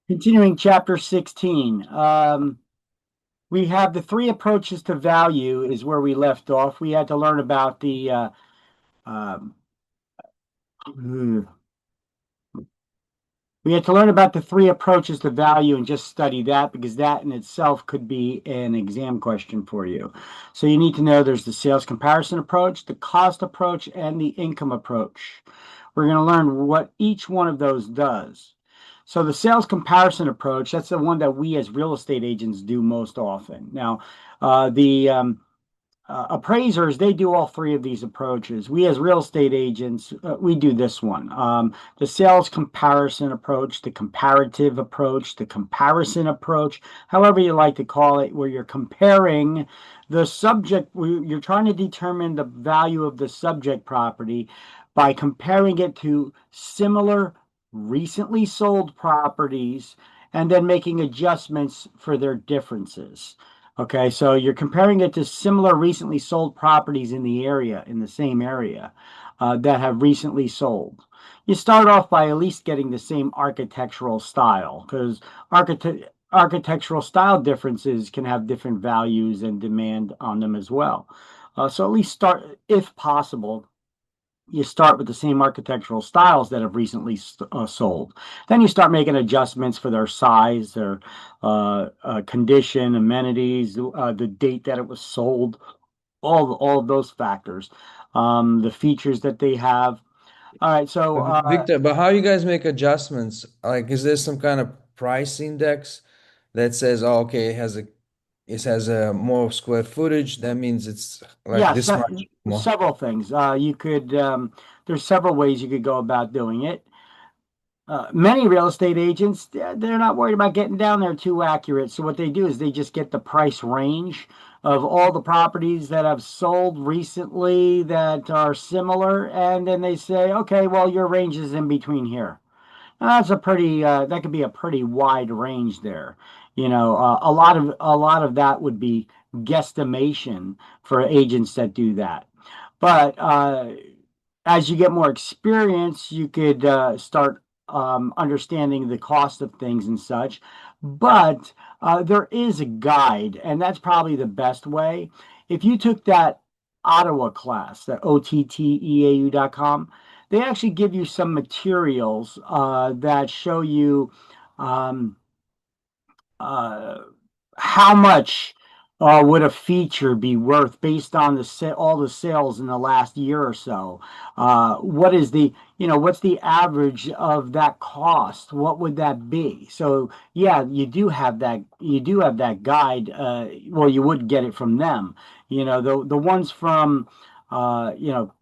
Continuing chapter 16. We have the three approaches to value is where we left off. We had to learn about um, we had to learn about the three approaches to value and just study that because that in itself could be an exam question for you. So you need to know there's the sales comparison approach, the cost approach, and the income approach. We're going to learn what each one of those does. So the sales comparison approach, that's the one that we as real estate agents do most often. Now, the appraisers, they do all three of these approaches. We as real estate agents, we do this one. The sales comparison approach, the comparative approach, the comparison approach, however you like to call it, where you're comparing the subject, you're trying to determine the value of the subject property by comparing it to similar recently sold properties and then making adjustments for their differences. Okay, so you're comparing it to similar recently sold properties in the area, in the same area, that have recently sold. You start off by at least getting the same architectural style, because architectural style differences can have different values and demand on them as well. So at least start, if possible, you start with the same architectural styles that have recently sold. Then you start making adjustments for their size, their condition, amenities, the date that it was sold, all of those factors, the features that they have. All right, so Victor, but how you guys make adjustments? Like, is there some kind of price index that says, oh, okay, it has a more square footage. That means it's like yeah, this much more. several things. You could there's several ways you could go about doing it. Many real estate agents, they're not worried about getting down there too accurate. So what they do is they just get the price range of all the properties that have sold recently that are similar, and then they say, okay, well, your range is in between here. Now, that's a pretty that could be a pretty wide range there. A lot of that would be guesstimation for agents that do that. But as you get more experience, you could start understanding the cost of things and such. But there is a guide, and that's probably the best way. If you took that Ottawa class, that OTTEAU.com, they actually give you some materials that show you um, uh, how much would a feature be worth based on all the sales in the last year or so? What is what's the average of that cost? What would that be? So yeah, you do have that guide. Well, you would get it from them. The ones from uh, you know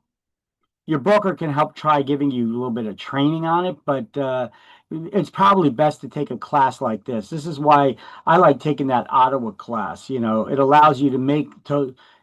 your broker can help try giving you a little bit of training on it, but it's probably best to take a class like this. This is why I like taking that Ottawa class. It allows you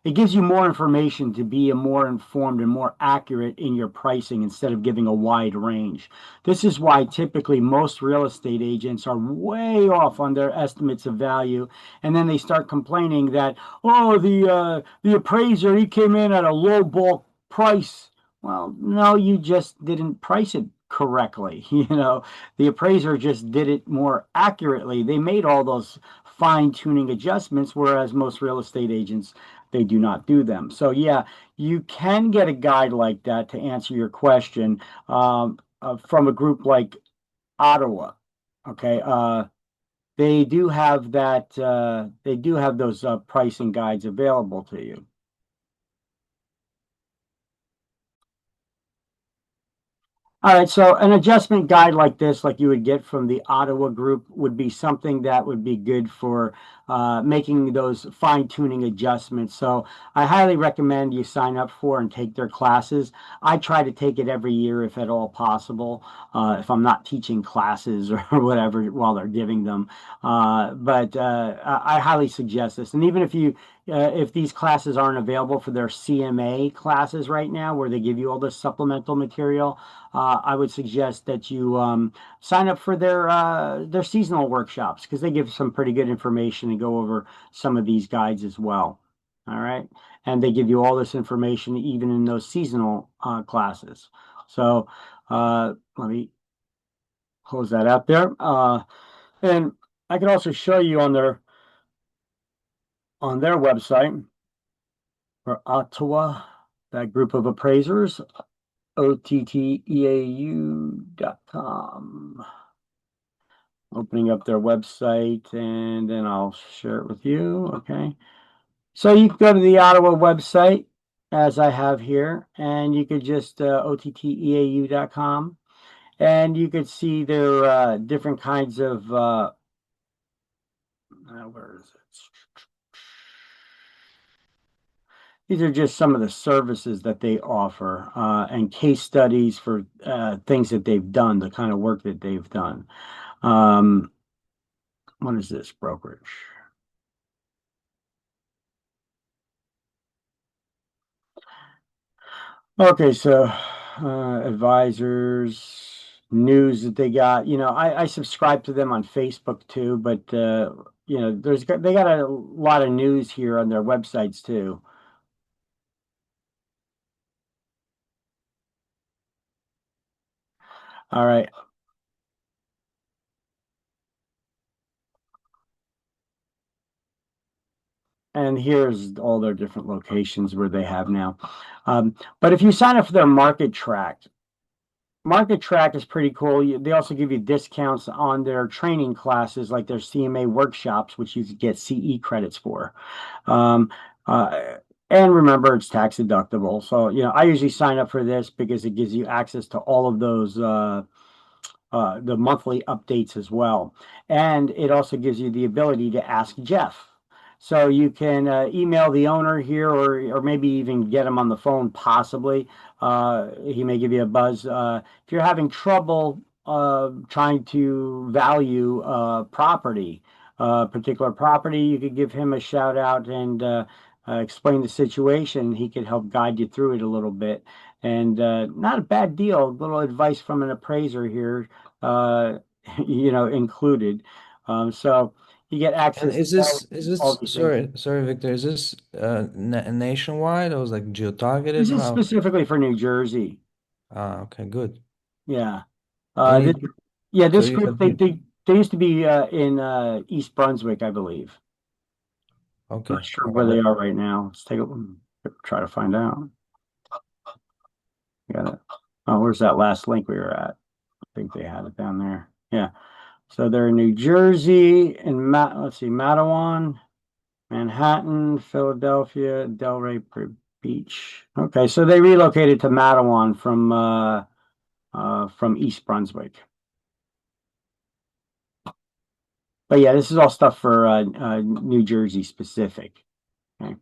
it gives you more information to be a more informed and more accurate in your pricing instead of giving a wide range. This is why typically most real estate agents are way off on their estimates of value, and then they start complaining that, oh, the appraiser, he came in at a low ball price. Well, no, you just didn't price it correctly. The appraiser just did it more accurately. They made all those fine tuning adjustments, whereas most real estate agents, they do not do them. So, yeah, you can get a guide like that to answer your question from a group like Ottawa. Okay. They do have those pricing guides available to you. All right, so an adjustment guide like this, like you would get from the Ottawa group, would be something that would be good for making those fine-tuning adjustments. So I highly recommend you sign up for and take their classes. I try to take it every year if at all possible, if I'm not teaching classes or whatever while they're giving them. But I highly suggest this. And even if these classes aren't available for their CMA classes right now, where they give you all this supplemental material, I would suggest that you sign up for their seasonal workshops because they give some pretty good information and go over some of these guides as well. All right, and they give you all this information even in those seasonal classes. So let me close that out there. And I can also show you on their website for Ottawa, that group of appraisers, OTTEAU.com. Opening up their website and then I'll share it with you. Okay. So you can go to the Ottawa website as I have here, and you could just OTTEAU.com, and you could see their different kinds of where is it? These are just some of the services that they offer and case studies for things that they've done, the kind of work that they've done. Um, what is this brokerage? Okay, so advisors, news that they got. I subscribe to them on Facebook too, but they got a lot of news here on their websites too. All right, and here's all their different locations where they have now. But if you sign up for their Market Track is pretty cool. They also give you discounts on their training classes, like their CMA workshops, which you could get CE credits for. Um, uh, and remember, it's tax deductible. So, I usually sign up for this because it gives you access to all of those, the monthly updates as well. And it also gives you the ability to ask Jeff. So you can email the owner here or maybe even get him on the phone, possibly. He may give you a buzz. If you're having trouble trying to value particular property, you could give him a shout out and explain the situation. He could help guide you through it a little bit. And not a bad deal. A little advice from an appraiser here, uh, included. So you get And access to is all this these things. sorry Victor, is this nationwide or was like This geo-targeted? is How? specifically for New Jersey. Ah, okay, good. Yeah. And This, yeah, so this you group have you they used to be in East Brunswick, I believe. Not okay. sure All where right. they are right now. Let's try to find out. Got it. Oh, where's that last link we were at? I think they had it down there. Yeah. So they're in New Jersey and let's see, Matawan, Manhattan, Philadelphia, Delray Beach. Okay, so they relocated to Matawan from East Brunswick. But yeah, this is all stuff for New Jersey specific. Okay.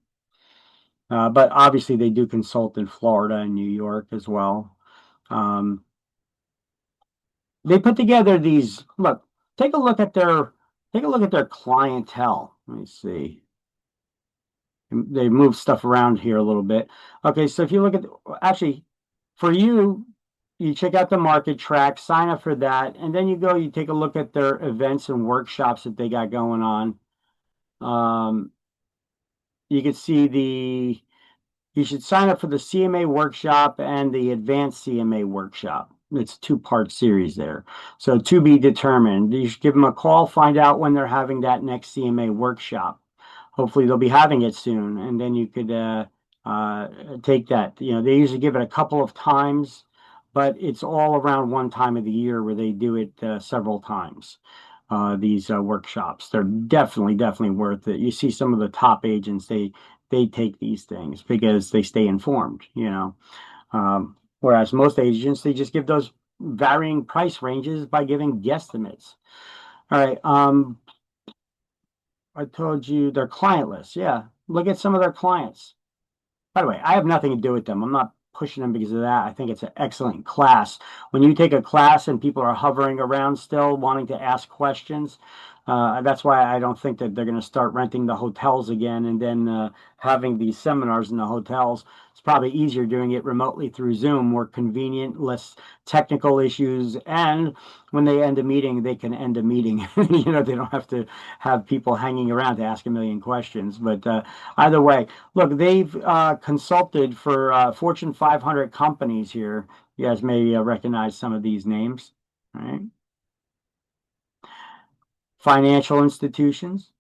But obviously they do consult in Florida and New York as well. Um, they put together these, look, take a look at their clientele. Let me see. They move stuff around here a little bit. Okay, so if you look at actually for you, you check out the market track, sign up for that, and then you take a look at their events and workshops that they got going on. Um, you can see you should sign up for the CMA workshop and the advanced CMA workshop. It's a two-part series there. So to be determined. You should give them a call, find out when they're having that next CMA workshop. Hopefully they'll be having it soon, and then you could uh, take that. They usually give it a couple of times, but it's all around one time of the year where they do it several times. These workshops, they're definitely worth it. You see some of the top agents, they take these things because they stay informed, whereas most agents, they just give those varying price ranges by giving guesstimates. All right. I told you their client list. Yeah. Look at some of their clients. By the way, I have nothing to do with them. I'm not pushing them because of that. I think it's an excellent class. When you take a class and people are hovering around still wanting to ask questions, that's why I don't think that they're going to start renting the hotels again and then having these seminars in the hotels. It's probably easier doing it remotely through Zoom, more convenient, less technical issues. And when they end a meeting, they can end a meeting. They don't have to have people hanging around to ask a million questions. But either way, look, they've consulted for Fortune 500 companies here. You guys may recognize some of these names, right? financial institutions.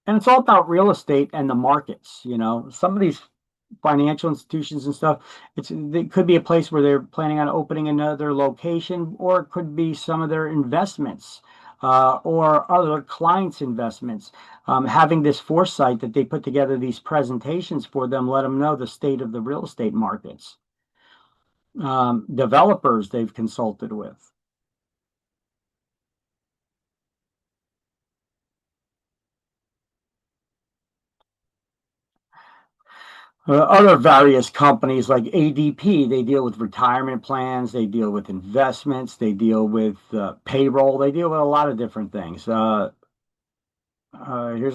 And it's all about real estate and the markets. Some of these financial institutions and stuff, it could be a place where they're planning on opening another location, or it could be some of their investments, or other clients' investments. Having this foresight that they put together these presentations for them, let them know the state of the real estate markets. Developers they've consulted with. Other various companies like ADP, they deal with retirement plans, they deal with investments, they deal with payroll, they deal with a lot of different things. Here's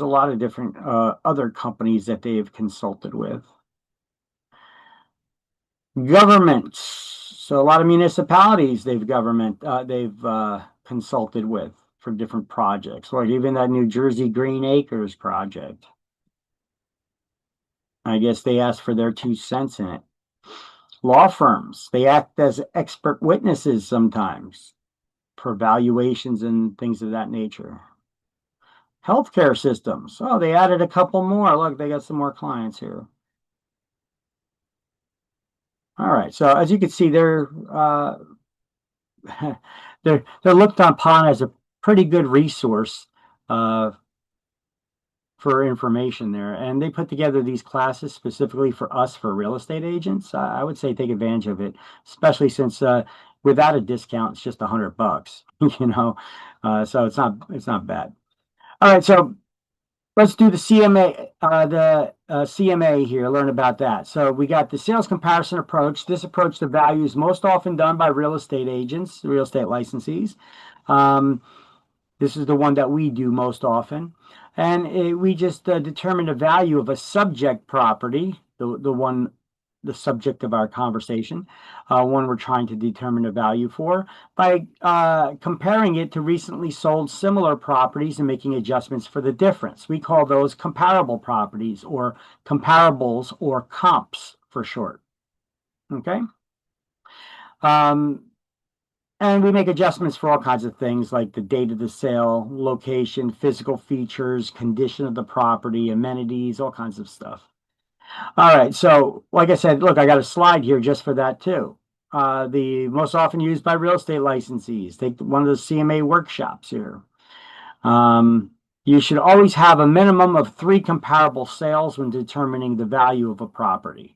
a lot of different other companies that they've consulted with. Governments. So a lot of municipalities they've consulted with for different projects, like even that New Jersey Green Acres project. I guess they asked for their 2 cents in it. Law firms, they act as expert witnesses sometimes for valuations and things of that nature. Healthcare systems. Oh, they added a couple more. Look, they got some more clients here. All right. So as you can see, they're they're looked upon as a pretty good resource for information there, and they put together these classes specifically for us, for real estate agents. I would say take advantage of it, especially since without a discount, it's just $100, so it's not bad. All right, so let's do the CMA, CMA here, learn about that. So we got the sales comparison approach. This approach to value is most often done by real estate agents, real estate licensees. This is the one that we do most often. And we just determine the value of a subject property, the subject of our conversation, one we're trying to determine a value for, by comparing it to recently sold similar properties and making adjustments for the difference. We call those comparable properties, or comparables, or comps for short. Okay. And we make adjustments for all kinds of things, like the date of the sale, location, physical features, condition of the property, amenities, all kinds of stuff. All right, so like I said, look, I got a slide here just for that too. The most often used by real estate licensees. Take one of the CMA workshops here. You should always have a minimum of 3 comparable sales when determining the value of a property.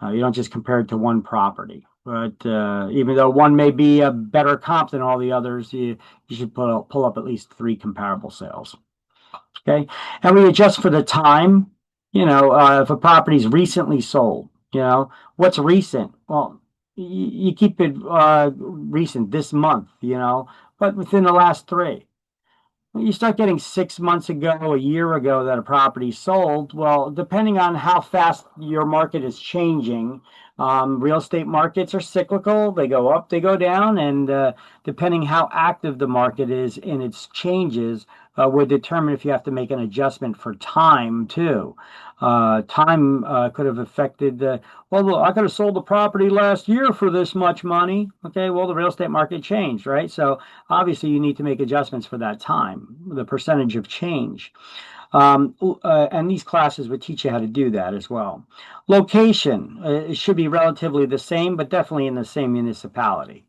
You don't just compare it to one property. But even though one may be a better comp than all the others, you should pull up at least 3 comparable sales. Okay, and we adjust for the time. If a property is recently sold, what's recent? Well, you keep it recent this month, but within the last 3. When you start getting 6 months ago, a year ago that a property sold, well, depending on how fast your market is changing, real estate markets are cyclical. They go up, they go down, and depending how active the market is in its changes, would determine if you have to make an adjustment for time too. Time could have affected, well, look, I could have sold the property last year for this much money. Okay, well, the real estate market changed, right? So obviously you need to make adjustments for that time, the percentage of change. And these classes would teach you how to do that as well. Location, it should be relatively the same, but definitely in the same municipality.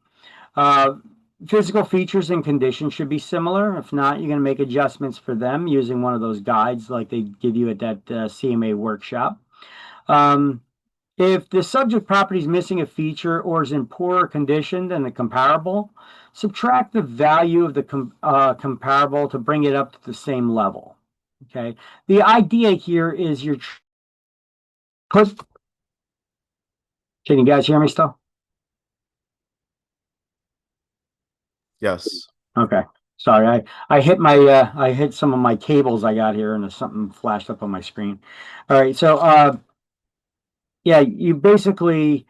Physical features and conditions should be similar. If not, you're going to make adjustments for them using one of those guides like they give you at that CMA workshop. If the subject property is missing a feature or is in poorer condition than the comparable, subtract the value of the comparable to bring it up to the same level. Okay. The idea here is can you guys hear me still? Yes. Okay. Sorry, I hit I hit some of my cables I got here, and something flashed up on my screen. All right, so yeah, you basically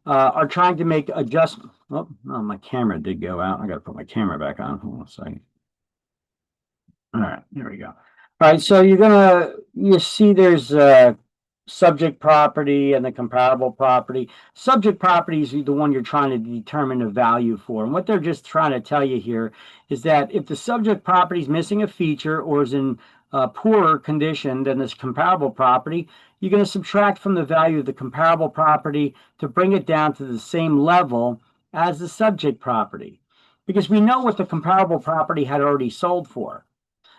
are trying to make adjustments. Oh, my camera did go out. I got to put my camera back on. Hold on a second. All right, there we go. All right, so you see there's subject property and the comparable property. Subject property is the one you're trying to determine a value for. And what they're just trying to tell you here is that if the subject property is missing a feature or is in poorer condition than this comparable property, you're going to subtract from the value of the comparable property to bring it down to the same level as the subject property. Because we know what the comparable property had already sold for.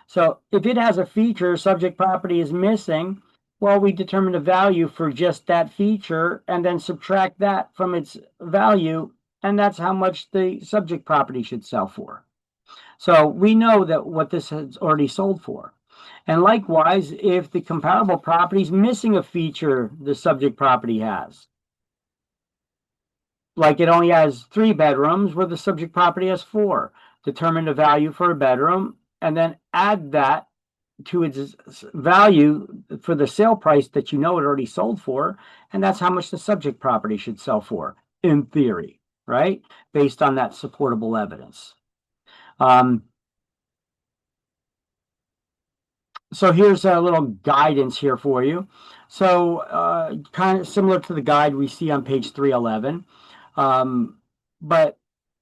So if it has a feature subject property is missing, well, we determine a value for just that feature and then subtract that from its value, and that's how much the subject property should sell for. So we know that what this has already sold for. And likewise, if the comparable property is missing a feature the subject property has, like it only has 3 bedrooms where the subject property has 4, determine the value for a bedroom and then add that to its value for the sale price that you know it already sold for, and that's how much the subject property should sell for, in theory, right? Based on that supportable evidence. So here's a little guidance here for you. So kind of similar to the guide we see on page 311. But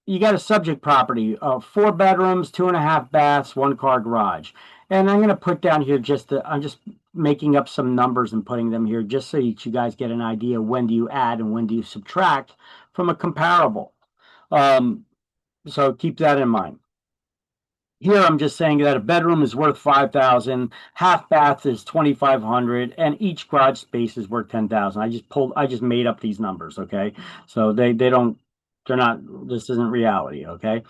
you got a subject property of 4 bedrooms, 2.5 baths, 1-car garage. And I'm going to put down here I'm just making up some numbers and putting them here just so that you guys get an idea when do you add and when do you subtract from a comparable. So keep that in mind. Here I'm just saying that a bedroom is worth 5,000, half bath is 2,500, and each garage space is worth 10,000. I just made up these numbers, okay? So they're not, this isn't reality, okay?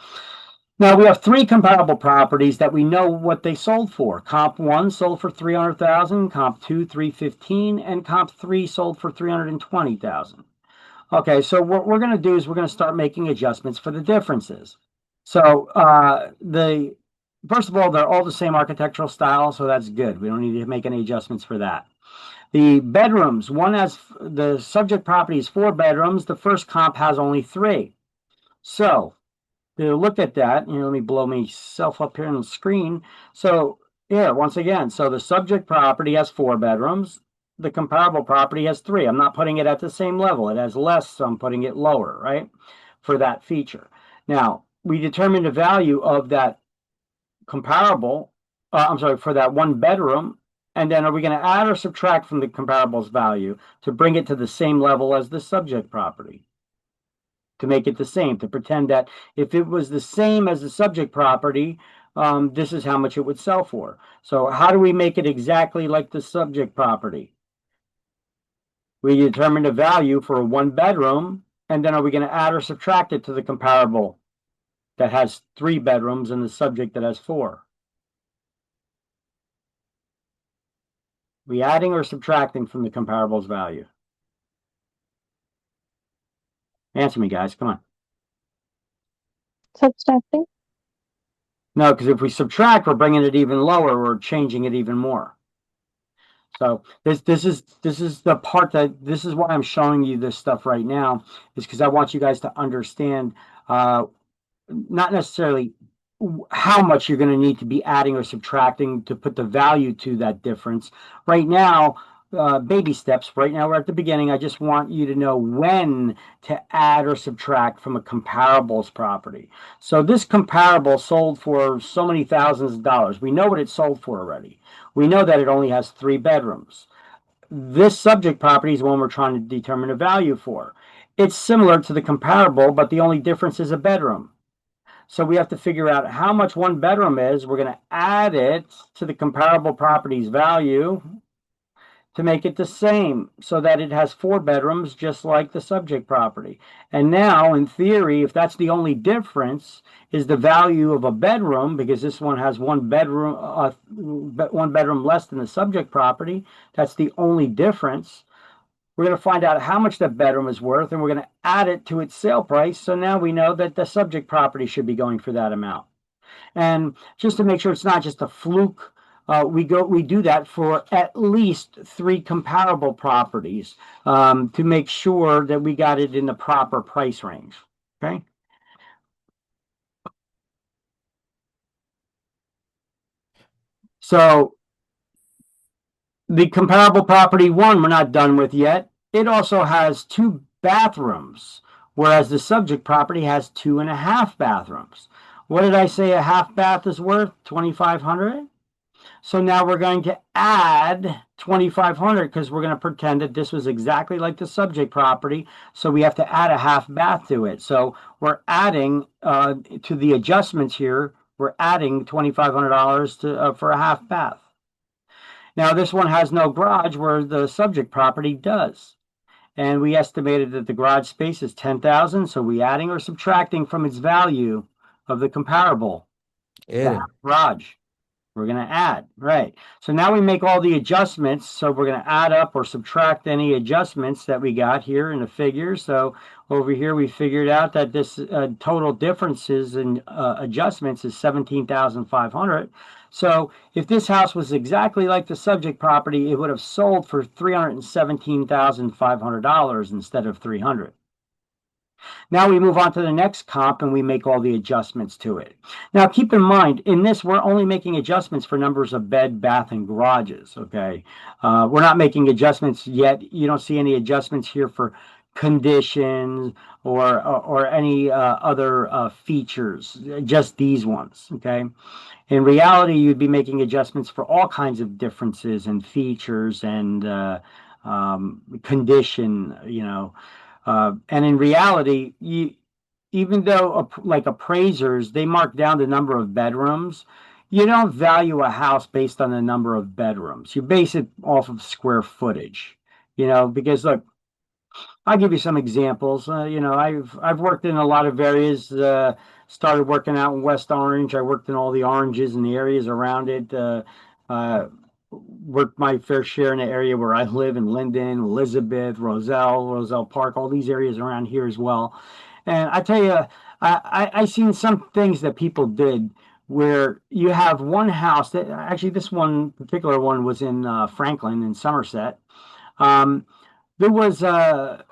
Now we have 3 comparable properties that we know what they sold for. Comp 1 sold for 300,000, Comp 2 315, and Comp 3 sold for 320,000. Okay, so what we're going to do is we're going to start making adjustments for the differences. So first of all, they're all the same architectural style, so that's good. We don't need to make any adjustments for that. The bedrooms, the subject property is 4 bedrooms. The first comp has only 3. So to look at that, let me blow myself up here on the screen. So here, once again, so the subject property has 4 bedrooms. The comparable property has 3. I'm not putting it at the same level. It has less, so I'm putting it lower, right, for that feature. Now, we determine the value of that comparable, for that 1 bedroom, and then are we going to add or subtract from the comparable's value to bring it to the same level as the subject property? To make it the same, to pretend that if it was the same as the subject property, this is how much it would sell for. So how do we make it exactly like the subject property? We determine the value for a 1 bedroom, and then are we going to add or subtract it to the comparable that has 3 bedrooms and the subject that has 4? We adding or subtracting from the comparable's value? Answer me, guys. Come on. Subtracting. No, because if we subtract, we're bringing it even lower. We're changing it even more. So this is the part this is why I'm showing you this stuff right now, is because I want you guys to understand not necessarily how much you're going to need to be adding or subtracting to put the value to that difference. Right now, baby steps. Right now, we're at the beginning. I just want you to know when to add or subtract from a comparables property. So this comparable sold for so many thousands of dollars. We know what it sold for already. We know that it only has 3 bedrooms. This subject property is the one we're trying to determine a value for. It's similar to the comparable, but the only difference is a bedroom. So we have to figure out how much 1 bedroom is. We're going to add it to the comparable property's value to make it the same so that it has 4 bedrooms just like the subject property. And now, in theory, if that's the only difference is the value of a bedroom, because this one has 1 bedroom, 1 bedroom less than the subject property, that's the only difference. We're going to find out how much that bedroom is worth, and we're going to add it to its sale price. So now we know that the subject property should be going for that amount. And just to make sure it's not just a fluke, we do that for at least 3 comparable properties to make sure that we got it in the proper price range. Okay. So The comparable property one, we're not done with yet. It also has two bathrooms, whereas the subject property has 2.5 bathrooms. What did I say a half bath is worth? 2,500. So now we're going to add 2,500 because we're going to pretend that this was exactly like the subject property. So we have to add a half bath to it. So we're adding to the adjustments here, we're adding $2,500 to for a half bath. Now, this one has no garage where the subject property does. And we estimated that the garage space is 10,000. So we adding or subtracting from its value of the comparable, the Adding. garage. We're going to add, right? So now we make all the adjustments. So we're going to add up or subtract any adjustments that we got here in the figure. So over here, we figured out that this total differences in adjustments is 17,500. So if this house was exactly like the subject property, it would have sold for $317,500 instead of 300. Now we move on to the next comp and we make all the adjustments to it. Now keep in mind, in this, we're only making adjustments for numbers of bed, bath, and garages, okay? We're not making adjustments yet. You don't see any adjustments here for conditions or any other features, just these ones, okay? In reality, you'd be making adjustments for all kinds of differences and features and condition, and in reality, even though like appraisers, they mark down the number of bedrooms, you don't value a house based on the number of bedrooms. You base it off of square footage, because look, I'll give you some examples. I've worked in a lot of areas. Started working out in West Orange. I worked in all the oranges and the areas around it. Worked my fair share in the area where I live in Linden, Elizabeth, Roselle Park, all these areas around here as well. And I tell you, I seen some things that people did where you have one house that actually this one particular one was in Franklin in Somerset. Um, there was a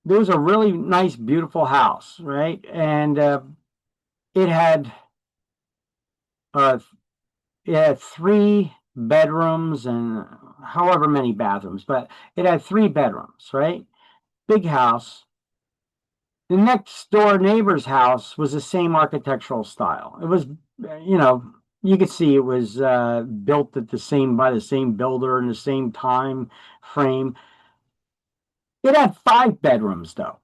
really nice, beautiful house, right? And it had uh, it had three bedrooms and however many bathrooms, but it had three bedrooms, right? Big house. The next door neighbor's house was the same architectural style. It was, you could see it was built by the same builder in the same time frame. It had five bedrooms though.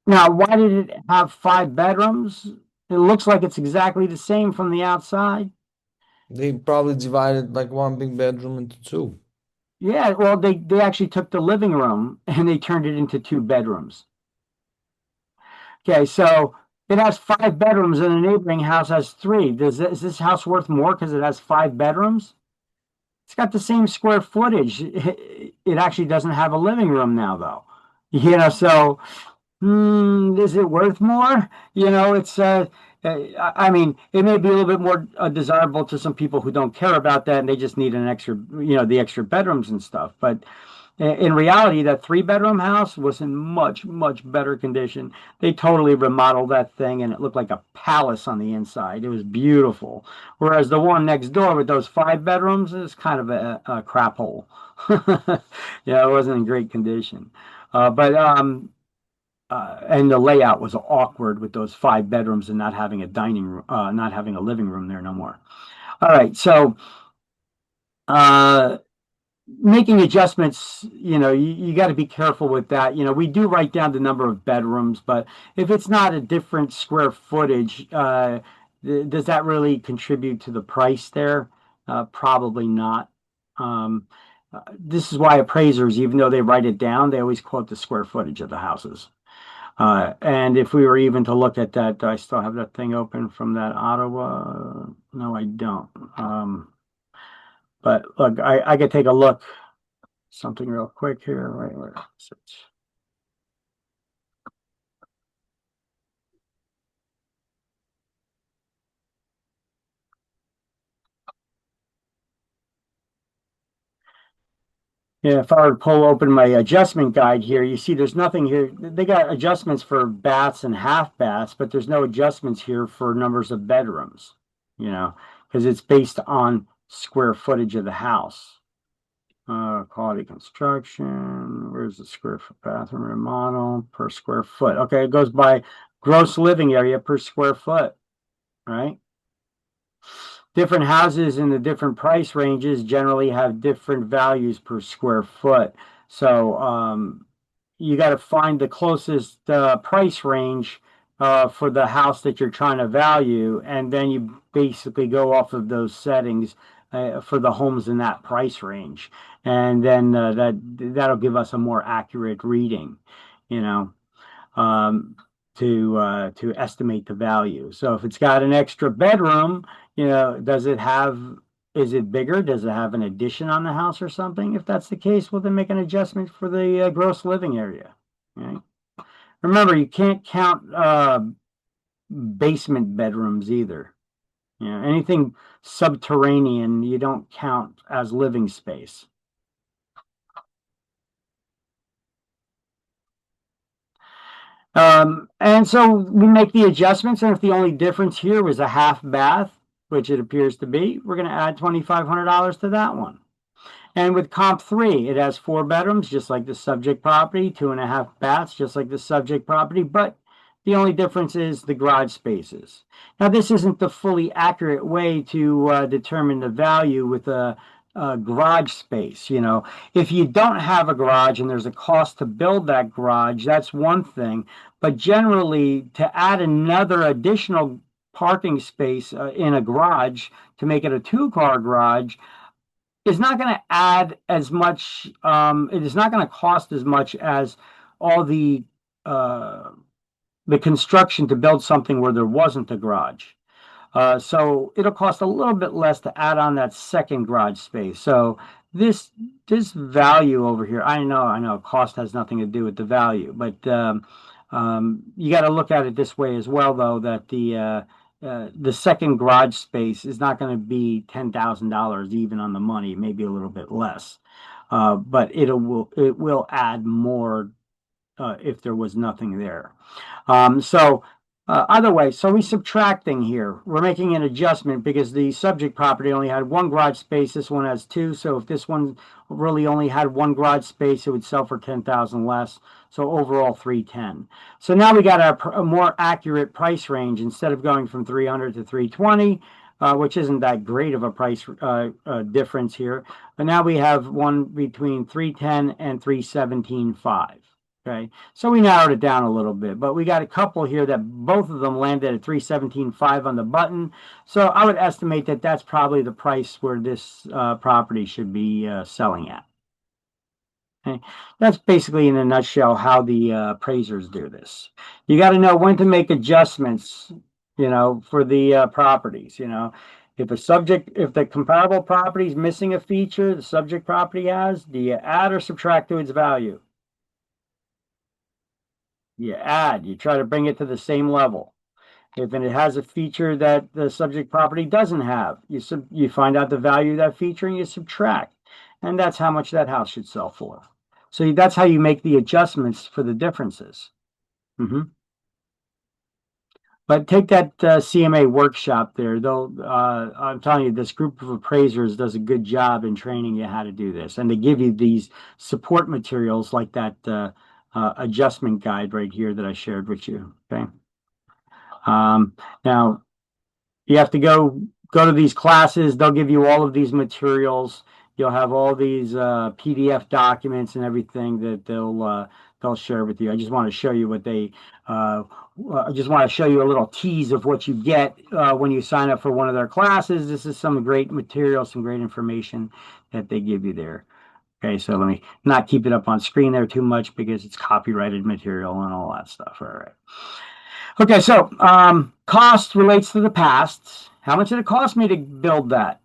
Now, why did it have five bedrooms? It looks like it's exactly the same from the outside. They probably divided like one big bedroom into two. Yeah, well, they actually took the living room and they turned it into two bedrooms. Okay, so it has five bedrooms and the neighboring house has three. Is this house worth more because it has five bedrooms? It's got the same square footage. It actually doesn't have a living room now, though. So is it worth more? It's I mean, it may be a little bit more desirable to some people who don't care about that and they just need an extra, the extra bedrooms and stuff. But in reality, that three-bedroom house was in much, much better condition. They totally remodeled that thing and it looked like a palace on the inside. It was beautiful. Whereas the one next door with those five bedrooms is kind of a crap hole. Yeah, it wasn't in great condition. But and the layout was awkward with those five bedrooms and not having a dining room, not having a living room there no more. All right, so uh, making adjustments, you got to be careful with that. We do write down the number of bedrooms, but if it's not a different square footage, does that really contribute to the price there? Probably not. This is why appraisers, even though they write it down, they always quote the square footage of the houses. And if we were even to look at that, do I still have that thing open from that Ottawa? No, I don't. But look, I could take a look something real quick here. Where is it? Yeah, if I were to pull open my adjustment guide here, you see there's nothing here. They got adjustments for baths and half baths, but there's no adjustments here for numbers of bedrooms, because it's based on square footage of the house. Quality construction. Where's the square foot bathroom remodel per square foot? Okay, it goes by gross living area per square foot, right? Different houses in the different price ranges generally have different values per square foot. So you got to find the closest price range for the house that you're trying to value, and then you basically go off of those settings for the homes in that price range, and then that'll give us a more accurate reading, you know, um, to estimate the value. So if it's got an extra bedroom, does it have? Is it bigger? Does it have an addition on the house or something? If that's the case, well, then make an adjustment for the gross living area. Right? Remember, you can't count basement bedrooms either. Anything subterranean, you don't count as living space. And so we make the adjustments, and if the only difference here was a half bath, which it appears to be, we're going to add $2,500 to that one. And with comp 3, it has 4 bedrooms, just like the subject property, 2.5 baths, just like the subject property, but the only difference is the garage spaces. Now, this isn't the fully accurate way to determine the value with a garage space. If you don't have a garage and there's a cost to build that garage, that's one thing. But generally, to add another additional parking space in a garage to make it a 2-car garage is not going to add as much. It is not going to cost as much as all the construction to build something where there wasn't a garage. So it'll cost a little bit less to add on that second garage space. So this value over here, I know, cost has nothing to do with the value, but you got to look at it this way as well, though, that the second garage space is not going to be $10,000 even on the money, maybe a little bit less, but it will add more if there was nothing there. Either way, so we're subtracting here. We're making an adjustment because the subject property only had 1 garage space. This one has 2. So if this one really only had 1 garage space, it would sell for $10,000 less. So overall, $310,000. So now we got a more accurate price range instead of going from 300 to 320, which isn't that great of a price difference here. But now we have one between 310 and 317.5. Okay, so we narrowed it down a little bit, but we got a couple here that both of them landed at 317.5 on the button. So I would estimate that that's probably the price where this property should be selling at. Okay, that's basically in a nutshell how the appraisers do this. You got to know when to make adjustments, for the properties. If the comparable property is missing a feature the subject property has, do you add or subtract to its value? You add, you try to bring it to the same level. If it has a feature that the subject property doesn't have, you find out the value of that feature and you subtract. And that's how much that house should sell for. So that's how you make the adjustments for the differences. But take that CMA workshop there. I'm telling you, this group of appraisers does a good job in training you how to do this. And they give you these support materials like that adjustment guide right here that I shared with you. Okay. Now you have to go to these classes. They'll give you all of these materials. You'll have all these PDF documents and everything that they'll share with you. I just want to show you I just want to show you a little tease of what you get when you sign up for one of their classes. This is some great material, some great information that they give you there. Okay, so let me not keep it up on screen there too much because it's copyrighted material and all that stuff. All right. Okay, so cost relates to the past. How much did it cost me to build that?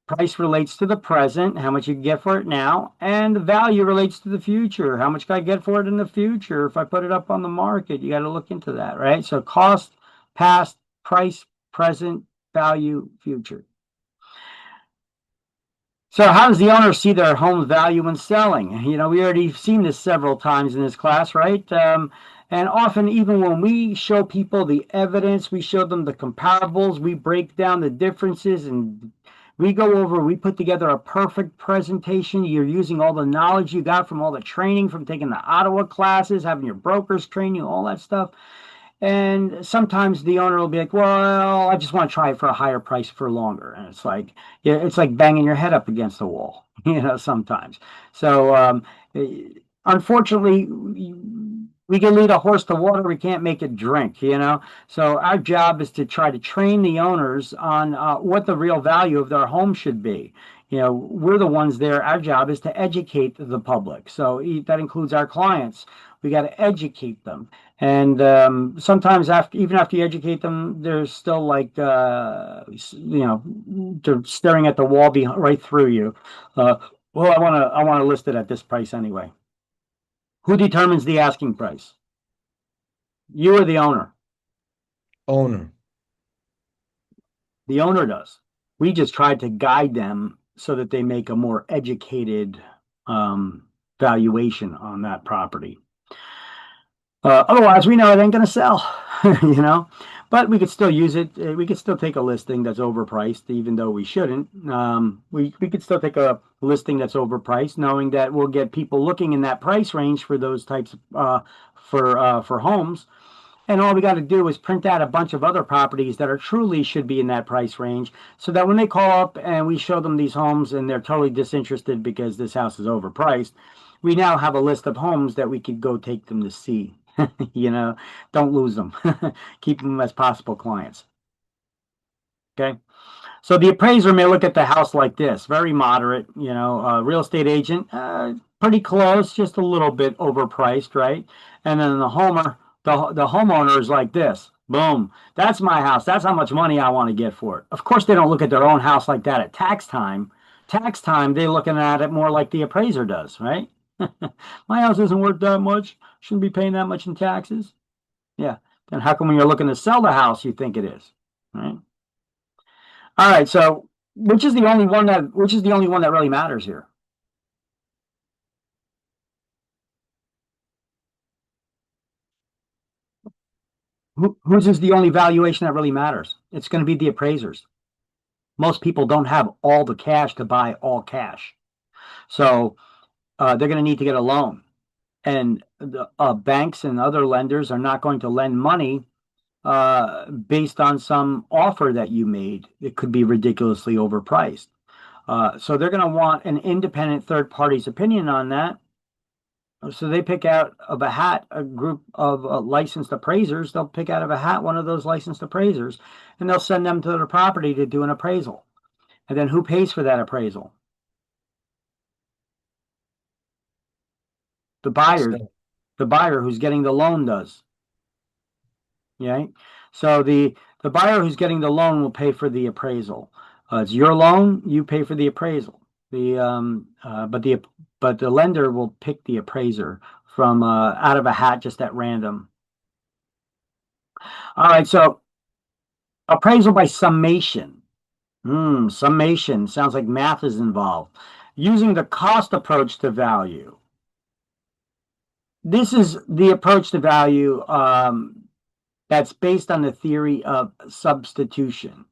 Price relates to the present, how much you can get for it now, and the value relates to the future. How much can I get for it in the future if I put it up on the market? You got to look into that, right? So cost, past, price, present, value, future. So how does the owner see their home's value when selling? We already seen this several times in this class, right? And often, even when we show people the evidence, we show them the comparables, we break down the differences and We go over, we put together a perfect presentation. You're using all the knowledge you got from all the training, from taking the Ottawa classes, having your brokers train you, all that stuff. And sometimes the owner will be like, well, I just want to try it for a higher price for longer. And it's like, yeah, it's like banging your head up against the wall, sometimes. So, eh, unfortunately, we can lead a horse to water, we can't make it drink. So our job is to try to train the owners on what the real value of their home should be. We're the ones there. Our job is to educate the public. So that includes our clients. We got to educate them. And sometimes even after you educate them, they're still like, they're staring at the wall right through you. Well, I want to list it at this price anyway. Who determines the asking price? You or the owner? Owner. The owner does. We just try to guide them so that they make a more educated valuation on that property. Otherwise, we know it ain't going to sell, you know. But we could still use it. We could still take a listing that's overpriced, even though we shouldn't. We could still take a listing that's overpriced, knowing that we'll get people looking in that price range for those types of for homes. And all we got to do is print out a bunch of other properties that are truly should be in that price range, so that when they call up and we show them these homes and they're totally disinterested because this house is overpriced, we now have a list of homes that we could go take them to see. Don't lose them. Keep them as possible clients. Okay. So the appraiser may look at the house like this, very moderate, real estate agent, pretty close, just a little bit overpriced, right? And then the homeowner is like this, boom, that's my house. That's how much money I want to get for it. Of course, they don't look at their own house like that at tax time. Tax time, they're looking at it more like the appraiser does, right? My house isn't worth that much. Shouldn't be paying that much in taxes. Yeah. Then how come when you're looking to sell the house, you think it is, right? All right. So which is the only one that really matters here? Whose is the only valuation that really matters? It's going to be the appraisers. Most people don't have all the cash to buy all cash. So they're going to need to get a loan. And the banks and other lenders are not going to lend money based on some offer that you made. It could be ridiculously overpriced. So they're going to want an independent third party's opinion on that. So they pick out of a hat a group of licensed appraisers. They'll pick out of a hat one of those licensed appraisers, and they'll send them to the property to do an appraisal. And then who pays for that appraisal? The buyer. So, The buyer who's getting the loan does. Yeah. So the buyer who's getting the loan will pay for the appraisal. It's your loan, you pay for the appraisal. But the lender will pick the appraiser from out of a hat just at random. All right, so appraisal by summation. Summation sounds like math is involved. Using the cost approach to value. This is the approach to value that's based on the theory of substitution.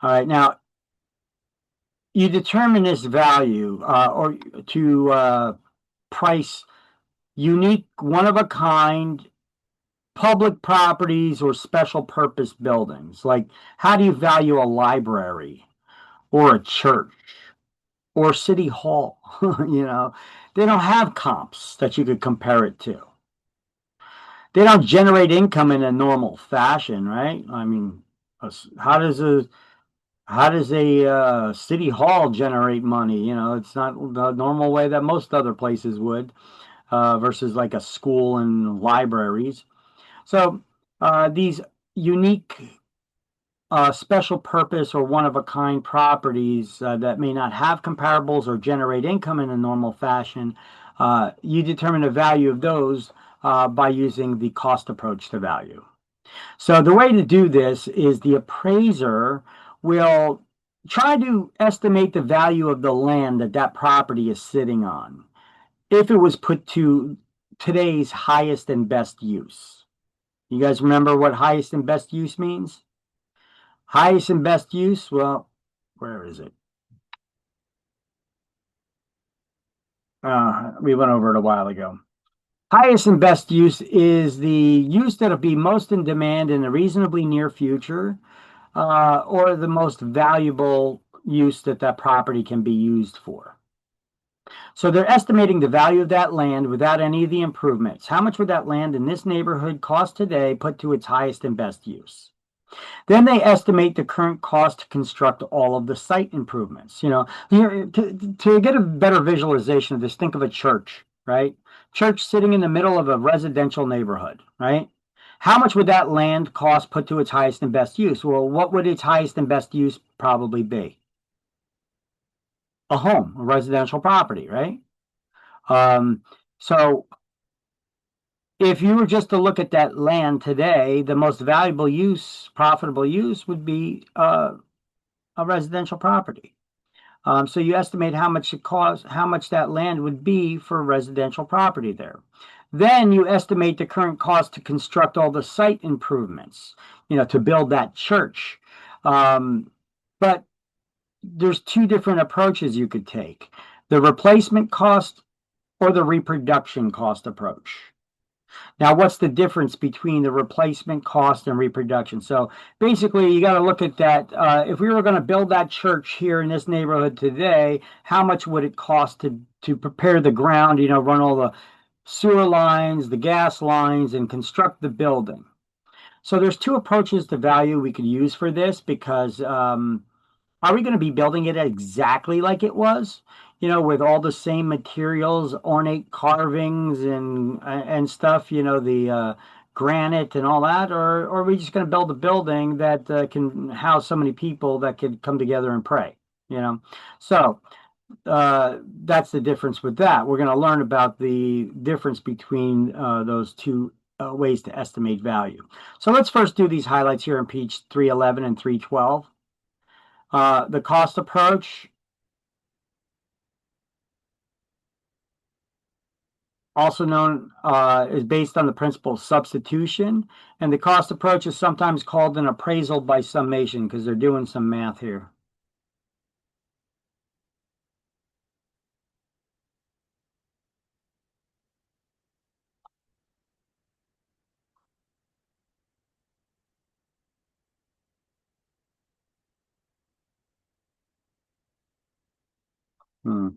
All right, now you determine this value or to price unique, one of a kind public properties or special purpose buildings. Like, how do you value a library or a church or city hall? They don't have comps that you could compare it to. They don't generate income in a normal fashion, right? I mean, how does a city hall generate money? It's not the normal way that most other places would, versus like a school and libraries. So these unique, special purpose or one of a kind properties that may not have comparables or generate income in a normal fashion, you determine the value of those by using the cost approach to value. So the way to do this is the appraiser will try to estimate the value of the land that property is sitting on if it was put to today's highest and best use. You guys remember what highest and best use means? Highest and best use, well, Where is it? We went over it a while ago. Highest and best use is the use that'll be most in demand in the reasonably near future, or the most valuable use that that property can be used for. So they're estimating the value of that land without any of the improvements. How much would that land in this neighborhood cost today put to its highest and best use? Then they estimate the current cost to construct all of the site improvements. To get a better visualization of this, think of a church, right? Church sitting in the middle of a residential neighborhood, right? How much would that land cost put to its highest and best use? Well, what would its highest and best use probably be? A home, a residential property, right? Um, so if you were just to look at that land today, the most valuable use, profitable use would be a residential property. So you estimate how much it costs, how much that land would be for residential property there. Then you estimate the current cost to construct all the site improvements, to build that church. But there's two different approaches you could take: the replacement cost or the reproduction cost approach. Now, what's the difference between the replacement cost and reproduction? So basically, you got to look at that. If we were going to build that church here in this neighborhood today, how much would it cost to prepare the ground, run all the sewer lines, the gas lines, and construct the building? So there's two approaches to value we could use for this, because are we going to be building it exactly like it was? With all the same materials, ornate carvings and stuff, the granite and all that, or are we just going to build a building that can house so many people that could come together and pray? So that's the difference with that. We're going to learn about the difference between those two ways to estimate value. So let's first do these highlights here in page 311 and 312. The cost approach, also known, is based on the principle of substitution. And the cost approach is sometimes called an appraisal by summation, because they're doing some math here. Hmm.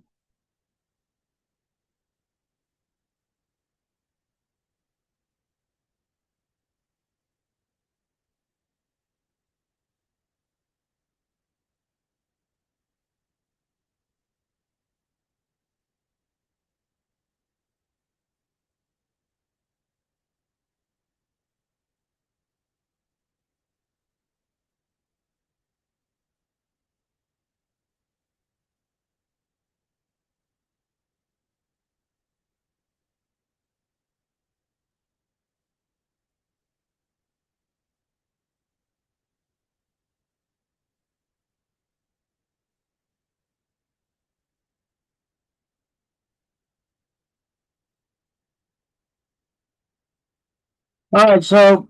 All right, so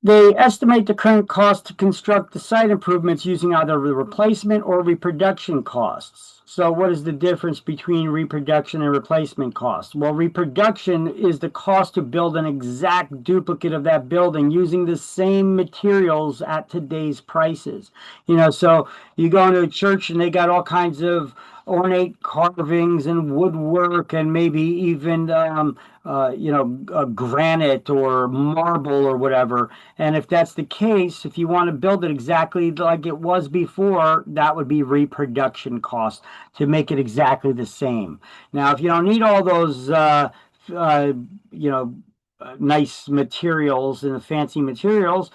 they estimate the current cost to construct the site improvements using either the replacement or reproduction costs. So what is the difference between reproduction and replacement cost? Well, reproduction is the cost to build an exact duplicate of that building using the same materials at today's prices. So you go into a church and they got all kinds of ornate carvings and woodwork and maybe even granite or marble or whatever. And if that's the case, if you want to build it exactly like it was before, that would be reproduction cost to make it exactly the same. Now, if you don't need all those, uh, you know, nice materials and fancy materials,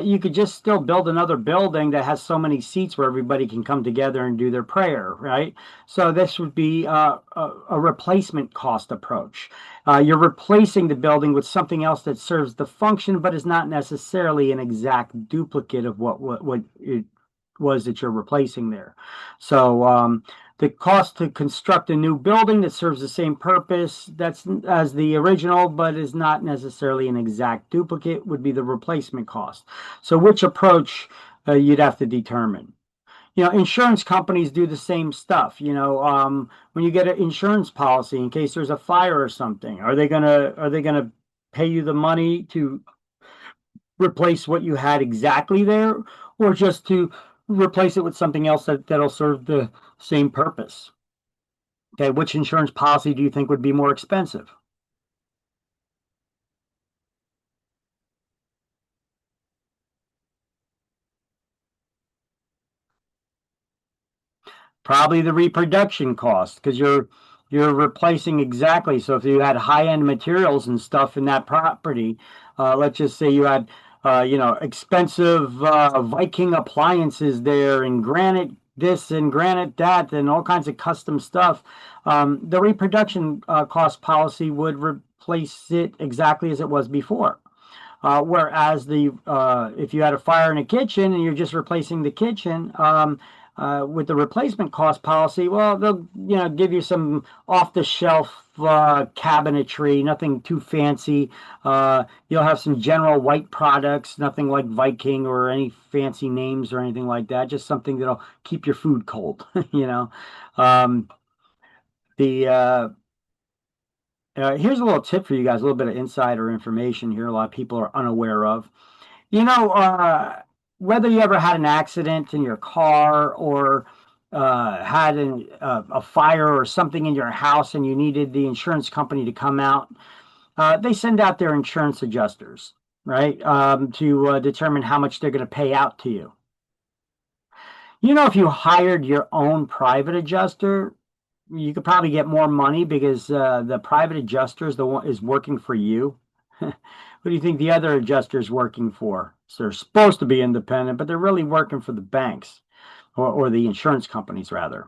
you could just still build another building that has so many seats where everybody can come together and do their prayer, right? So this would be a replacement cost approach. You're replacing the building with something else that serves the function, but is not necessarily an exact duplicate of what it was that you're replacing there. So the cost to construct a new building that serves the same purpose that's as the original, but is not necessarily an exact duplicate, would be the replacement cost. So which approach you'd have to determine. Insurance companies do the same stuff. When you get an insurance policy in case there's a fire or something, are they gonna pay you the money to replace what you had exactly there, or just to replace it with something else that'll serve the same purpose? Okay, which insurance policy do you think would be more expensive? Probably the reproduction cost, because you're replacing exactly. So if you had high-end materials and stuff in that property, let's just say you had expensive Viking appliances there and granite this and granite that and all kinds of custom stuff. The reproduction cost policy would replace it exactly as it was before. Whereas the if you had a fire in a kitchen and you're just replacing the kitchen, with the replacement cost policy, well, they'll give you some off the shelf cabinetry, nothing too fancy. You'll have some general white products, nothing like Viking or any fancy names or anything like that. Just something that'll keep your food cold. You know. Um, the Here's a little tip for you guys, a little bit of insider information here. A lot of people are unaware of. You know, whether you ever had an accident in your car or had a fire or something in your house and you needed the insurance company to come out, they send out their insurance adjusters, right, to determine how much they're going to pay out to you. If you hired your own private adjuster, you could probably get more money because the private adjuster is the one is working for you. Who do you think the other adjuster is working for? So they're supposed to be independent, but they're really working for the banks or the insurance companies rather.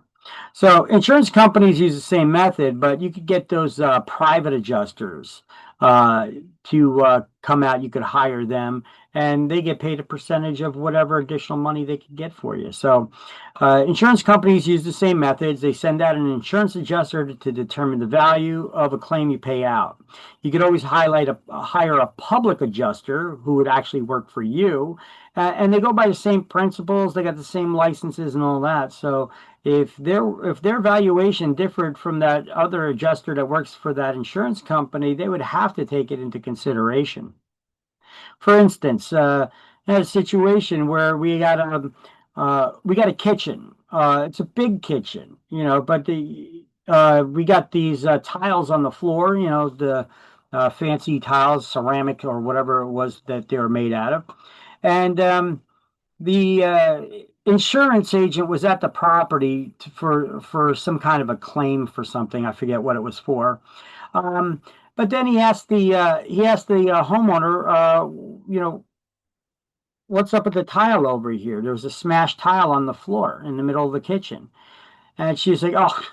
So insurance companies use the same method, but you could get those private adjusters uh, to come out. You could hire them, and they get paid a percentage of whatever additional money they can get for you. So insurance companies use the same methods. They send out an insurance adjuster to determine the value of a claim you pay out. You could always hire a public adjuster who would actually work for you, and they go by the same principles. They got the same licenses and all that. So if their valuation differed from that other adjuster that works for that insurance company, they would have to take it into consideration. For instance, I had a situation where we got a kitchen. It's a big kitchen, but the we got these tiles on the floor, the fancy tiles, ceramic or whatever it was that they were made out of, and the insurance agent was at the property for some kind of a claim for something. I forget what it was for. Um, but then he asked the homeowner, what's up with the tile over here? There was a smashed tile on the floor in the middle of the kitchen, and she's like, "Oh,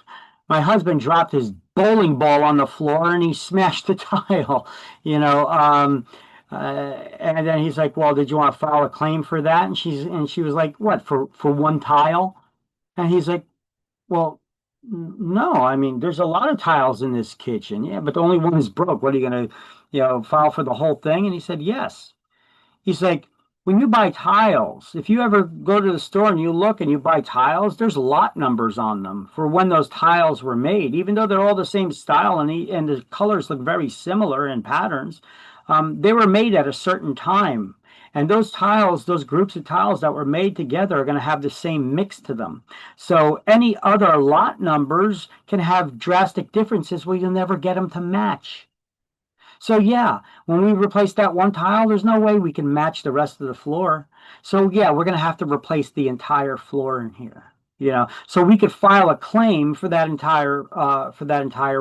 my husband dropped his bowling ball on the floor and he smashed the tile." You know. And then he's like, "Well, did you want to file a claim for that?" And she was like, "What, for one tile?" And he's like, "Well, no. I mean, there's a lot of tiles in this kitchen. Yeah, but the only one is broke. What are you gonna, file for the whole thing?" And he said, "Yes." He's like, when you buy tiles, if you ever go to the store and you look and you buy tiles, there's lot numbers on them for when those tiles were made, even though they're all the same style and the colors look very similar in patterns. They were made at a certain time. And those tiles, those groups of tiles that were made together are going to have the same mix to them. So any other lot numbers can have drastic differences where you'll never get them to match. So yeah, when we replace that one tile, there's no way we can match the rest of the floor. So yeah, we're going to have to replace the entire floor in here. So we could file a claim for that entire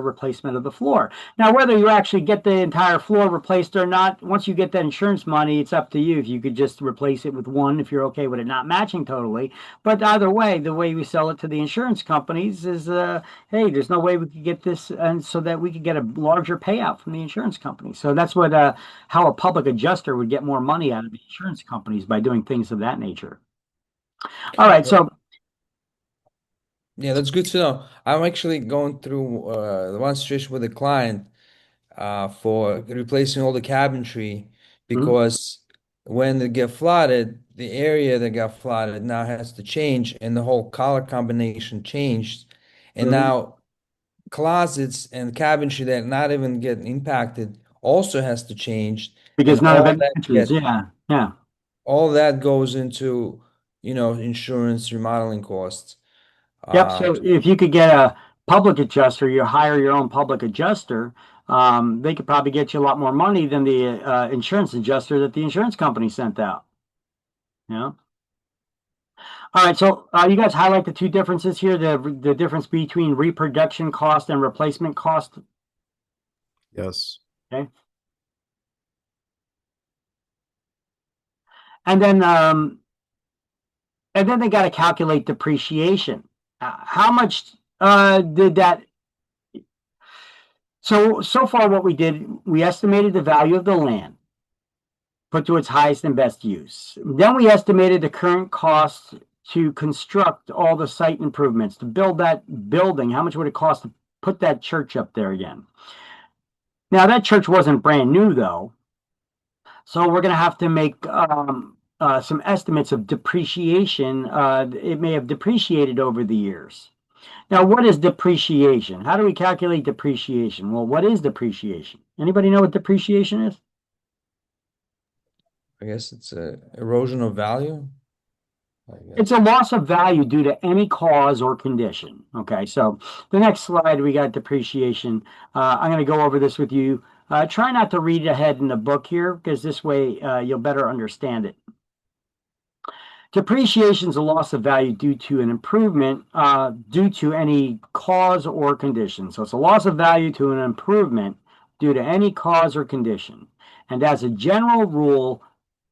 replacement of the floor. Now, whether you actually get the entire floor replaced or not, once you get that insurance money, it's up to you. If you could just replace it with one, if you're okay with it not matching totally. But either way, the way we sell it to the insurance companies is hey, there's no way we could get this, and so that we could get a larger payout from the insurance company. So that's how a public adjuster would get more money out of the insurance companies by doing things of that nature. All right, so Yeah, that's good to know. I'm actually going through one situation with a client for replacing all the cabinetry mhm, because when they get flooded, the area that got flooded now has to change, and the whole color combination changed, and Mhm. now closets and cabinetry that not even get impacted also has to change, and Because none of it matches. Yeah, yeah. all that goes into, insurance remodeling costs. Yep. So To if you could get a public adjuster, you hire your own public adjuster, they could probably get you a lot more money than the insurance adjuster that the insurance company sent out. You know? All right. So you guys highlight the two differences here, the difference between reproduction cost and replacement cost. Yes. Okay. And then they got to calculate depreciation. How much did that? So far, what we did, we estimated the value of the land put to its highest and best use. Then we estimated the current cost to construct all the site improvements, to build that building. How much would it cost to put that church up there again? Now, that church wasn't brand new, though. So we're going to have to make some estimates of depreciation. It may have depreciated over the years. Now, what is depreciation? How do we calculate depreciation? Well, what is depreciation? Anybody know what depreciation is? I guess it's a erosion of value. I It's guess. a loss of value due to any cause or condition. Okay, so the next slide, we got depreciation. I'm going to go over this with you. Try not to read ahead in the book here because this way you'll better understand it. Depreciation is a loss of value due to an improvement due to any cause or condition. So it's a loss of value to an improvement due to any cause or condition. And as a general rule,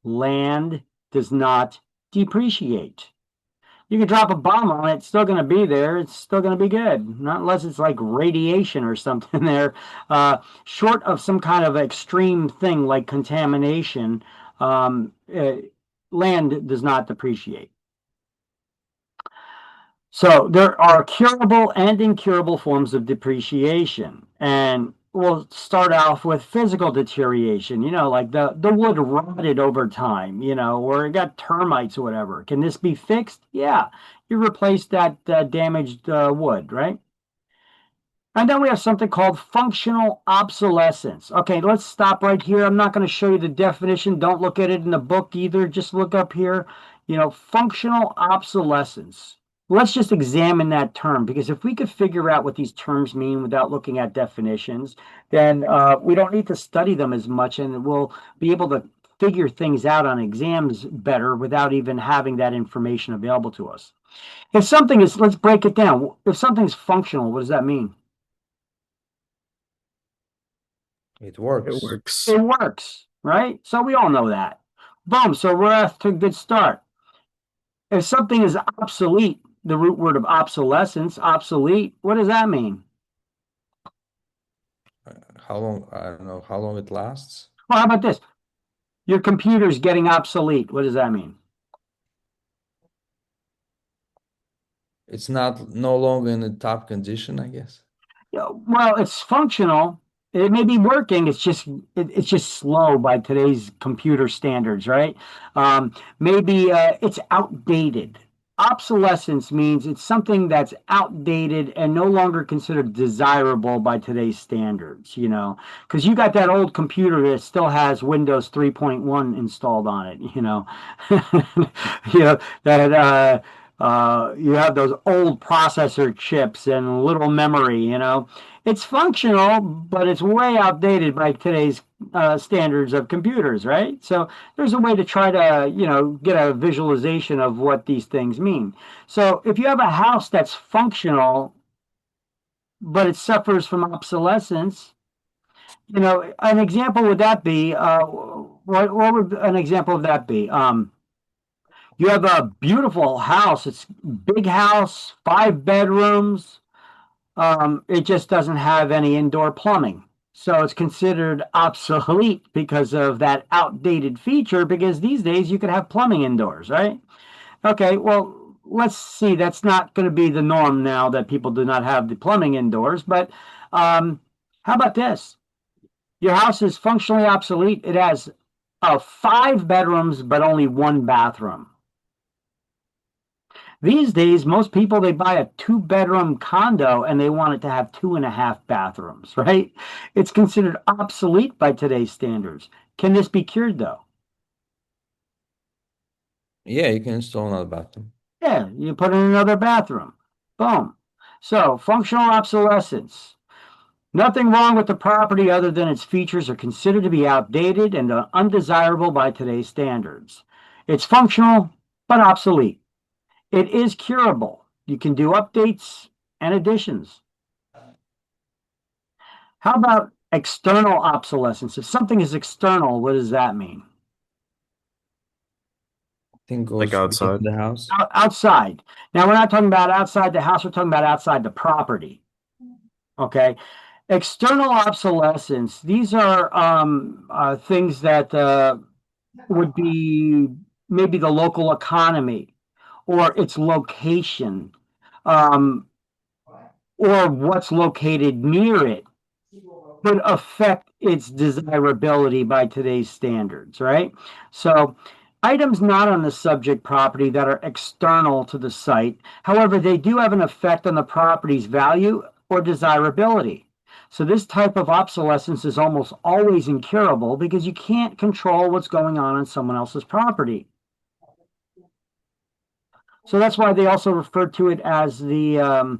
land does not depreciate. You can drop a bomb on it, it's still going to be there. It's still going to be good, not unless it's like radiation or something there. Short of some kind of extreme thing like contamination, land does not depreciate. So there are curable and incurable forms of depreciation. And we'll start off with physical deterioration, like the wood rotted over time, or it got termites or whatever. Can this be fixed? Yeah. You replace that damaged wood, right? And then we have something called functional obsolescence. Okay, let's stop right here. I'm not going to show you the definition. Don't look at it in the book either. Just look up here, functional obsolescence. Let's just examine that term because if we could figure out what these terms mean without looking at definitions, then we don't need to study them as much and we'll be able to figure things out on exams better without even having that information available to us. If something is, let's break it down. If something's functional, what does that mean? It It works. works. It works, right? So we all know that. Boom. So we're off to a good start. If something is obsolete, the root word of obsolescence, obsolete, what does that mean? How long? I don't know how long it lasts. Well, how about this? Your computer's getting obsolete. What does that mean? It's not no longer in the top condition, I guess. Yeah, well, it's functional. It may be working. It's just slow by today's computer standards, right? Maybe it's outdated. Obsolescence means it's something that's outdated and no longer considered desirable by today's standards, because you got that old computer that still has Windows 3.1 installed on it, that you have those old processor chips and little memory, It's functional, but it's way outdated by today's standards of computers, right? So there's a way to try to, get a visualization of what these things mean. So if you have a house that's functional, but it suffers from obsolescence, an example would that be, what would an example of that be? You have a beautiful house. It's big house, 5 bedrooms. It just doesn't have any indoor plumbing. So it's considered obsolete because of that outdated feature, because these days you could have plumbing indoors, right? Okay, well, let's see. That's not going to be the norm now that people do not have the plumbing indoors. But how about this? Your house is functionally obsolete. It has 5 bedrooms, but only 1 bathroom. These days, most people, they buy a 2-bedroom condo and they want it to have 2.5 bathrooms, right? It's considered obsolete by today's standards. Can this be cured though? Yeah, you can install another bathroom. Yeah, you put in another bathroom. Boom. So, functional obsolescence. Nothing wrong with the property other than its features are considered to be outdated and undesirable by today's standards. It's functional, but obsolete. It is curable. You can do updates and additions. How about external obsolescence? If something is external, what does that mean? I think Like goes into outside. the house. Outside. Now, we're not talking about outside the house, we're talking about outside the property. Okay. External obsolescence, these are things that would be maybe the local economy or its location, um, or what's located near it could affect its desirability by today's standards, right? So, items not on the subject property that are external to the site, however, they do have an effect on the property's value or desirability. So, this type of obsolescence is almost always incurable because you can't control what's going on someone else's property. So, that's why they also refer to it as the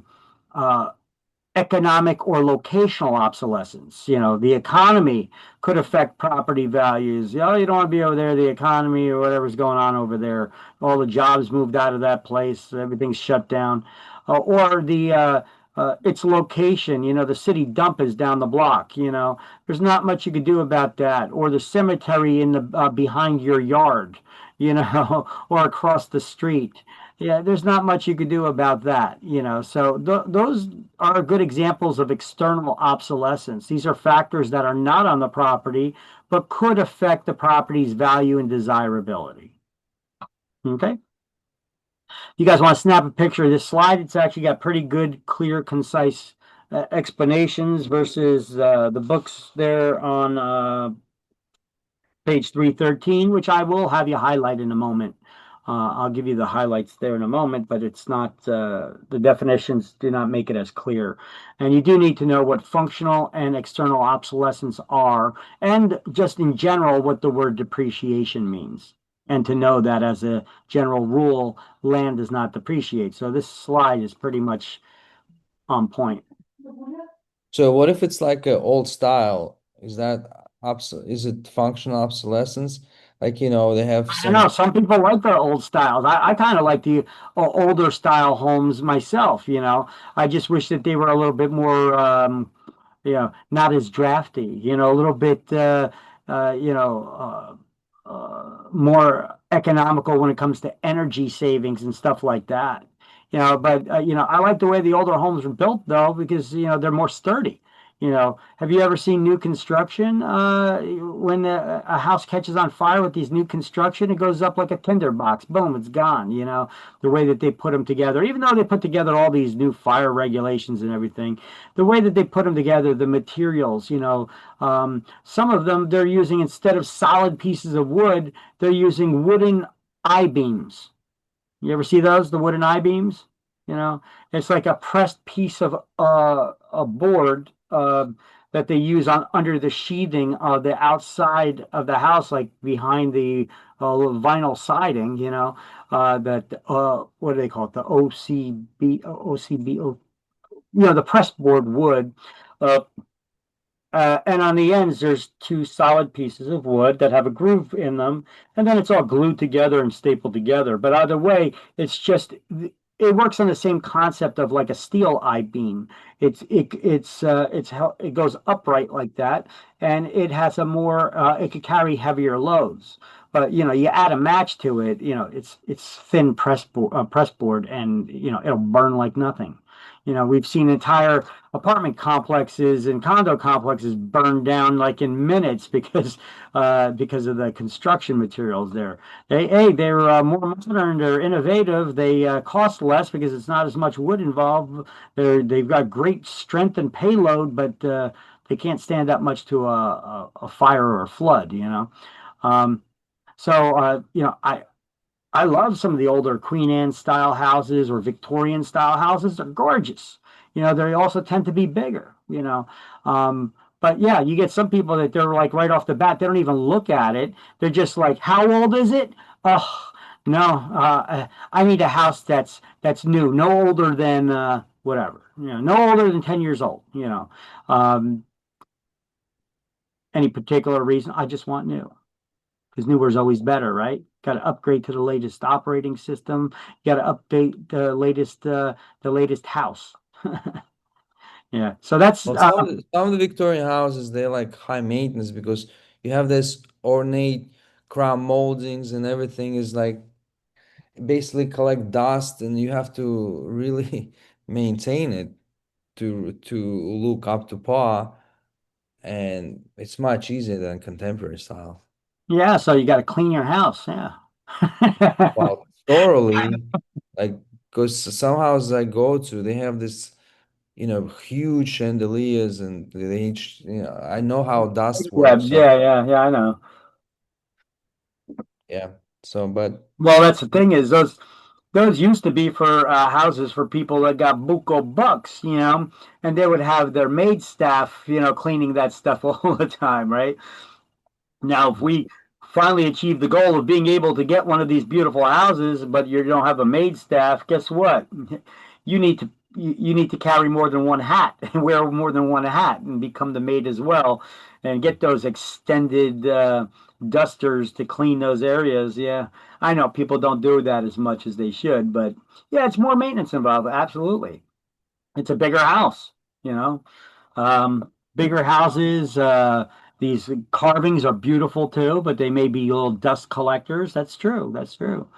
uh, economic or locational obsolescence. You know, the economy could affect property values. Oh, you don't want to be over there, the economy or whatever's going on over there. All the jobs moved out of that place, everything's shut down. Or the its location, you know, the city dump is down the block, you know. There's not much you could do about that. Or the cemetery in the behind your yard, you know, or across the street. Yeah, there's not much you could do about that, you know. So those are good examples of external obsolescence. These are factors that are not on the property, but could affect the property's value and desirability. Okay. You guys want to snap a picture of this slide? It's actually got pretty good, clear, concise explanations versus the books there on page 313, which I will have you highlight in a moment. I'll give you the highlights there in a moment, but it's not, the definitions do not make it as clear. And you do need to know what functional and external obsolescence are, and just in general, what the word depreciation means. And to know that as a general rule, land does not depreciate. So this slide is pretty much on point. So what if it's like an old style? Is that is it functional obsolescence? Like, you know, they have I don't know. some. Some people like the old styles. I kind of like the older style homes myself. You know, I just wish that they were a little bit more, not as drafty. You know, a little bit, more economical when it comes to energy savings and stuff like that. You know, but I like the way the older homes were built though because they're more sturdy. You know, have you ever seen new construction? When a house catches on fire with these new construction, it goes up like a tinder box. Boom, it's gone. You know, the way that they put them together, even though they put together all these new fire regulations and everything, the way that they put them together, the materials, some of them they're using instead of solid pieces of wood, they're using wooden I-beams. You ever see those, the wooden I-beams? You know, it's like a pressed piece of a board that they use on under the sheathing of the outside of the house, like behind the vinyl siding. That what do they call it? The OCB, the pressed board wood. Uh, and on the ends, there's 2 solid pieces of wood that have a groove in them, and then it's all glued together and stapled together. But either way, it works on the same concept of like a steel I-beam. It goes upright like that, and it has it could carry heavier loads. But you add a match to it, it's thin press board, and it'll burn like nothing. We've seen entire apartment complexes and condo complexes burned down like in minutes because of the construction materials there. They're more modern, they're innovative, they cost less because it's not as much wood involved. They've got great strength and payload, but they can't stand up much to a fire or a flood. I love some of the older Queen Anne style houses or Victorian style houses. They're gorgeous. They also tend to be bigger, but yeah, you get some people that they're like right off the bat, they don't even look at it. They're just like, how old is it? Oh, no, I need a house that's new, no older than whatever, no older than 10 years old. Um, any particular reason? I just want new. Because newer is always better, right? Got to upgrade to the latest operating system. You got to update the latest house. Yeah. So that's Well, some of the Victorian houses, they're like high maintenance because you have this ornate crown moldings and everything is like basically collect dust and you have to really maintain it to look up to par, and it's much easier than contemporary style. yeah. So you got to clean your house. Yeah. Well, thoroughly, like because some houses I go to, they have this, huge chandeliers and they each, I know how dust Yeah. works. So Yeah. Yeah. Yeah. I know. yeah. So, but Well, that's the thing is those used to be for houses for people that got buco bucks, and they would have their maid staff, cleaning that stuff all the time, right? Now, if we finally achieve the goal of being able to get one of these beautiful houses, but you don't have a maid staff, guess what? You need to carry more than one hat and wear more than one hat and become the maid as well, and get those extended dusters to clean those areas. Yeah, I know people don't do that as much as they should, but yeah, it's more maintenance involved. Absolutely, it's a bigger house, you know. Bigger houses. These carvings are beautiful too, but they may be little dust collectors. That's true. That's true.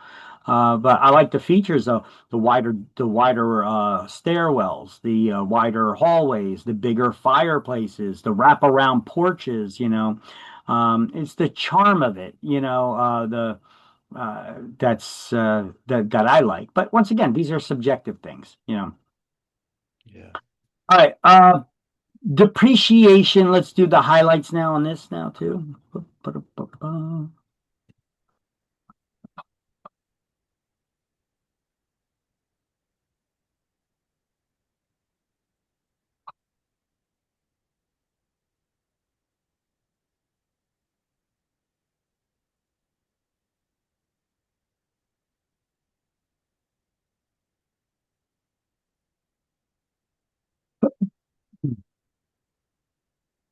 But I like the features though. The wider stairwells, the wider hallways, the bigger fireplaces, the wraparound porches. It's the charm of it. The that I like. But once again, these are subjective things. yeah, All right. Depreciation. Let's do the highlights now on this now too.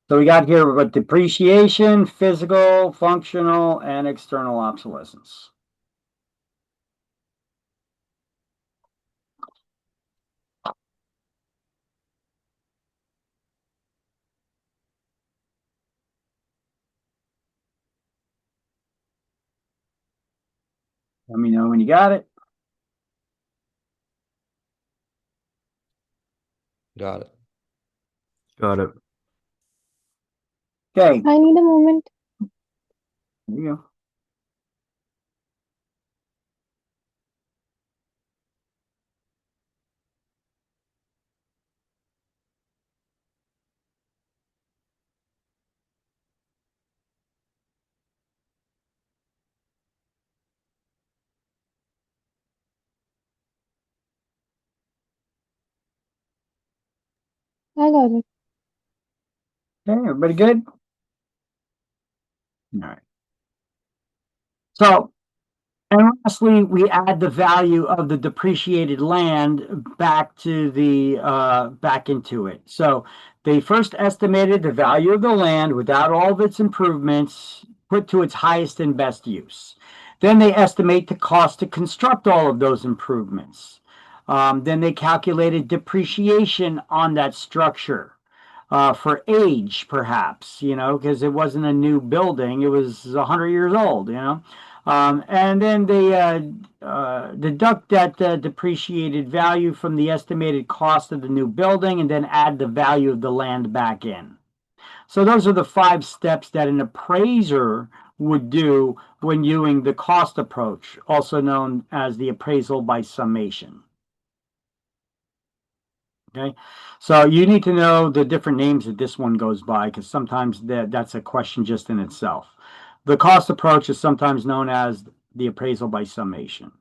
So we got here what depreciation, physical, functional, and external obsolescence. Let me know when you got it. got it. Got it. Okay, I need a moment. there you go. I got it. Okay, everybody good? All right. So, and lastly, we add the value of the depreciated land back into it. So they first estimated the value of the land without all of its improvements put to its highest and best use. Then they estimate the cost to construct all of those improvements. Then they calculated depreciation on that structure for age, perhaps, because it wasn't a new building; it was 100 years old. And then they deduct that depreciated value from the estimated cost of the new building, and then add the value of the land back in. So those are the 5 steps that an appraiser would do when using the cost approach, also known as the appraisal by summation. Okay, so you need to know the different names that this one goes by because sometimes that's a question just in itself. The cost approach is sometimes known as the appraisal by summation.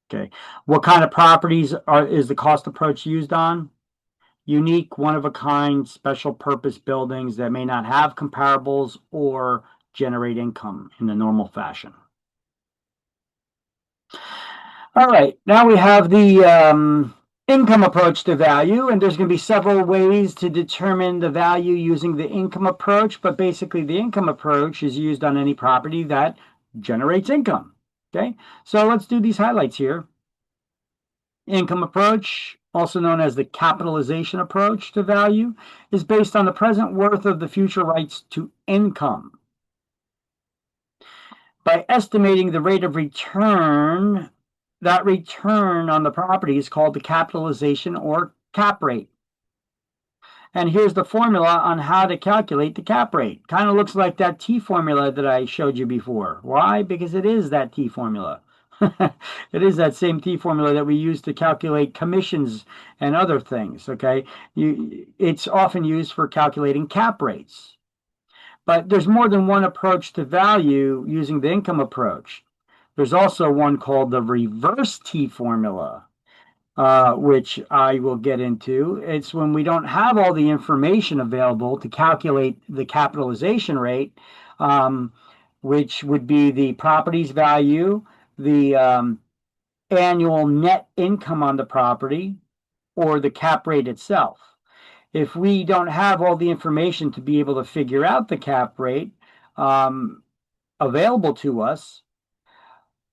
Okay. What kind of properties is the cost approach used on? Unique, one-of-a-kind, special purpose buildings that may not have comparables or generate income in the normal fashion. All right, now we have the income approach to value, and there's going to be several ways to determine the value using the income approach, but basically the income approach is used on any property that generates income. Okay, so let's do these highlights here. Income approach, also known as the capitalization approach to value, is based on the present worth of the future rights to income. By estimating the rate of return, that return on the property is called the capitalization or cap rate. And here's the formula on how to calculate the cap rate. Kind of looks like that T formula that I showed you before. Why? Because it is that T formula. It is that same T formula that we use to calculate commissions and other things, okay? It's often used for calculating cap rates. But there's more than one approach to value using the income approach. There's also one called the reverse T formula, which I will get into. It's when we don't have all the information available to calculate the capitalization rate, which would be the property's value, the annual net income on the property, or the cap rate itself. If we don't have all the information to be able to figure out the cap rate available to us,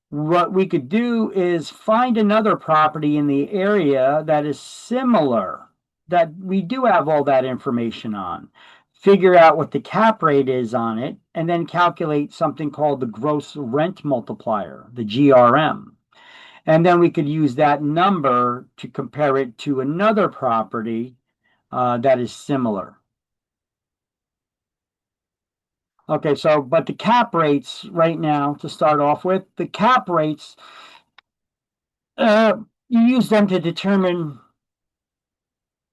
what we could do is find another property in the area that is similar, that we do have all that information on, figure out what the cap rate is on it, and then calculate something called the gross rent multiplier, the GRM. And then we could use that number to compare it to another property that is similar. Okay, so, but the cap rates right now, to start off with, the cap rates, you use them to determine,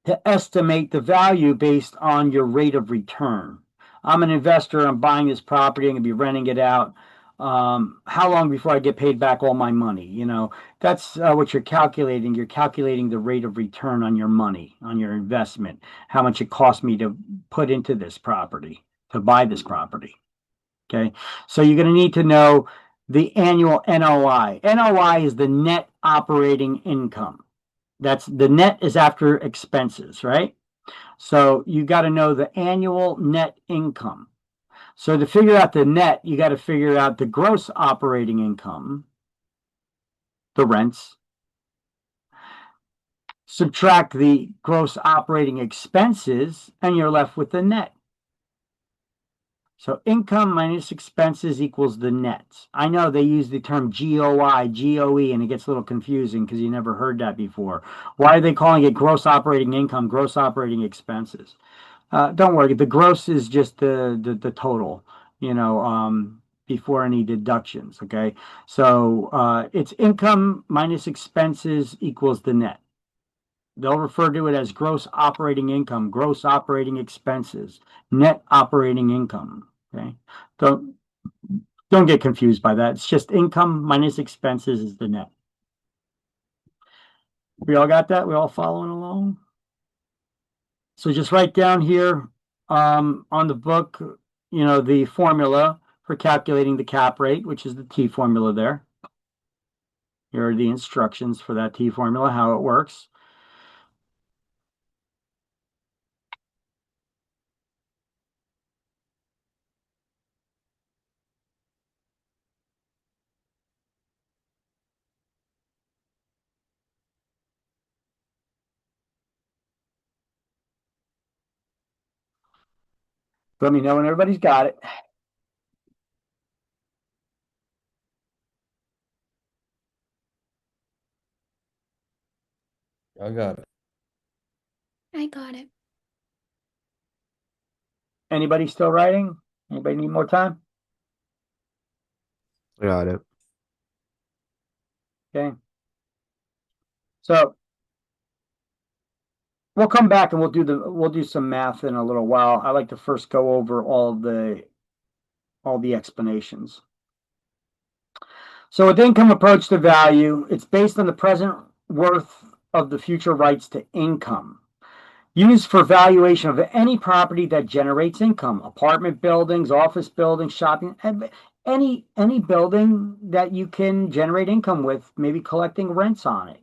to estimate the value based on your rate of return. I'm an investor, I'm buying this property, I'm going to be renting it out. How long before I get paid back all my money? You know, that's what you're calculating. You're calculating the rate of return on your money, on your investment, how much it cost me to put into this property, to buy this property. Okay, so you're going to need to know the annual NOI. NOI is the net operating income. That's the net is after expenses, right? So you got to know the annual net income. So to figure out the net, you got to figure out the gross operating income, the rents, subtract the gross operating expenses, and you're left with the net. So income minus expenses equals the net. I know they use the term GOI, GOE, and it gets a little confusing because you never heard that before. Why are they calling it gross operating income, gross operating expenses? Don't worry, the gross is just the total, you know, before any deductions, okay? So it's income minus expenses equals the net. They'll refer to it as gross operating income, gross operating expenses, net operating income. Okay, don't get confused by that. It's just income minus expenses is the net. We all got that? We all following along? So just write down here on the book, you know, the formula for calculating the cap rate, which is the T formula there. Here are the instructions for that T formula, how it works. Let me know when everybody's got it. I got it. I got it. Anybody still writing? Anybody need more time? Got it. Okay. So we'll come back and we'll do some math in a little while. I like to first go over all the all the explanations. So with income approach to value, it's based on the present worth of the future rights to income, used for valuation of any property that generates income, apartment buildings, office buildings, shopping, any building that you can generate income with, maybe collecting rents on it,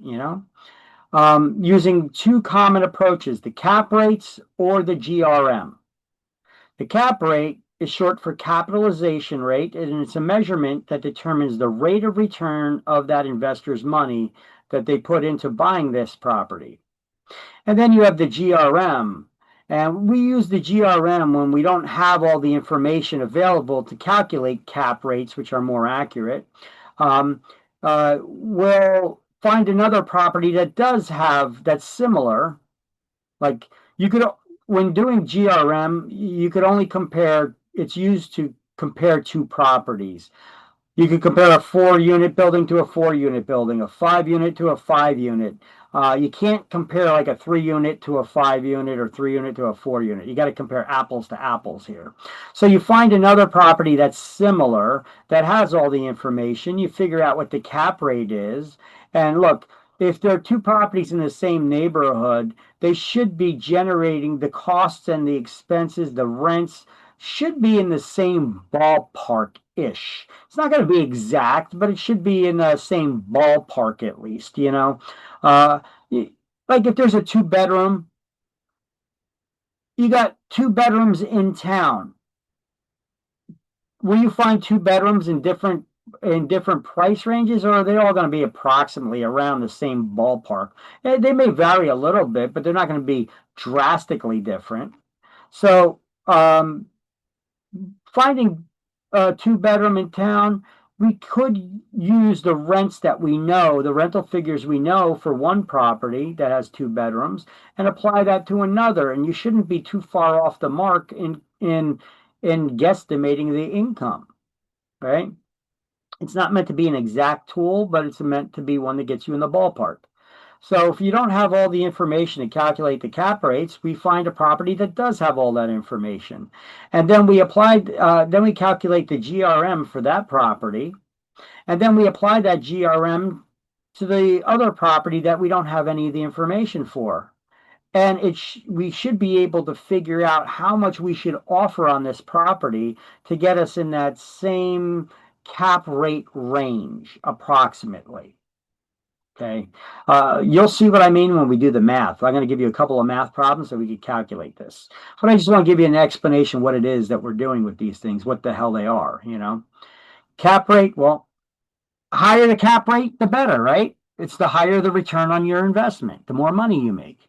using two common approaches, the cap rates or the GRM. The cap rate is short for capitalization rate, and it's a measurement that determines the rate of return of that investor's money that they put into buying this property. And then you have the GRM. And we use the GRM when we don't have all the information available to calculate cap rates, which are more accurate. We'll find another property that does have, that's similar. Like you could, when doing GRM, you could only compare, it's used to compare two properties. You could compare a 4-unit building to a 4-unit building, a 5-unit to a 5-unit. You can't compare like a 3-unit to a 5-unit or 3-unit to a 4-unit. You got to compare apples to apples here. So you find another property that's similar, that has all the information. You figure out what the cap rate is. And look, if there are two properties in the same neighborhood, they should be generating the costs and the expenses, the rents should be in the same ballpark-ish. It's not going to be exact, but it should be in the same ballpark at least, like if there's a 2-bedroom, you got 2 bedrooms in town. Will you find 2 bedrooms in different price ranges, or are they all going to be approximately around the same ballpark? They may vary a little bit, but they're not going to be drastically different. So finding a 2-bedroom in town, we could use the rents that we know, the rental figures we know for one property that has 2 bedrooms, and apply that to another. And you shouldn't be too far off the mark in guesstimating the income, right? It's not meant to be an exact tool, but it's meant to be one that gets you in the ballpark. So if you don't have all the information to calculate the cap rates, we find a property that does have all that information. And then we calculate the GRM for that property. And then we apply that GRM to the other property that we don't have any of the information for. And we should be able to figure out how much we should offer on this property to get us in that same cap rate range, approximately. Okay, you'll see what I mean when we do the math. I'm going to give you a couple of math problems so we can calculate this. But I just want to give you an explanation what it is that we're doing with these things, what the hell they are, Cap rate, well, higher the cap rate, the better, right? It's the higher the return on your investment, the more money you make.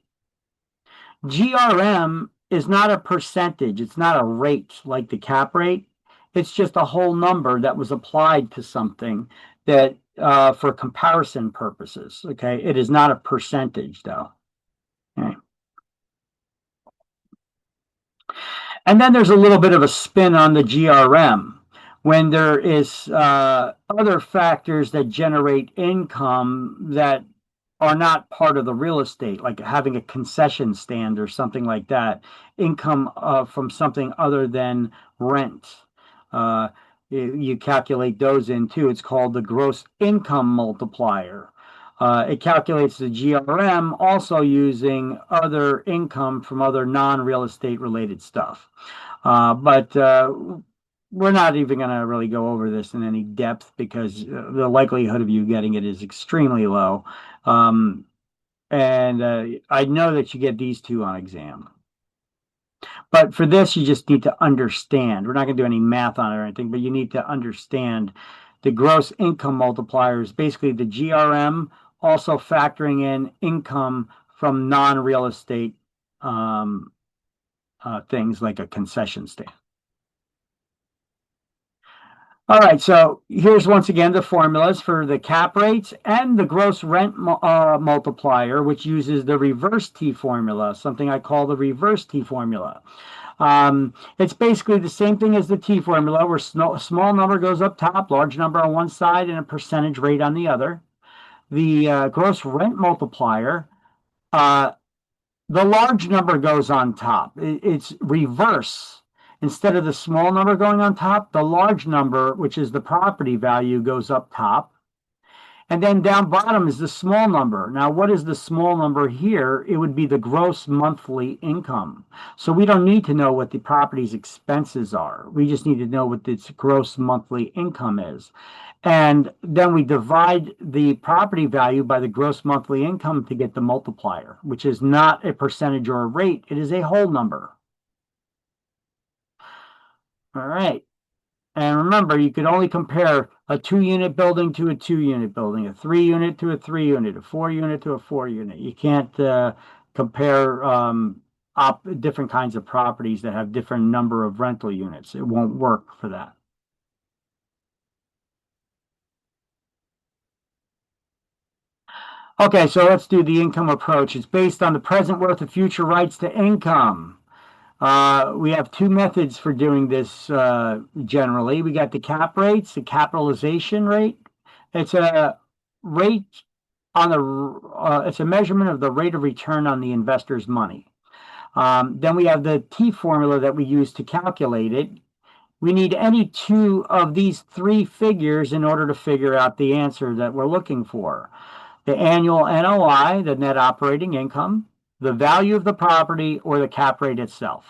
GRM is not a percentage. It's not a rate like the cap rate. It's just a whole number that was applied to something that for comparison purposes. Okay, it is not a percentage though. Okay. And then there's a little bit of a spin on the GRM when there is other factors that generate income that are not part of the real estate, like having a concession stand or something like that, income from something other than rent. You calculate those in too. It's called the gross income multiplier. It calculates the GRM also using other income from other non-real estate related stuff. But we're not even going to really go over this in any depth because the likelihood of you getting it is extremely low. And I know that you get these two on exam. But for this, you just need to understand. We're not going to do any math on it or anything, but you need to understand the gross income multiplier is basically the GRM, also factoring in income from non-real estate things like a concession stand. All right, so here's once again the formulas for the cap rates and the gross rent multiplier, which uses the reverse T formula, something I call the reverse T formula. It's basically the same thing as the T formula, where small number goes up top, large number on one side, and a percentage rate on the other. The gross rent multiplier, the large number goes on top. It's reverse. instead of the small number going on top, the large number, which is the property value, goes up top. And then down bottom is the small number. Now, what is the small number here? It would be the gross monthly income. So we don't need to know what the property's expenses are. We just need to know what its gross monthly income is. And then we divide the property value by the gross monthly income to get the multiplier, which is not a percentage or a rate. It is a whole number. All right. And remember, you could only compare a 2-unit building to a 2-unit building, a 3-unit to a 3-unit, a 4-unit to a 4-unit. You can't compare different kinds of properties that have different number of rental units. It won't work for that. Okay, so let's do the income approach. It's based on the present worth of future rights to income. We have two methods for doing this generally. We got the cap rates, the capitalization rate. It's a rate on the, it's a measurement of the rate of return on the investor's money. Then we have the T formula that we use to calculate it. We need any two of these three figures in order to figure out the answer that we're looking for. The annual NOI, the net operating income, the value of the property, or the cap rate itself.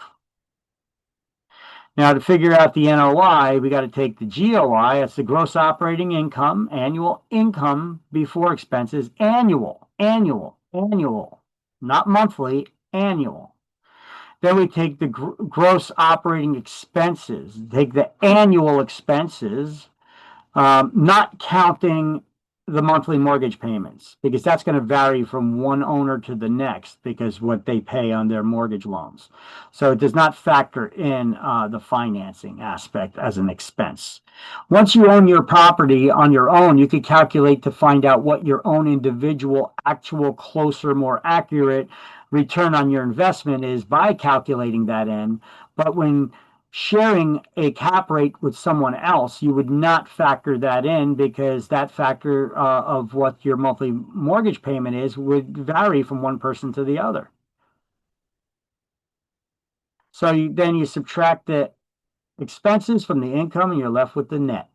Now, to figure out the NOI, we got to take the GOI, that's the gross operating income, annual income before expenses, annual, not monthly, annual. Then we take the gross operating expenses, take the annual expenses, not counting the monthly mortgage payments, because that's going to vary from one owner to the next because what they pay on their mortgage loans. So it does not factor in the financing aspect as an expense. Once you own your property on your own, you could calculate to find out what your own individual, actual, closer, more accurate return on your investment is by calculating that in. But when sharing a cap rate with someone else, you would not factor that in because that factor of what your monthly mortgage payment is would vary from one person to the other. So then you subtract the expenses from the income and you're left with the net,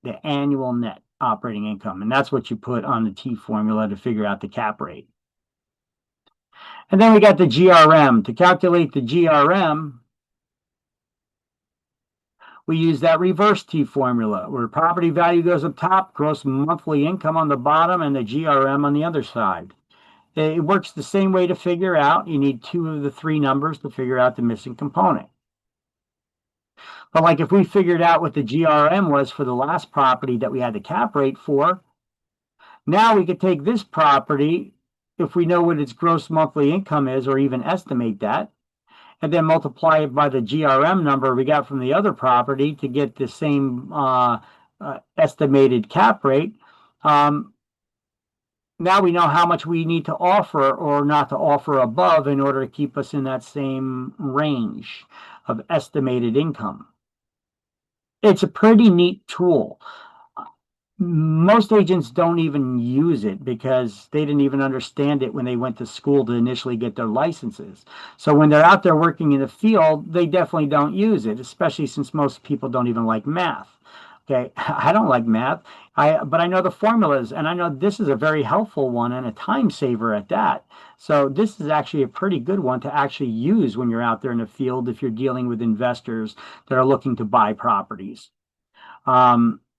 the annual net operating income. And that's what you put on the T formula to figure out the cap rate. And then we got the GRM. To calculate the GRM, we use that reverse T formula where property value goes up top, gross monthly income on the bottom, and the GRM on the other side. It works the same way to figure out. You need two of the three numbers to figure out the missing component. But like if we figured out what the GRM was for the last property that we had the cap rate for, now we could take this property, if we know what its gross monthly income is, or even estimate that, and then multiply it by the GRM number we got from the other property to get the same estimated cap rate. Now we know how much we need to offer or not to offer above in order to keep us in that same range of estimated income. It's a pretty neat tool. Most agents don't even use it because they didn't even understand it when they went to school to initially get their licenses. So when they're out there working in the field, they definitely don't use it, especially since most people don't even like math. Okay, I don't like math, but I know the formulas, and I know this is a very helpful one and a time saver at that. So this is actually a pretty good one to actually use when you're out there in the field if you're dealing with investors that are looking to buy properties.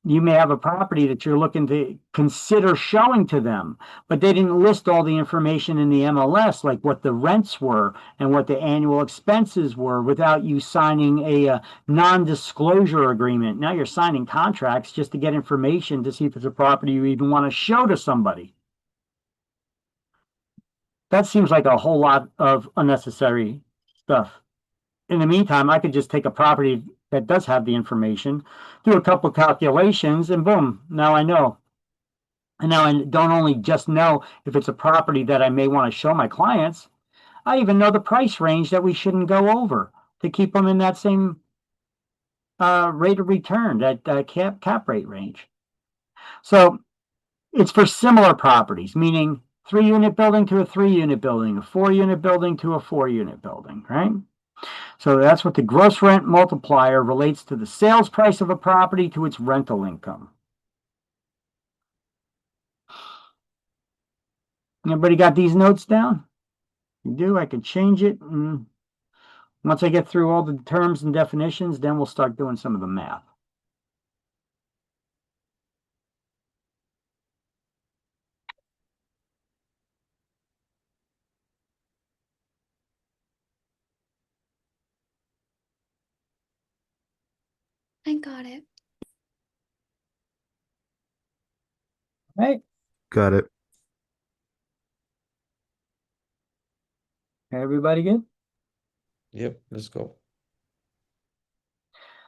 You may have a property that you're looking to consider showing to them, but they didn't list all the information in the MLS, like what the rents were and what the annual expenses were, without you signing a non-disclosure agreement. Now you're signing contracts just to get information to see if it's a property you even want to show to somebody. That seems like a whole lot of unnecessary stuff. In the meantime, I could just take a property that does have the information, do a couple calculations, and boom, now I know. And now I don't only just know if it's a property that I may want to show my clients, I even know the price range that we shouldn't go over to keep them in that same rate of return, that cap rate range. So it's for similar properties, meaning 3-unit building to a 3-unit building, a 4-unit building to a 4-unit building, right? So that's what the gross rent multiplier relates to the sales price of a property to its rental income. Everybody got these notes down? You do? I could change it. And once I get through all the terms and definitions, then we'll start doing some of the math. I got it. Right? Got it. Everybody good? Yep, let's go.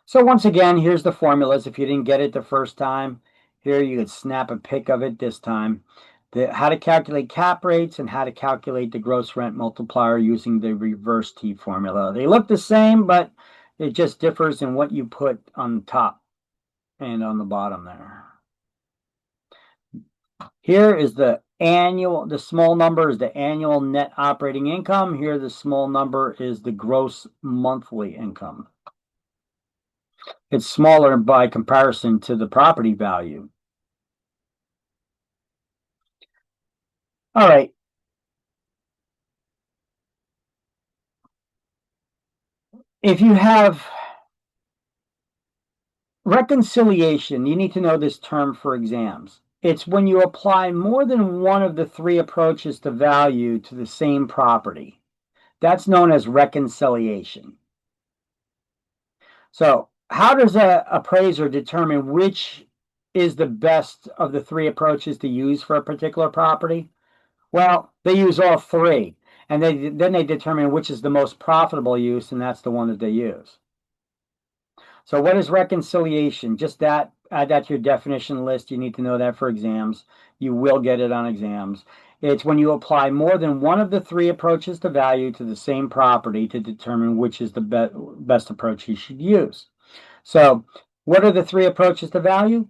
So once again, here's the formulas. If you didn't get it the first time, here you could snap a pic of it this time. How to calculate cap rates and how to calculate the gross rent multiplier using the reverse T formula. They look the same, but it just differs in what you put on top and on the bottom there. Here is the small number is the annual net operating income. Here, the small number is the gross monthly income. It's smaller by comparison to the property value. All right. If you have reconciliation, you need to know this term for exams. It's when you apply more than one of the three approaches to value to the same property. That's known as reconciliation. So, how does an appraiser determine which is the best of the three approaches to use for a particular property? Well, they use all three, and then they determine which is the most profitable use, and that's the one that they use. So what is reconciliation? Just that, add that to your definition list. You need to know that for exams. You will get it on exams. It's when you apply more than one of the three approaches to value to the same property to determine which is the best approach you should use. So what are the three approaches to value?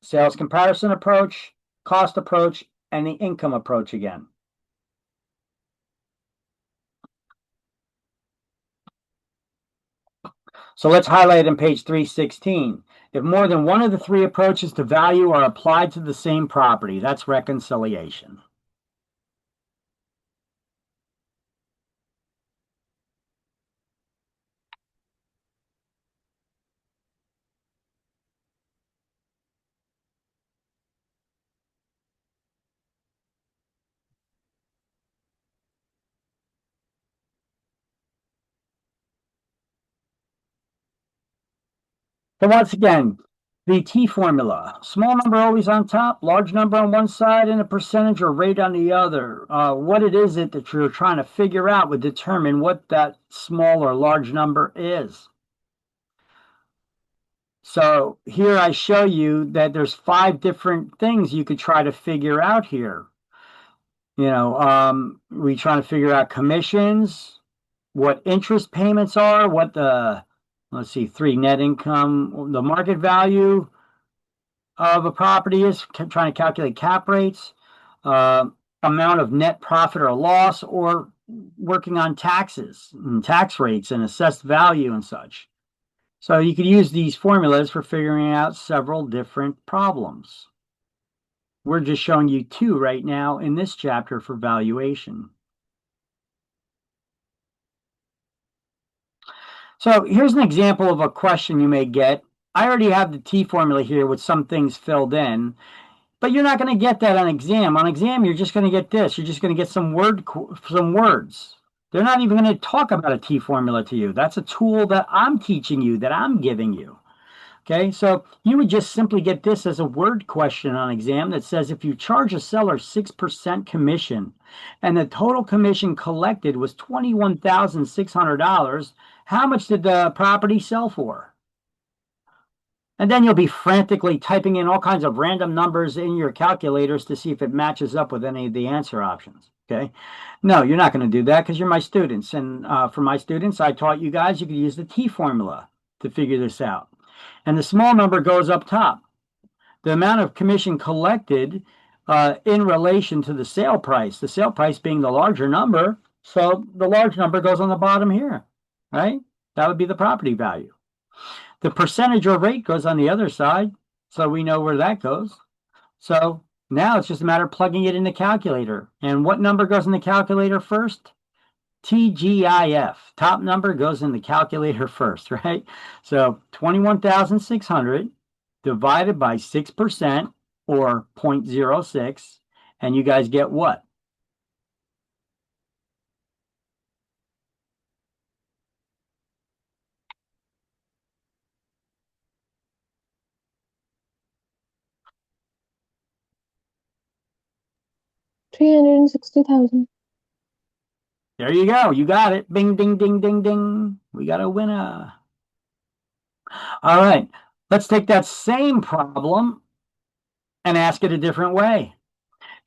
Sales comparison approach, cost approach, and the income approach again. So let's highlight on page 316. If more than one of the three approaches to value are applied to the same property, that's reconciliation. So once again, the T formula, small number always on top, large number on one side, and a percentage or rate on the other. What it is that you're trying to figure out would determine what that small or large number is. So here I show you that there's 5 different things you could try to figure out here. We try to figure out commissions, what interest payments are, what the, let's see, 3 net income, the market value of a property is, trying to calculate cap rates, amount of net profit or loss, or working on taxes and tax rates and assessed value and such. So you could use these formulas for figuring out several different problems. We're just showing you 2 right now in this chapter for valuation. So here's an example of a question you may get. I already have the T formula here with some things filled in, but you're not going to get that on exam. On exam, you're just going to get this. You're just going to get some words. They're not even going to talk about a T formula to you. That's a tool that I'm teaching you, that I'm giving you. Okay, so you would just simply get this as a word question on exam that says if you charge a seller 6% commission and the total commission collected was $21,600, how much did the property sell for? And then you'll be frantically typing in all kinds of random numbers in your calculators to see if it matches up with any of the answer options. Okay, no, you're not going to do that because you're my students. And for my students, I taught you guys you could use the T formula to figure this out. And the small number goes up top. The amount of commission collected in relation to the sale price being the larger number. So the large number goes on the bottom here. right? That would be the property value. The percentage or rate goes on the other side, so we know where that goes. So now it's just a matter of plugging it in the calculator. And what number goes in the calculator first? TGIF. Top number goes in the calculator first, right? So 21,600 divided by 6% or 0.06, and you guys get what? $360,000. There you go. You got it. Bing, ding, ding, ding, ding. We got a winner. All right. Let's take that same problem and ask it a different way.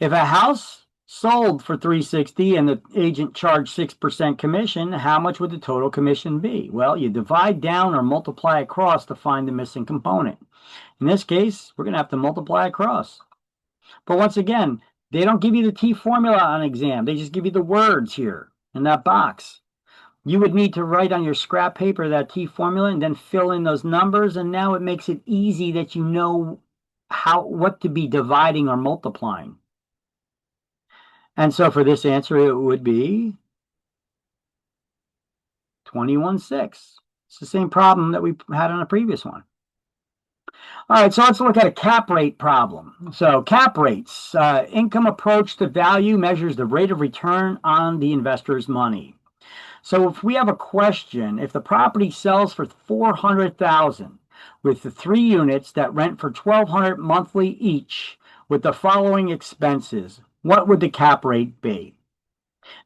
If a house sold for $360 and the agent charged 6% commission, how much would the total commission be? Well, you divide down or multiply across to find the missing component. In this case, we're going to have to multiply across. But once again, they don't give you the T formula on exam. They just give you the words here in that box. You would need to write on your scrap paper that T formula and then fill in those numbers. And now it makes it easy that you know what to be dividing or multiplying. And so for this answer, it would be 21.6. It's the same problem that we had on a previous one. All right, so let's look at a cap rate problem. So cap rates, income approach to value measures the rate of return on the investor's money. So if we have a question, if the property sells for $400,000 with the 3 units that rent for $1,200 monthly each with the following expenses, what would the cap rate be?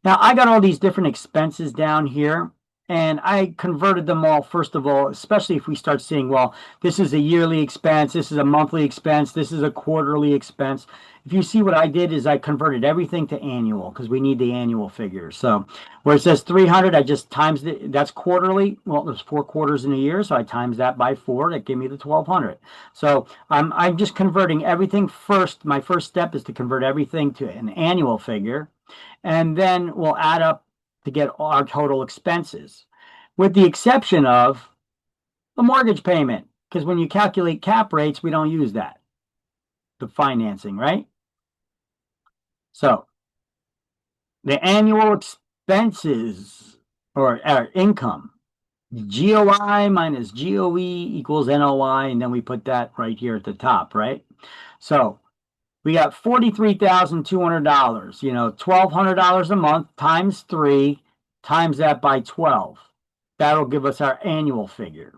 Now, I got all these different expenses down here, and I converted them all, first of all, especially if we start seeing, well, this is a yearly expense, this is a monthly expense, this is a quarterly expense. If you see what I did is I converted everything to annual because we need the annual figures. So where it says 300, I just times it. That's quarterly. Well, there's 4 quarters in a year, so I times that by 4. That gave me the 1,200. So I'm just converting everything first. My first step is to convert everything to an annual figure, and then we'll add up to get our total expenses, with the exception of the mortgage payment, because when you calculate cap rates, we don't use that. The financing, right? So the annual expenses or income, GOI minus GOE equals NOI, and then we put that right here at the top, right? So we got $43,200, $1,200 a month times 3 times that by 12. That'll give us our annual figure,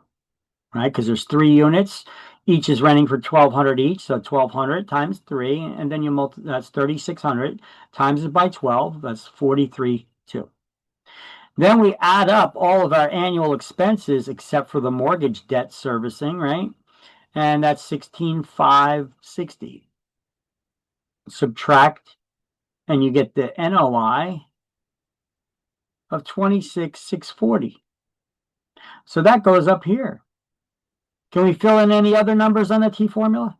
right? Because there's 3 units. Each is renting for $1,200 each, so 1,200 times 3, and then that's 3,600 times it by 12. That's 43,200. Then we add up all of our annual expenses except for the mortgage debt servicing, right? And that's 16,560. Subtract, and you get the NOI of 26,640. So that goes up here. Can we fill in any other numbers on the T formula?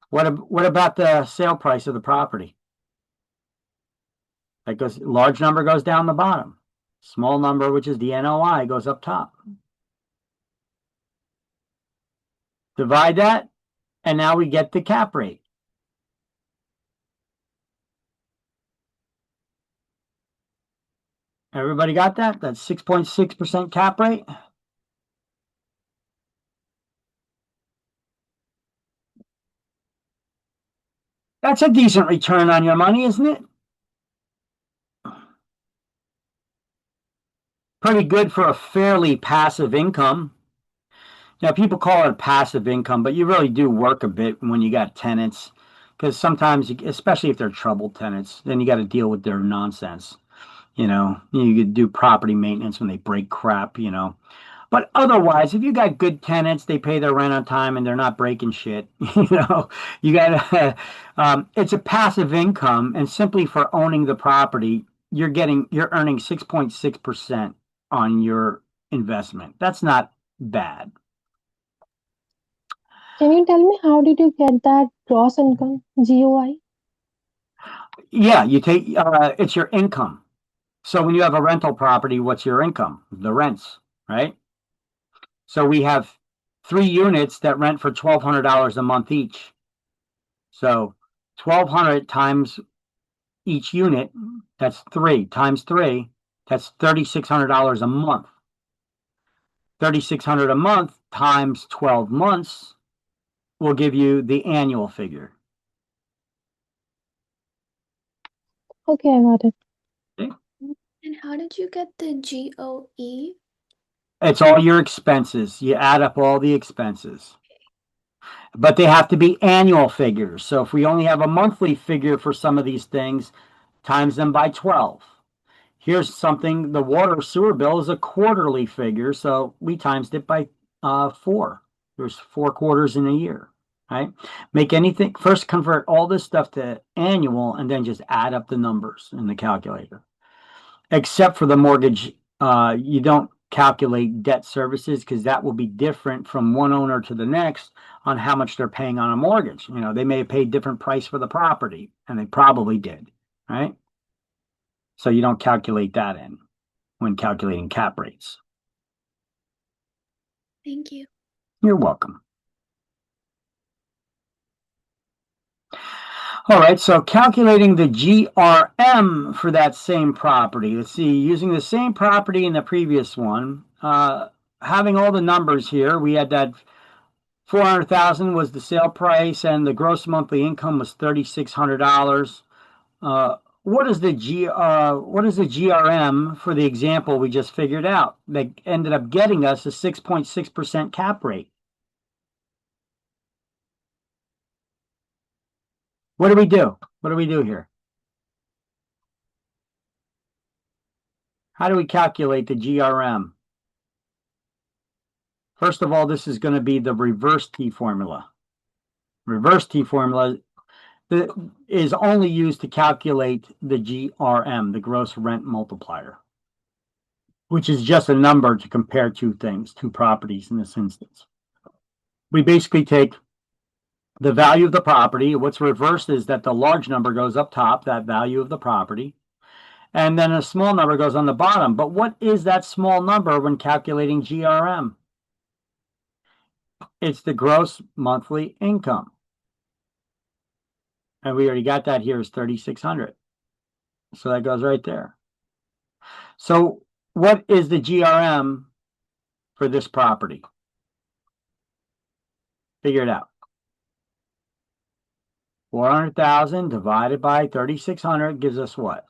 What about the sale price of the property? That goes, large number goes down the bottom. Small number, which is the NOI, goes up top. Divide that, and now we get the cap rate. Everybody got that? That's 6.6% cap rate. That's a decent return on your money, isn't it? Pretty good for a fairly passive income. Now, people call it passive income, but you really do work a bit when you got tenants, because sometimes, especially if they're troubled tenants, then you got to deal with their nonsense. You could do property maintenance when they break crap, But otherwise, if you got good tenants, they pay their rent on time and they're not breaking shit, you got it's a passive income, and simply for owning the property, you're earning 6.6% on your investment. That's not bad. Can you tell me how did you get that gross income, GOI? Yeah, you take it's your income. So when you have a rental property, what's your income? The rents, right? So we have 3 units that rent for $1,200 a month each. So 1,200 times each unit, that's 3 times 3, that's $3,600 a month. 3,600 a month times 12 months will give you the annual figure. Okay, I got it. And how did you get the GOE? It's all your expenses. You add up all the expenses. But they have to be annual figures. So if we only have a monthly figure for some of these things, times them by 12. Here's something, the water sewer bill is a quarterly figure, so we times it by 4. There's 4 quarters in a year, right? Make anything, first convert all this stuff to annual and then just add up the numbers in the calculator. Except for the mortgage, you don't calculate debt services because that will be different from one owner to the next on how much they're paying on a mortgage. You know, they may have paid different price for the property, and they probably did, right? So you don't calculate that in when calculating cap rates. Thank you. You're welcome. All right, so calculating the GRM for that same property. Let's see, using the same property in the previous one, having all the numbers here, we had that 400,000 was the sale price, and the gross monthly income was $3,600. What is the GRM for the example we just figured out? That ended up getting us a 6.6% cap rate. What do we do? What do we do here? How do we calculate the GRM? First of all, this is going to be the reverse T formula. Reverse T formula is only used to calculate the GRM, the gross rent multiplier, which is just a number to compare two things, two properties in this instance. We basically take the value of the property. What's reversed is that the large number goes up top, that value of the property, and then a small number goes on the bottom. But what is that small number when calculating GRM? It's the gross monthly income. And we already got that here is 3,600. So that goes right there. So what is the GRM for this property? Figure it out. 400,000 divided by 3,600 gives us what?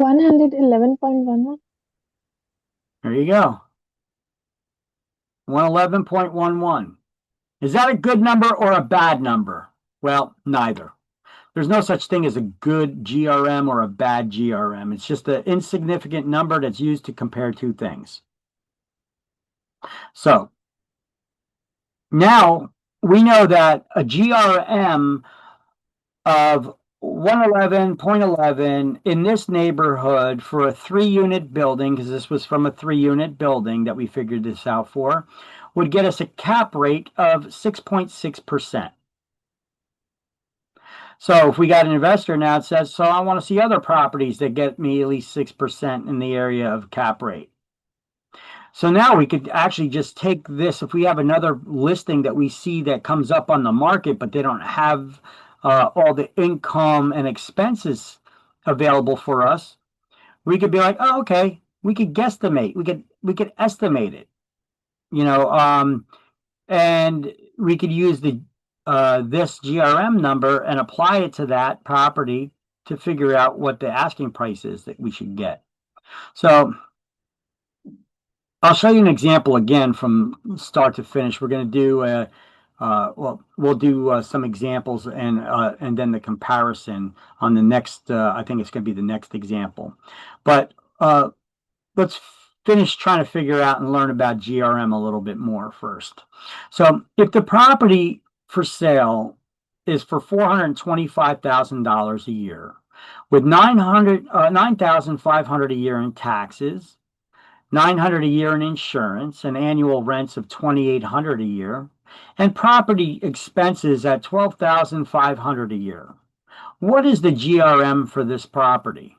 $111.11. There you go. 111.11. Is that a good number or a bad number? Well, neither. There's no such thing as a good GRM or a bad GRM. It's just an insignificant number that's used to compare two things. So now we know that a GRM of 111.11 in this neighborhood for a 3-unit building, because this was from a 3-unit building that we figured this out for, would get us a cap rate of 6.6%. So if we got an investor now that says, so I want to see other properties that get me at least 6% in the area of cap rate. So now we could actually just take this, if we have another listing that we see that comes up on the market, but they don't have all the income and expenses available for us, we could be like, oh, okay, we could guesstimate, we could estimate it, you know, and we could use the this GRM number and apply it to that property to figure out what the asking price is that we should get. So I'll show you an example again from start to finish. We're going to do we'll do some examples and then the comparison on the next. I think it's going to be the next example. But let's finish trying to figure out and learn about GRM a little bit more first. So if the property for sale is for $425,000 a year, with 9,500 a year in taxes, 900 a year in insurance, and annual rents of 2,800 a year, and property expenses at 12,500 a year. What is the GRM for this property?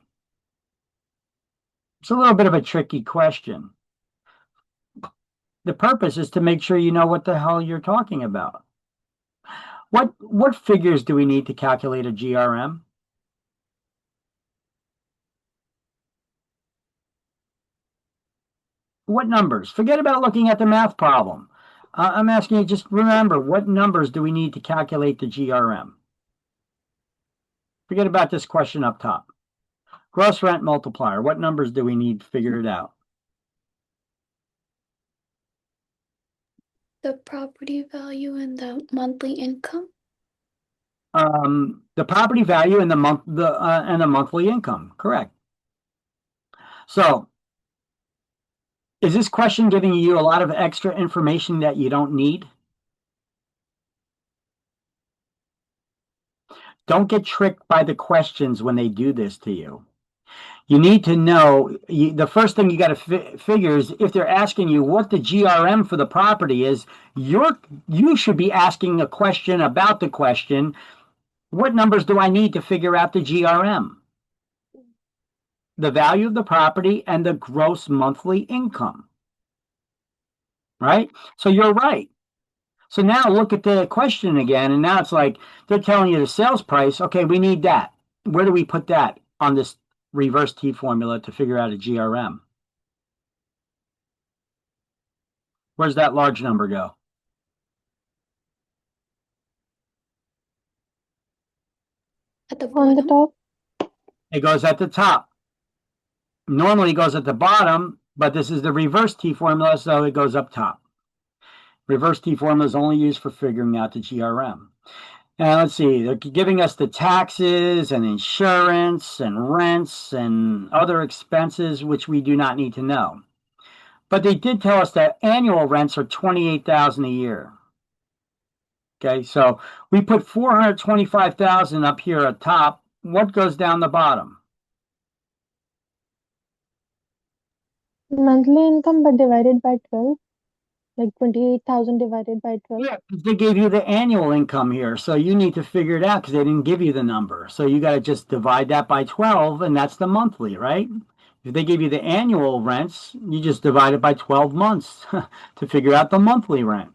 It's a little bit of a tricky question. The purpose is to make sure you know what the hell you're talking about. What figures do we need to calculate a GRM? What numbers? Forget about looking at the math problem. I'm asking you, just remember, what numbers do we need to calculate the GRM? Forget about this question up top. Gross rent multiplier. What numbers do we need to figure it out? The property value and the monthly income. The property value and the monthly income. Correct. So, is this question giving you a lot of extra information that you don't need? Don't get tricked by the questions when they do this to you. You need to know, the first thing you got to figure is if they're asking you what the GRM for the property is, you should be asking a question about the question. What numbers do I need to figure out the GRM? The value of the property and the gross monthly income. Right? So you're right. So now look at the question again, and now it's like they're telling you the sales price. Okay, we need that. Where do we put that on this reverse T formula to figure out a GRM? Where's that large number go? At the On the bottom. top. It goes at the top. Normally it goes at the bottom, but this is the reverse T formula, so it goes up top. Reverse T formula is only used for figuring out the GRM. And let's see, they're giving us the taxes and insurance and rents and other expenses, which we do not need to know. But they did tell us that annual rents are $28,000 a year. Okay, so we put $425,000 up here at top. What goes down the bottom? Monthly income, but divided by 12. Like 28,000 divided by 12. Yeah, they gave you the annual income here, so you need to figure it out because they didn't give you the number. So you got to just divide that by 12, and that's the monthly, right? If they give you the annual rents, you just divide it by 12 months to figure out the monthly rent.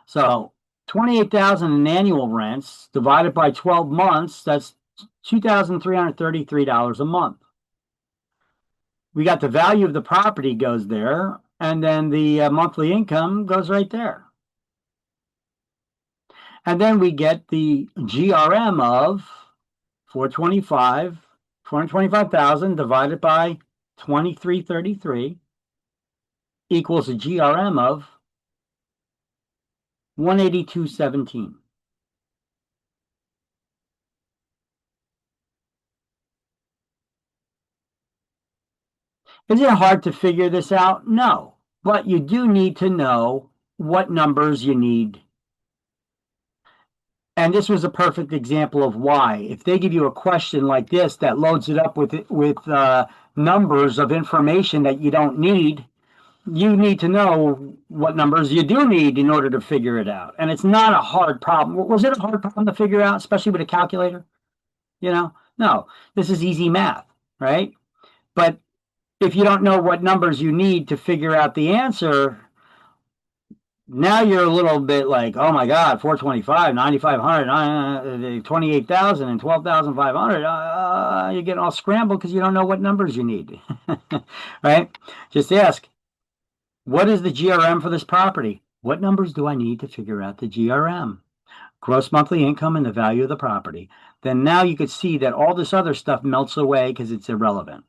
So 28,000 in annual rents divided by 12 months, that's $2,333 a month. We got the value of the property goes there, and then the monthly income goes right there. And then we get the GRM of 425,000 divided by 2333 equals a GRM of 182.17. Is it hard to figure this out? No, but you do need to know what numbers you need. And this was a perfect example of why. If they give you a question like this that loads it up with numbers of information that you don't need, you need to know what numbers you do need in order to figure it out. And it's not a hard problem. Was it a hard problem to figure out, especially with a calculator? You know, no, this is easy math, right? But if you don't know what numbers you need to figure out the answer, now you're a little bit like, oh my God, 425, 9,500, 28,000 and 12,500. You're getting all scrambled because you don't know what numbers you need, right? Just ask, what is the GRM for this property? What numbers do I need to figure out the GRM? Gross monthly income and the value of the property. Then now you could see that all this other stuff melts away because it's irrelevant.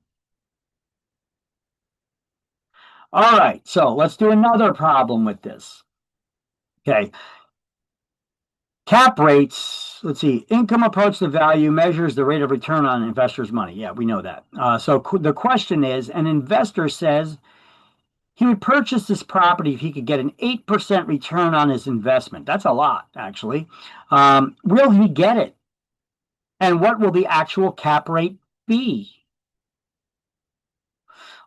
All right, so let's do another problem with this. Okay. Cap rates, let's see, income approach to value measures the rate of return on investors' money. Yeah, we know that. So the question is, an investor says he would purchase this property if he could get an 8% return on his investment. That's a lot, actually. Will he get it? And what will the actual cap rate be?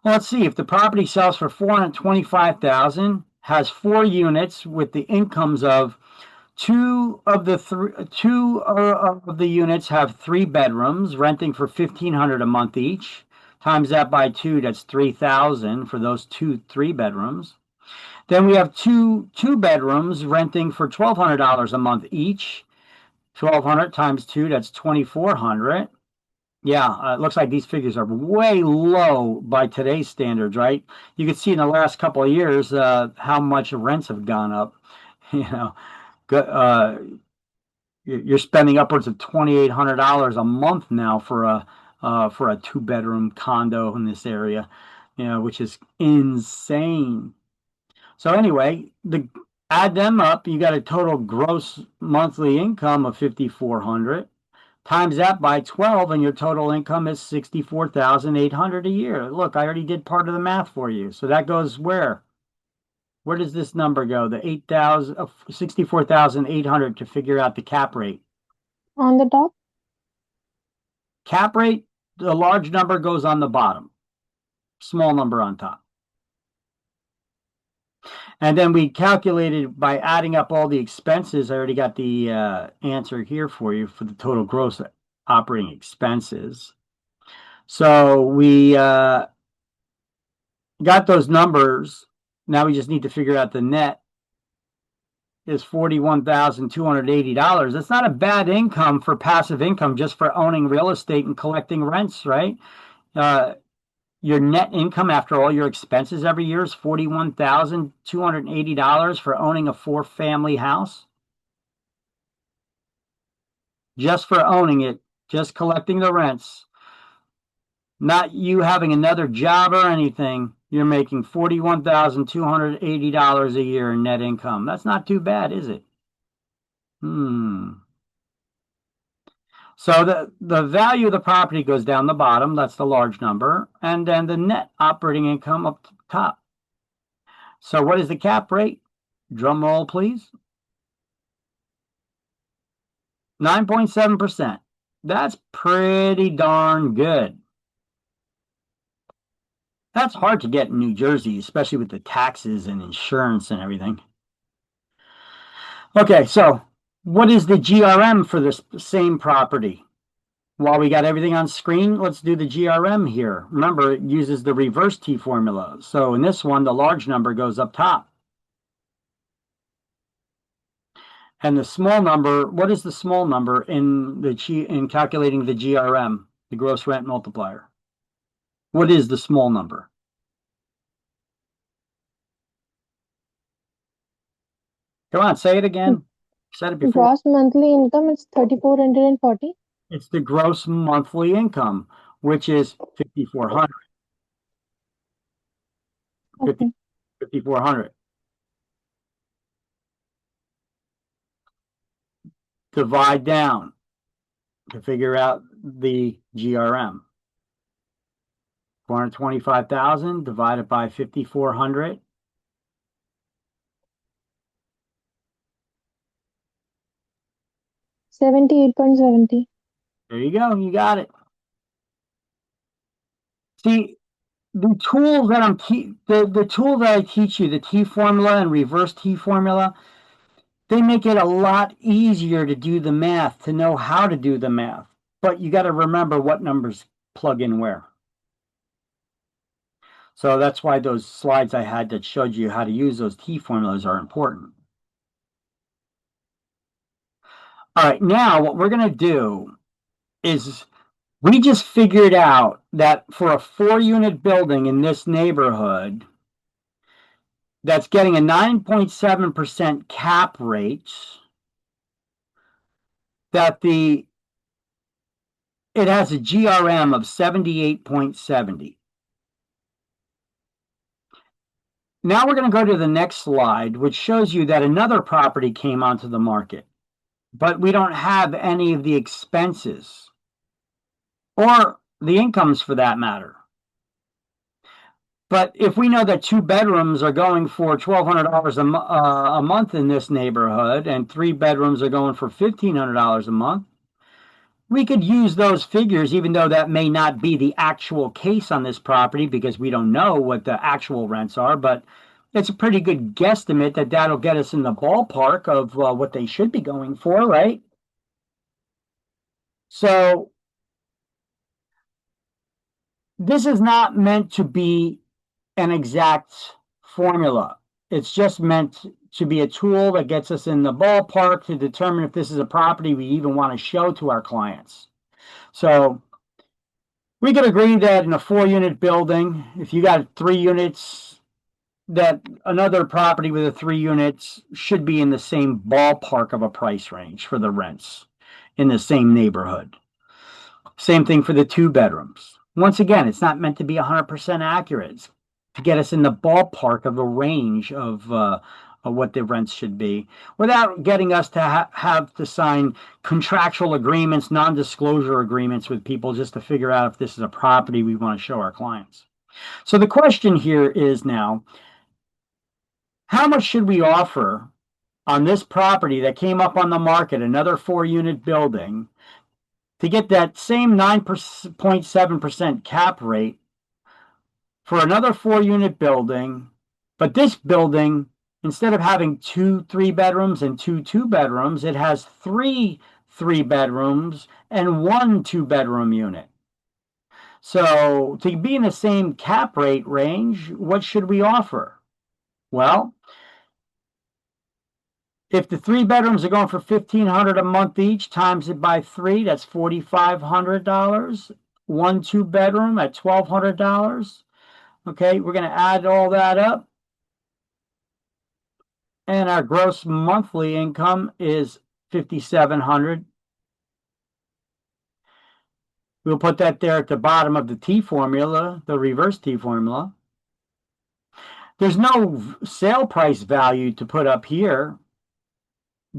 Well, let's see. If the property sells for $425,000, has 4 units with the incomes of two of the units have 3 bedrooms, renting for $1,500 a month each. Times that by 2, that's $3,000 for those 3 bedrooms. Then we have two bedrooms renting for $1,200 a month each. 1,200 times 2, that's 2,400. Yeah, it looks like these figures are way low by today's standards, right? You can see in the last couple of years how much rents have gone up. You know, you're spending upwards of $2,800 a month now for a 2-bedroom condo in this area, which is insane. So anyway, add them up, you got a total gross monthly income of $5,400. Times that by 12, and your total income is $64,800 a year. Look, I already did part of the math for you. So that goes where? Where does this number go? The 64,800 to figure out the cap rate. On the top? Cap rate, the large number goes on the bottom. Small number on top. And then we calculated by adding up all the expenses. I already got the answer here for you for the total gross operating expenses. So we got those numbers. Now we just need to figure out the net is $41,280. That's not a bad income for passive income just for owning real estate and collecting rents, right? Your net income after all your expenses every year is $41,280 for owning a 4-family house. Just for owning it, just collecting the rents. Not you having another job or anything. You're making $41,280 a year in net income. That's not too bad, is it? So the value of the property goes down the bottom. That's the large number. And then the net operating income up top. So what is the cap rate? Drum roll, please. 9.7%. That's pretty darn good. That's hard to get in New Jersey, especially with the taxes and insurance and everything. Okay, so what is the GRM for this same property? While we got everything on screen, let's do the GRM here. Remember, it uses the reverse T formula. So in this one, the large number goes up top. And the small number, what is the small number in calculating the GRM, the gross rent multiplier? What is the small number? Come on, say it again. Said it before. Gross monthly income is 3,440. It's the gross monthly income, which is 5,400. Okay. 5,400. Divide down to figure out the GRM. 425,000 divided by 5,400. $78.70. There you go. You got it. See, the tool that the tool that I teach you, the T formula and reverse T formula, they make it a lot easier to do the math, to know how to do the math. But you got to remember what numbers plug in where. So that's why those slides I had that showed you how to use those T formulas are important. All right, now what we're going to do is we just figured out that for a 4-unit building in this neighborhood that's getting a 9.7% cap rate, that it has a GRM of 78.70. Now we're going to go to the next slide, which shows you that another property came onto the market, but we don't have any of the expenses or the incomes for that matter. But if we know that 2 bedrooms are going for $1,200 a month in this neighborhood, and 3 bedrooms are going for $1,500 a month, we could use those figures, even though that may not be the actual case on this property because we don't know what the actual rents are, but it's a pretty good guesstimate that that'll get us in the ballpark of what they should be going for, right? So this is not meant to be an exact formula. It's just meant to be a tool that gets us in the ballpark to determine if this is a property we even want to show to our clients. So we could agree that in a 4-unit building, if you got 3 units, that another property with a 3 units should be in the same ballpark of a price range for the rents in the same neighborhood. Same thing for the 2 bedrooms. Once again, it's not meant to be 100% accurate. It's to get us in the ballpark of a range of what the rents should be without getting us to have to sign contractual agreements, non-disclosure agreements with people just to figure out if this is a property we want to show our clients. So the question here is now, how much should we offer on this property that came up on the market, another 4-unit building, to get that same 9.7% cap rate for another 4-unit building, but this building, instead of having 2 3-bedrooms and 2 2-bedrooms, it has 3 3-bedrooms and 1 2-bedroom unit. So to be in the same cap rate range, what should we offer? Well, if the 3 bedrooms are going for $1,500 a month each, times it by 3, that's $4,500. 1 2-bedroom at $1,200. Okay, we're going to add all that up. And our gross monthly income is $5,700. We'll put that there at the bottom of the T formula, the reverse T formula. There's no sale price value to put up here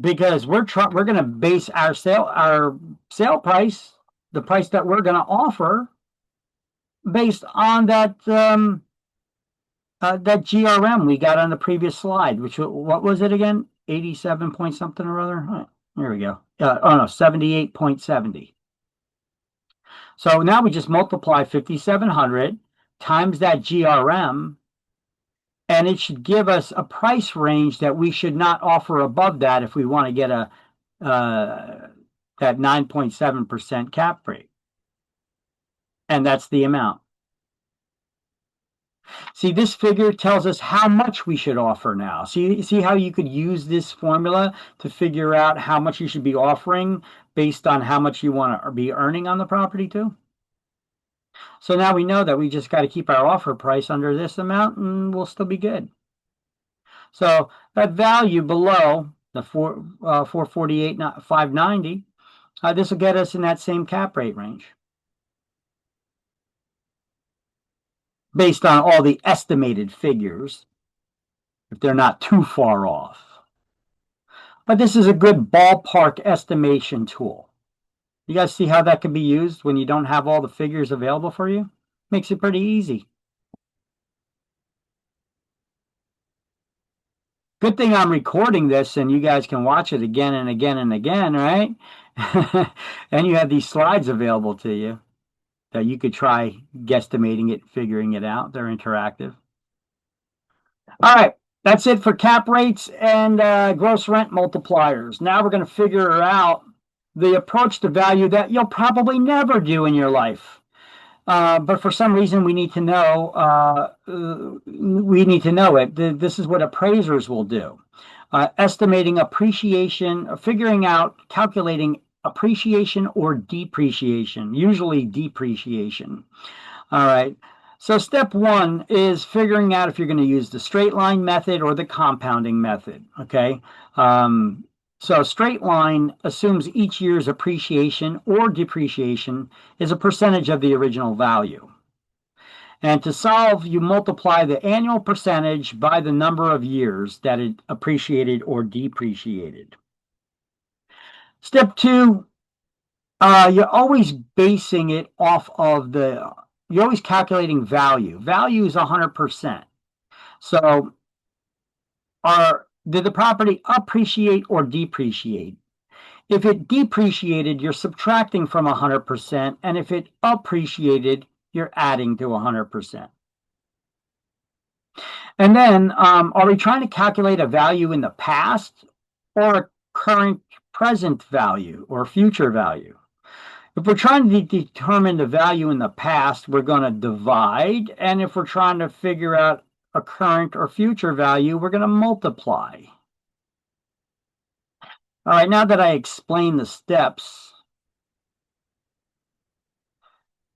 because we're going to base our sale price, the price that we're going to offer, based on that that GRM we got on the previous slide, which, what was it again? 87 point something or other. There we go. Oh no, 78.70. So now we just multiply 5,700 times that GRM, and it should give us a price range that we should not offer above that if we want to get a that 9.7% cap rate. And that's the amount. See, this figure tells us how much we should offer now. See how you could use this formula to figure out how much you should be offering based on how much you want to be earning on the property too? So now we know that we just got to keep our offer price under this amount and we'll still be good. So that value below the 448,590, this will get us in that same cap rate range, based on all the estimated figures, if they're not too far off. But this is a good ballpark estimation tool. You guys see how that can be used when you don't have all the figures available for you? Makes it pretty easy. Good thing I'm recording this and you guys can watch it again and again and again, right? And you have these slides available to you that you could try guesstimating it, figuring it out. They're interactive. All right, that's it for cap rates and gross rent multipliers. Now we're going to figure out the approach to value that you'll probably never do in your life. But for some reason, we need to know. It. This is what appraisers will do: estimating appreciation, calculating appreciation or depreciation. Usually depreciation. All right. So step 1 is figuring out if you're going to use the straight line method or the compounding method. Okay. So straight line assumes each year's appreciation or depreciation is a percentage of the original value. And to solve, you multiply the annual percentage by the number of years that it appreciated or depreciated. Step 2, you're always basing it off of you're always calculating value. Value is 100%. So did the property appreciate or depreciate? If it depreciated, you're subtracting from 100%, and if it appreciated, you're adding to 100%. And then, are we trying to calculate a value in the past or a current present value or future value? If we're trying to determine the value in the past, we're going to divide. And if we're trying to figure out a current or future value, we're going to multiply. All right, now that I explained the steps,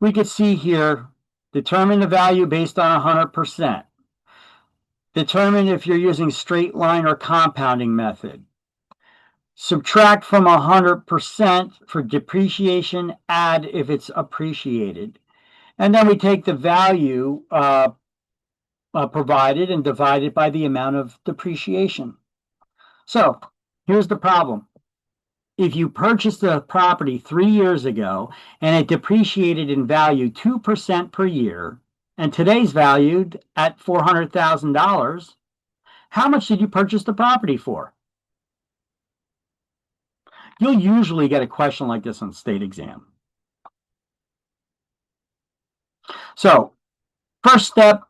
we could see here, determine the value based on 100%. Determine if you're using straight line or compounding method. Subtract from 100% for depreciation, add if it's appreciated. And then we take the value provided and divide it by the amount of depreciation. So here's the problem. If you purchased a property 3 years ago and it depreciated in value 2% per year, and today's valued at $400,000, how much did you purchase the property for? You'll usually get a question like this on state exam. So, first step,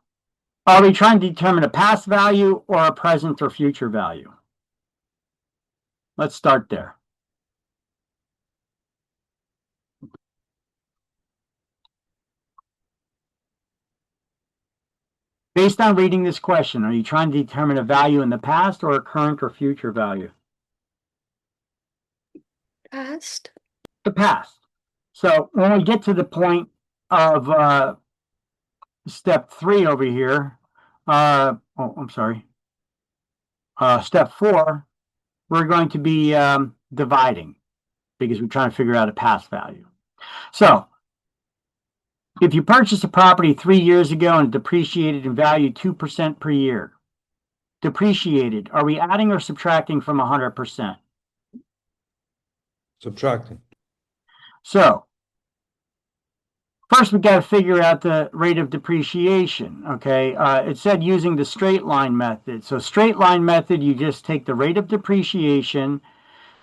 are we trying to determine a past value or a present or future value? Let's start there. Based on reading this question, are you trying to determine a value in the past or a current or future value? Past. The past. So when we get to the point of step 3 over here, step 4, we're going to be dividing because we're trying to figure out a past value. So if you purchased a property 3 years ago and depreciated in value 2% per year, depreciated, are we adding or subtracting from 100%? Subtracting. So first, we got to figure out the rate of depreciation, okay? It said using the straight line method. So straight line method, you just take the rate of depreciation,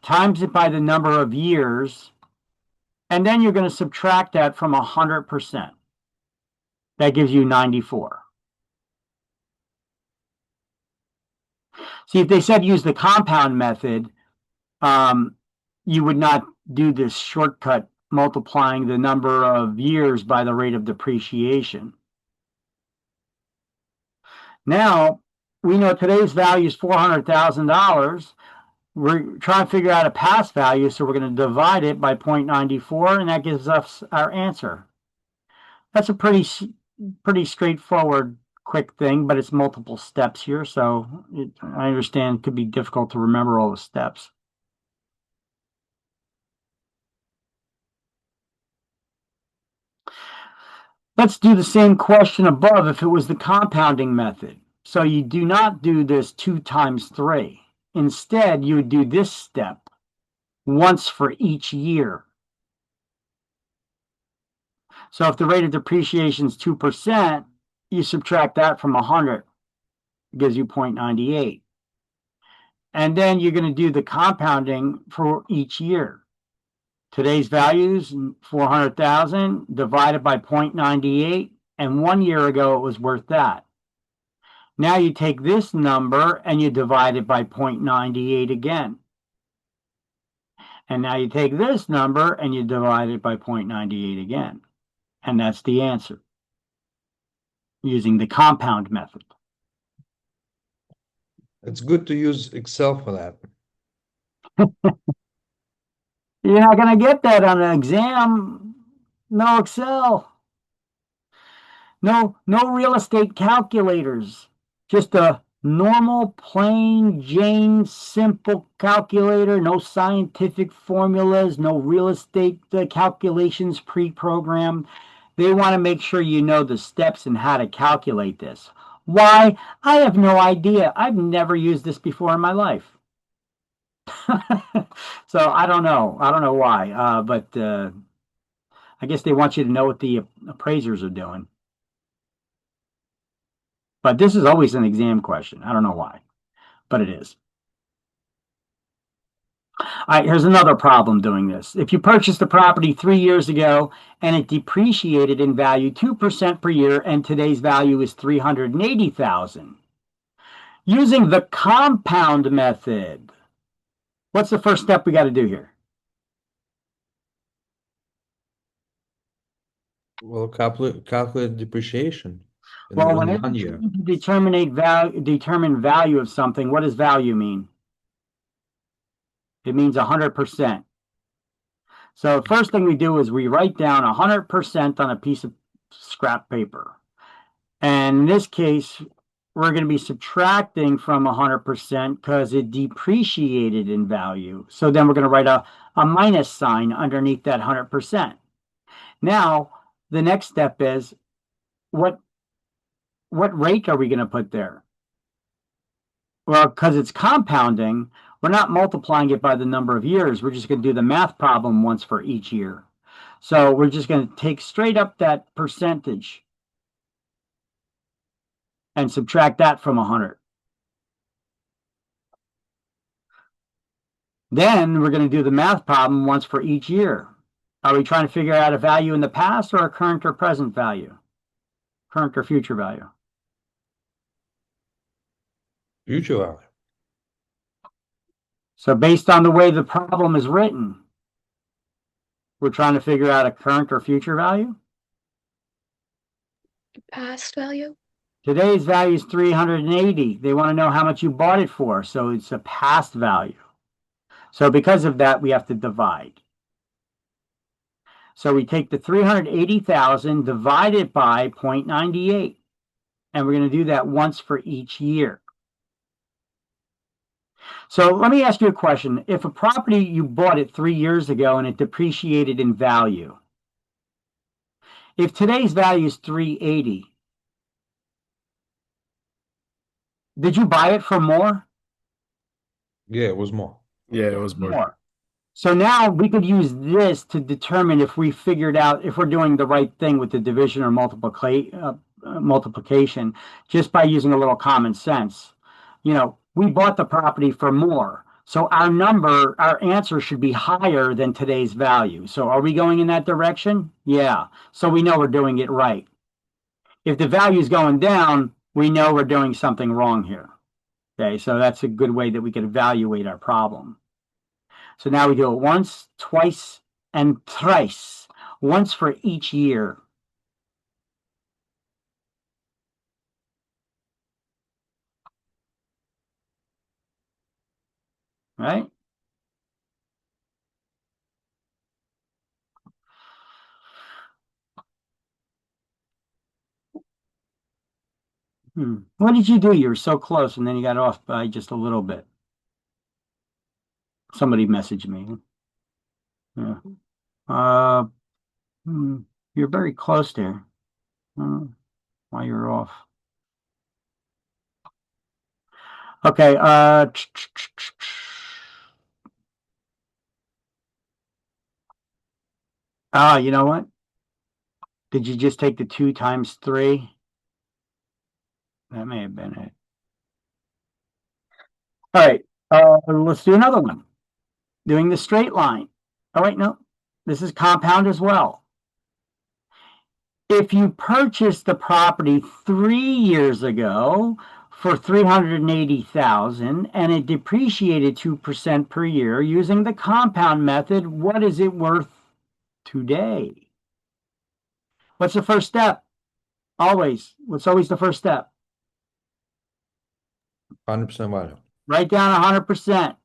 times it by the number of years, and then you're going to subtract that from 100%. That gives you 94. See, if they said use the compound method, you would not do this shortcut multiplying the number of years by the rate of depreciation. Now, we know today's value is $400,000. We're trying to figure out a past value, so we're going to divide it by 0.94, and that gives us our answer. That's a pretty straightforward, quick thing, but it's multiple steps here, so I understand it could be difficult to remember all the steps. Let's do the same question above if it was the compounding method. So you do not do this 2 times 3. Instead, you would do this step once for each year. So if the rate of depreciation is 2%, you subtract that from 100. It gives you 0.98. And then you're going to do the compounding for each year. Today's values, 400,000 divided by 0.98, and 1 year ago it was worth that. Now you take this number and you divide it by 0.98 again. And now you take this number and you divide it by 0.98 again. And that's the answer, using the compound method. It's good to use Excel for that. You're not going to get that on an exam. No Excel. No real estate calculators. Just a normal, plain Jane, simple calculator. No scientific formulas. No real estate calculations pre-programmed. They want to make sure you know the steps and how to calculate this. Why? I have no idea. I've never used this before in my life. So I don't know. I don't know why. But I guess they want you to know what the appraisers are doing. But this is always an exam question. I don't know why, but it is. All right, here's another problem doing this. If you purchased the property 3 years ago and it depreciated in value 2% per year, and today's value is $380,000. Using the compound method, what's the first step we got to do here? Well, calculate depreciation in Well, one whenever you year. determine value of something, what does value mean? It means 100%. So first thing we do is we write down 100% on a piece of scrap paper. And in this case, we're going to be subtracting from 100% because it depreciated in value. So then we're going to write a minus sign underneath that 100%. Now, the next step is what rate are we going to put there? Well, because it's compounding, we're not multiplying it by the number of years. We're just going to do the math problem once for each year. So we're just going to take straight up that percentage and subtract that from 100. Then we're going to do the math problem once for each year. Are we trying to figure out a value in the past or a current or present value? Current or future value? Future value. So based on the way the problem is written, we're trying to figure out a current or future value? Past value? Today's value is 380. They want to know how much you bought it for, so it's a past value. So because of that, we have to divide. So we take the 380,000 divided by 0.98, and we're going to do that once for each year. So let me ask you a question. If a property, you bought it 3 years ago and it depreciated in value, if today's value is 380, did you buy it for more? Yeah, it was more. Yeah, it was more. So now we could use this to determine if we figured out if we're doing the right thing with the division or multiplication, just by using a little common sense. You know, we bought the property for more. So our answer should be higher than today's value. So are we going in that direction? Yeah. So we know we're doing it right. If the value is going down, we know we're doing something wrong here. Okay, so that's a good way that we could evaluate our problem. So now we do it once, twice, and thrice, once for each year. Right? What did you do? You were so close, and then you got off by just a little bit. Somebody messaged me. Yeah. You're very close there. While you're off. Okay. You know what? Did you just take the 2 times 3? That may have been it. All right. Let's do another one. Doing the straight line. Oh, wait, no. This is compound as well. If you purchased the property 3 years ago for 380,000 and it depreciated 2% per year using the compound method, what is it worth today? What's the first step? What's always the first step? 100% value. Write down 100%.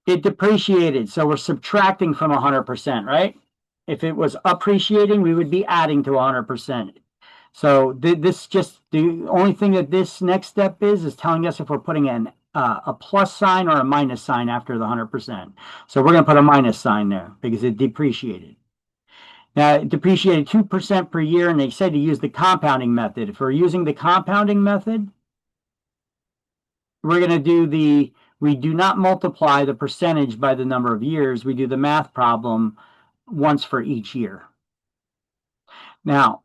It depreciated, so we're subtracting from 100%, right? If it was appreciating, we would be adding to 100%. So this just, the only thing that this next step is telling us if we're putting a plus sign or a minus sign after the 100%. So we're going to put a minus sign there because it depreciated. Now, it depreciated 2% per year, and they said to use the compounding method. If we're using the compounding method, we're going to we do not multiply the percentage by the number of years. We do the math problem once for each year. Now,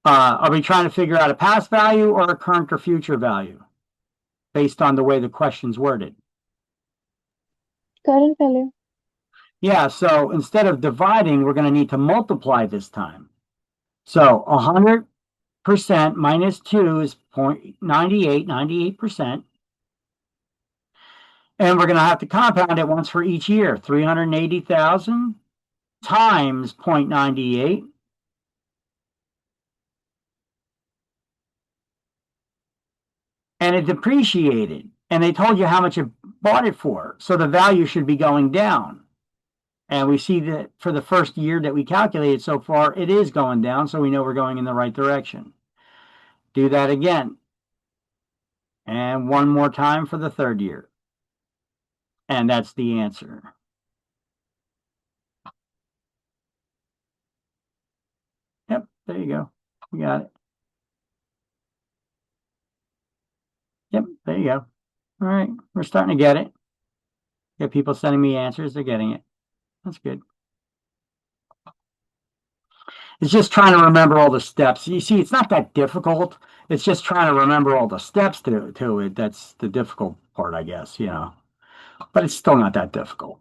are we trying to figure out a past value or a current or future value based on the way the question's worded? Current value. Yeah, so instead of dividing, we're going to need to multiply this time. So 100% minus 2 is 0.98, 98%. And we're going to have to compound it once for each year. 380,000 times 0.98. And it depreciated. And they told you how much you bought it for. So the value should be going down. And we see that for the first year that we calculated so far, it is going down. So we know we're going in the right direction. Do that again. And one more time for the third year. And that's the answer. Yep, there you go. You got it. Yep, there you go. All right, we're starting to get it. Get people sending me answers, they're getting it. That's good. It's just trying to remember all the steps. You see, it's not that difficult. It's just trying to remember all the steps to it. That's the difficult part, I guess, you know. But it's still not that difficult.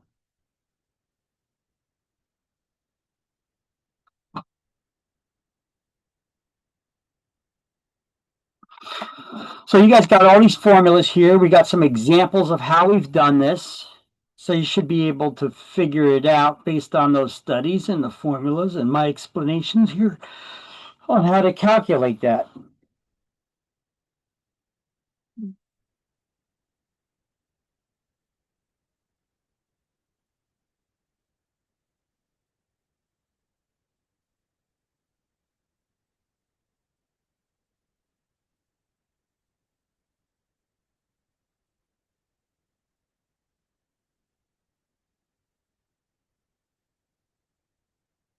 So you guys got all these formulas here. We got some examples of how we've done this. So you should be able to figure it out based on those studies and the formulas and my explanations here on how to calculate that.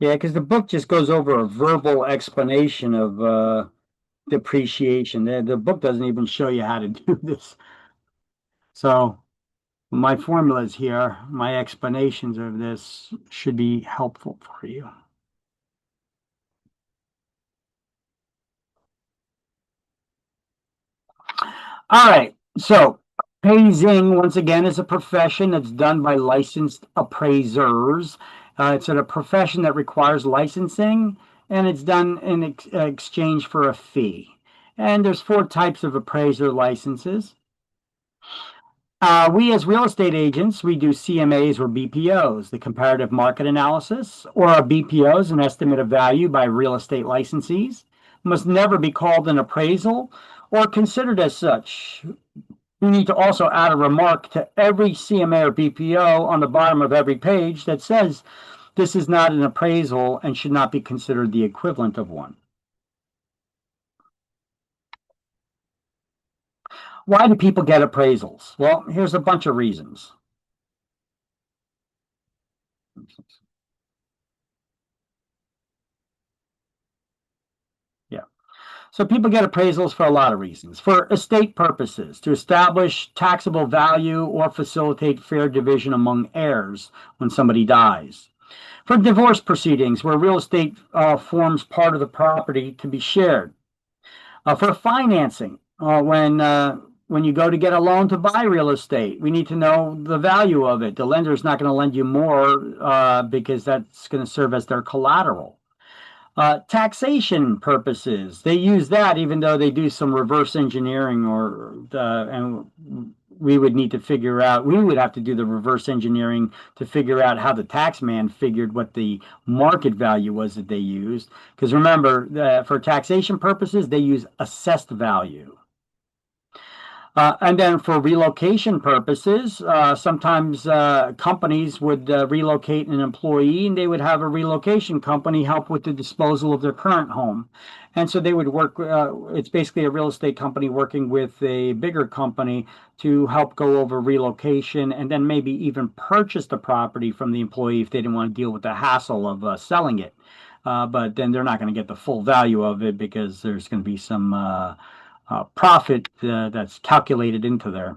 Yeah, because the book just goes over a verbal explanation of depreciation. The book doesn't even show you how to do this. So my formulas here, my explanations of this should be helpful for you. All right, so appraising, once again, is a profession that's done by licensed appraisers. It's a profession that requires licensing, and it's done in exchange for a fee. And there's 4 types of appraiser licenses. We as real estate agents, we do CMAs or BPOs, the comparative market analysis, or a BPO is an estimate of value by real estate licensees. Must never be called an appraisal or considered as such. We need to also add a remark to every CMA or BPO on the bottom of every page that says this is not an appraisal and should not be considered the equivalent of one. Why do people get appraisals? Well, here's a bunch of reasons. Yeah. So people get appraisals for a lot of reasons. For estate purposes, to establish taxable value or facilitate fair division among heirs when somebody dies. For divorce proceedings, where real estate forms part of the property to be shared. For financing, when you go to get a loan to buy real estate, we need to know the value of it. The lender is not going to lend you more because that's going to serve as their collateral. Taxation purposes, they use that even though they do some reverse engineering and we would need to figure out, we would have to do the reverse engineering to figure out how the tax man figured what the market value was that they used. Because remember, for taxation purposes, they use assessed value. And then for relocation purposes, sometimes companies would relocate an employee and they would have a relocation company help with the disposal of their current home. And so they would work, it's basically a real estate company working with a bigger company to help go over relocation and then maybe even purchase the property from the employee if they didn't want to deal with the hassle of selling it. But then they're not going to get the full value of it because there's going to be some profit that's calculated into there.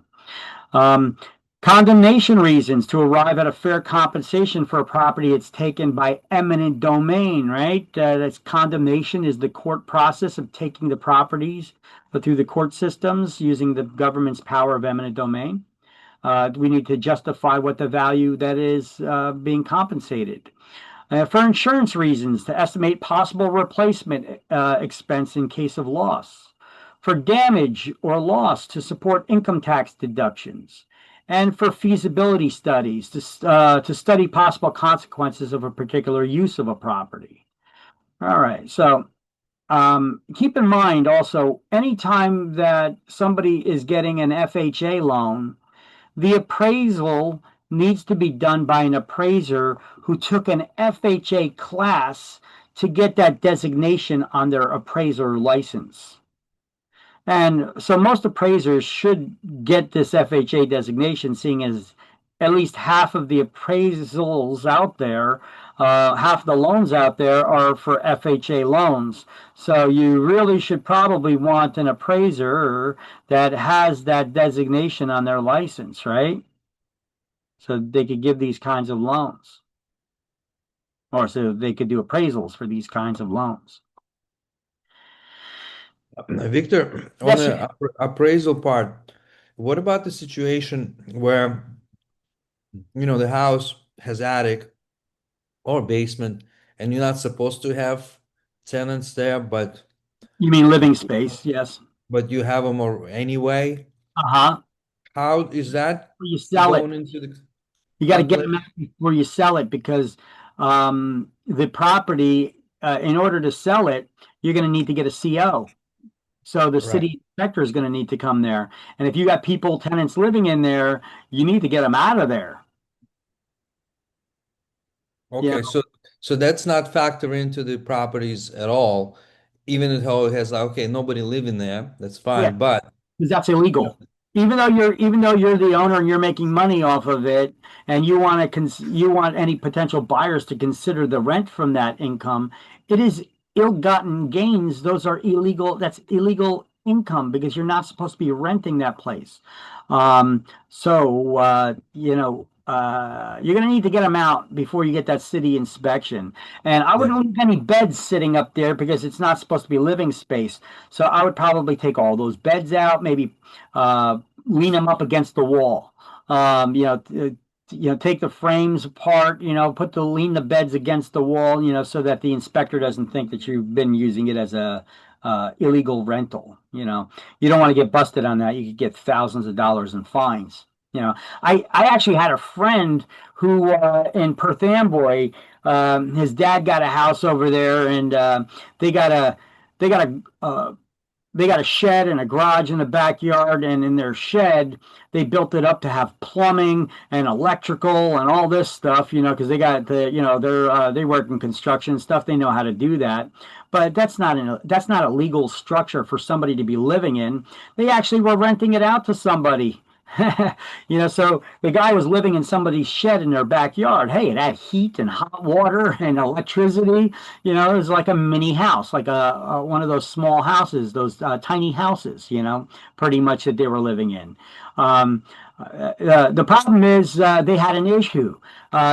Condemnation reasons to arrive at a fair compensation for a property it's taken by eminent domain, right? That's condemnation is the court process of taking the properties through the court systems using the government's power of eminent domain. We need to justify what the value that is being compensated. For insurance reasons, to estimate possible replacement expense in case of loss. For damage or loss, to support income tax deductions. And for feasibility studies, to study possible consequences of a particular use of a property. All right, so keep in mind also, anytime that somebody is getting an FHA loan, the appraisal needs to be done by an appraiser who took an FHA class to get that designation on their appraiser license. And so most appraisers should get this FHA designation, seeing as at least half of the appraisals out there, half the loans out there are for FHA loans. So you really should probably want an appraiser that has that designation on their license, right? So they could give these kinds of loans, or so they could do appraisals for these kinds of loans. Victor, on Yes, the sir. appraisal part, what about the situation where, the house has attic or basement and you're not supposed to have tenants there, but You mean living space? Yes. you have them or anyway? Uh-huh. How is that You sell it. going into the You got to get calculation? them out before you sell it, because the property, in order to sell it, you're going to need to get a CO. So the Right. city inspector is going to need to come there. And if you got people, tenants living in there, you need to get them out of there. Yeah. Okay, so that's not factor into the properties at all, even though it has okay, nobody living there, that's Yeah. fine, but Because that's illegal. Even though you're the owner and you're making money off of it, and you want you want any potential buyers to consider the rent from that income, it is ill-gotten gains. Those are illegal. That's illegal income, because you're not supposed to be renting that place. You're going to need to get them out before you get that city inspection. And I wouldn't leave any beds sitting up there, because it's not supposed to be living space. So I would probably take all those beds out, maybe lean them up against the wall. Take the frames apart, lean the beds against the wall, so that the inspector doesn't think that you've been using it as a illegal rental. You don't want to get busted on that. You could get thousands of dollars in fines. I actually had a friend who in Perth Amboy, his dad got a house over there, and they got a they got a they got a shed and a garage in the backyard, and in their shed they built it up to have plumbing and electrical and all this stuff, because they got they work in construction stuff. They know how to do that. But that's not a legal structure for somebody to be living in. They actually were renting it out to somebody. So the guy was living in somebody's shed in their backyard. Hey, it had heat and hot water and electricity. It was like a mini house, like a one of those small houses, those tiny houses, pretty much, that they were living in. The problem is they had an issue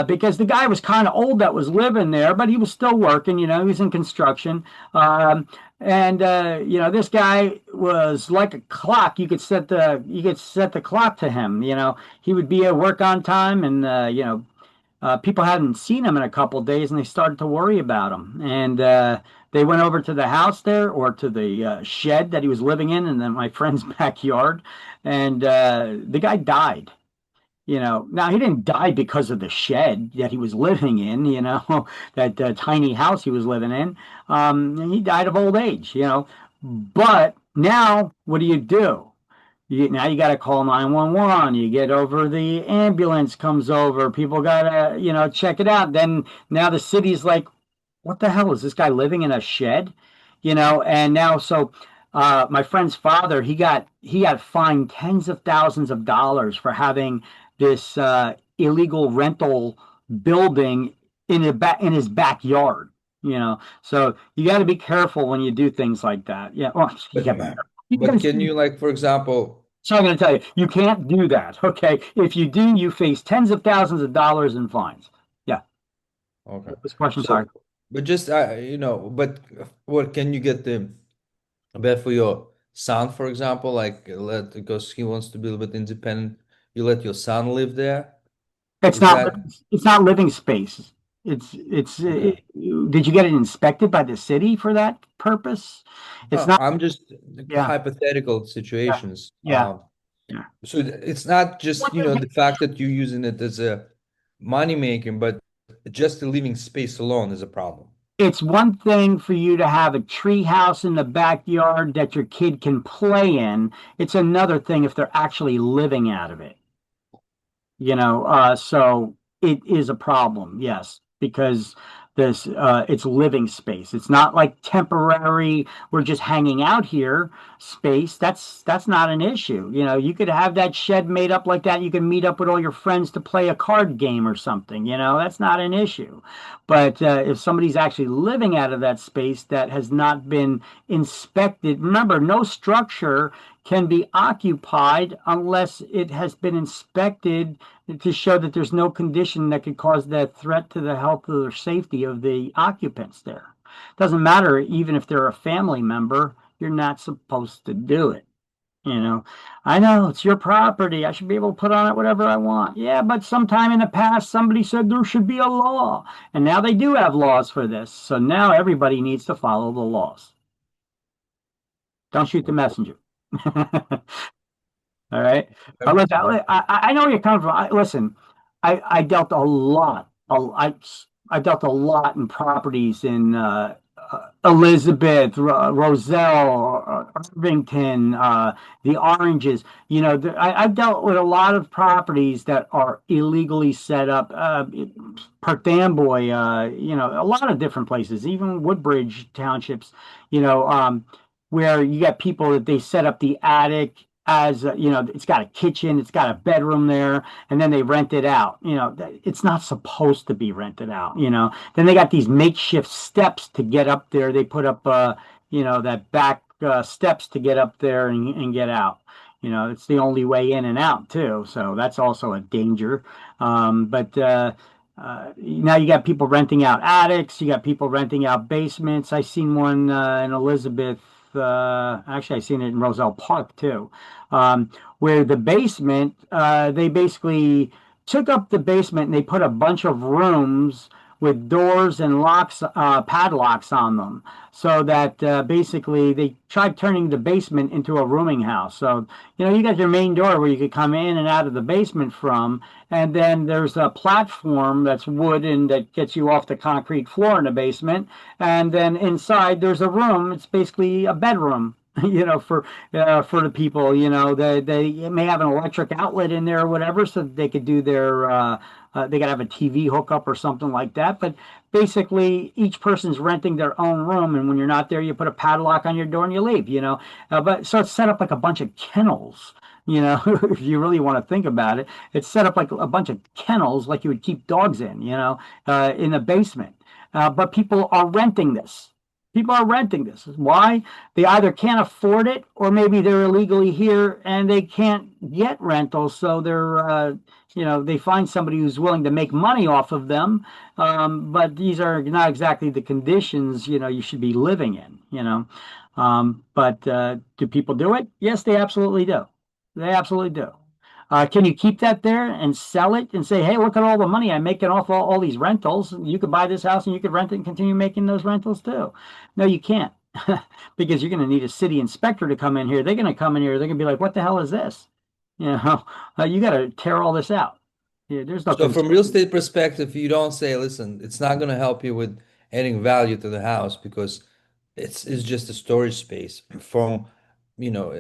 because the guy was kind of old that was living there, but he was still working. He was in construction. This guy was like a clock. You could set the clock to him. He would be at work on time, and people hadn't seen him in a couple of days, and they started to worry about him. And they went over to the house there, or to the shed that he was living in then my friend's backyard, and the guy died. Now he didn't die because of the shed that he was living in, that tiny house he was living in. He died of old age. But now what do? Now you got to call 911. You get over, the ambulance comes over. People got to, check it out. Then now the city's like, what the hell is this guy living in a shed? And now, so my friend's father, he got fined tens of thousands of dollars for having this illegal rental building in his backyard. So you got to be careful when you do things like that. Yeah, well, you gotta be careful. But can you, like, for example, So I'm going to tell you, you can't do that. Okay, if you do, you face tens of thousands of dollars in fines. Yeah. okay, This question, so, sorry. but just but what can you get the bed for your son, for example, like because he wants to be a little bit independent? you let your son live there? It's Is not, that it's not living space. okay? Did you get it inspected by the city for that purpose? It's not, I'm just yeah, hypothetical yeah, situations. yeah, yeah. So it's not just, the fact that you're using it as a money making, but just the living space alone is a problem. It's one thing for you to have a tree house in the backyard that your kid can play in. It's another thing if they're actually living out of it. So it is a problem, yes, because this it's living space. It's not like temporary, we're just hanging out here space. That's not an issue. You could have that shed made up like that. You can meet up with all your friends to play a card game or something. That's not an issue. But if somebody's actually living out of that space that has not been inspected, remember, no structure can be occupied unless it has been inspected to show that there's no condition that could cause that threat to the health or safety of the occupants there. Doesn't matter, even if they're a family member, you're not supposed to do it. I know it's your property. I should be able to put on it whatever I want. Yeah, but sometime in the past, somebody said there should be a law. And now they do have laws for this. So now everybody needs to follow the laws. Don't shoot the messenger. All right. Listen, I know where you're coming from. Listen, I dealt a lot. I dealt a lot in properties in Elizabeth, Roselle, Irvington, the Oranges. I've dealt with a lot of properties that are illegally set up. Perth Amboy, a lot of different places, even Woodbridge townships. Where you got people that they set up the attic as it's got a kitchen, it's got a bedroom there, and then they rent it out. It's not supposed to be rented out. Then they got these makeshift steps to get up there. They put up that back steps to get up there and get out. It's the only way in and out too, so that's also a danger. But now you got people renting out attics, you got people renting out basements. I seen one in Elizabeth. Actually, I seen it in Roselle Park too, where the basement, they basically took up the basement and they put a bunch of rooms with doors and locks, padlocks on them, so that basically they tried turning the basement into a rooming house. So, you got your main door where you could come in and out of the basement from, and then there's a platform that's wood and that gets you off the concrete floor in the basement. And then inside there's a room. It's basically a bedroom, for the people. They may have an electric outlet in there or whatever, so that they could do their they could have a TV hookup or something like that. But basically, each person's renting their own room, and when you're not there, you put a padlock on your door and you leave. But so it's set up like a bunch of kennels. If you really want to think about it, it's set up like a bunch of kennels, like you would keep dogs in. In the basement. But people are renting this. People are renting this. Why? They either can't afford it, or maybe they're illegally here and they can't get rentals. So they find somebody who's willing to make money off of them. But these are not exactly the conditions, you should be living in. But do people do it? Yes, they absolutely do. They absolutely do. Can you keep that there and sell it and say, hey, look at all the money I'm making off all these rentals. You could buy this house and you could rent it and continue making those rentals too. No, you can't. Because you're going to need a city inspector to come in here. They're going to come in here. They're going to be like, what the hell is this? You got to tear all this out. Yeah, there's no. So from real estate perspective, you don't say, listen, it's not going to help you with adding value to the house because it's just a storage space from,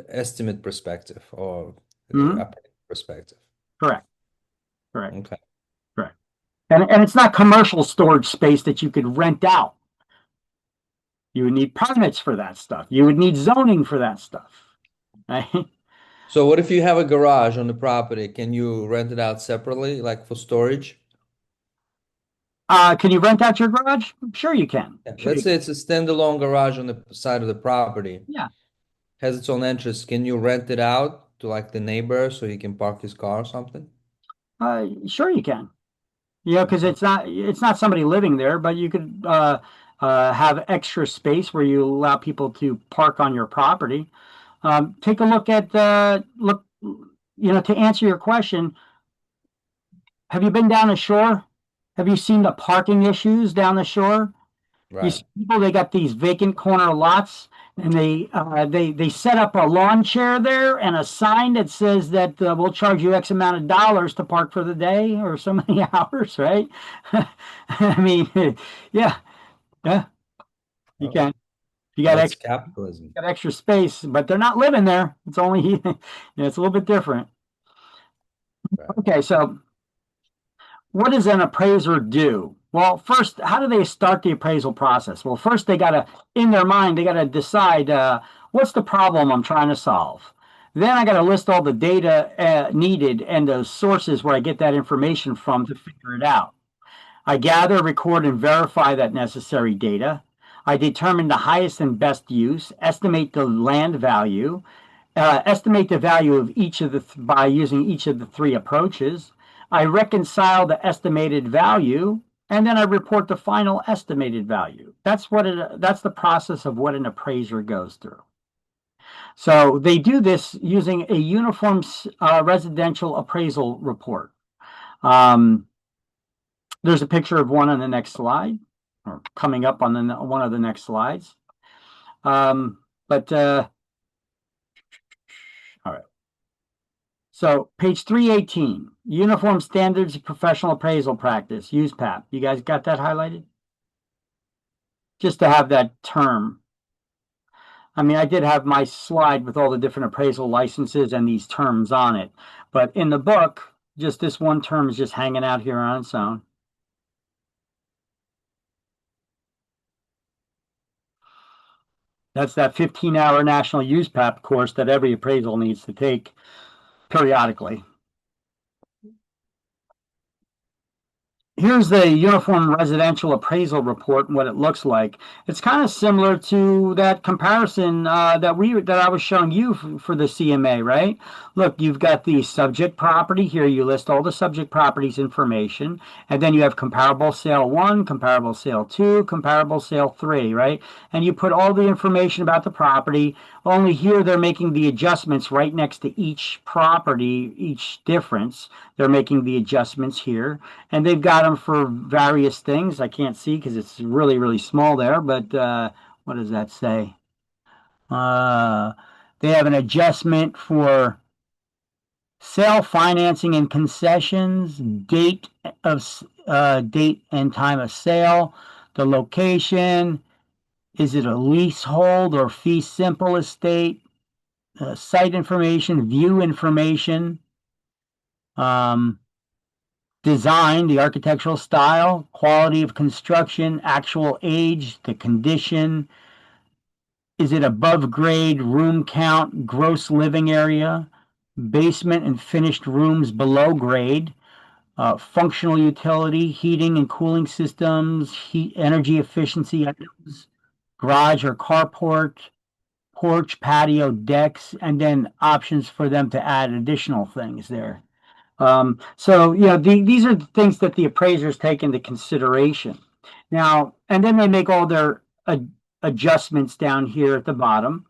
estimate perspective or Mhm. perspective. Correct. Correct. Okay. Correct. And it's not commercial storage space that you could rent out. You would need permits for that stuff. You would need zoning for that stuff. Right? So what if you have a garage on the property? Can you rent it out separately, like for storage? Can you rent out your garage? Sure you can. Yeah. Sure Let's say it's a standalone garage on the side of the property. Yeah. Has its own entrance. Can you rent it out to like the neighbor so he can park his car or something? Sure you can. Because it's not somebody living there, but you could have extra space where you allow people to park on your property. Take a look at to answer your question, have you been down the shore? Have you seen the parking issues down the shore? You Right. see people, they got these vacant corner lots, and they set up a lawn chair there and a sign that says that we'll charge you X amount of dollars to park for the day or so many hours, right? I mean, yeah, yeah, you Oh, can. You got that's extra, capitalism. got extra space, but they're not living there. It's only, it's a little bit different. Right. Okay, so what does an appraiser do? Well, first, how do they start the appraisal process? Well, first they got to, in their mind, they got to decide what's the problem I'm trying to solve. Then I got to list all the data needed and the sources where I get that information from to figure it out. I gather, record, and verify that necessary data. I determine the highest and best use, estimate the land value, estimate the value of each of the by using each of the three approaches. I reconcile the estimated value, and then I report the final estimated value. That's the process of what an appraiser goes through. So they do this using a uniform residential appraisal report. There's a picture of one on the next slide, or coming up on one of the next slides. But all right. So page 318, Uniform Standards of Professional Appraisal Practice, USPAP. You guys got that highlighted? Just to have that term. I mean, I did have my slide with all the different appraisal licenses and these terms on it, but in the book, just this one term is just hanging out here on its own. That's that 15-hour national USPAP course that every appraisal needs to take periodically. Here's the Uniform Residential Appraisal Report and what it looks like. It's kind of similar to that comparison that I was showing you for the CMA, right? Look, you've got the subject property here. You list all the subject properties information, and then you have comparable sale 1, comparable sale 2, comparable sale 3, right? And you put all the information about the property. Only here they're making the adjustments right next to each property, each difference. They're making the adjustments here, and they've got them for various things. I can't see because it's really, really small there, but what does that say? They have an adjustment for sale financing and concessions, date and time of sale, the location, is it a leasehold or fee simple estate, site information, view information, design, the architectural style, quality of construction, actual age, the condition, is it above grade, room count, gross living area, basement and finished rooms below grade, functional utility, heating and cooling systems, heat energy efficiency items, garage or carport, porch, patio, decks, and then options for them to add additional things there. So, these are the things that the appraisers take into consideration. Now, and then they make all their adjustments down here at the bottom.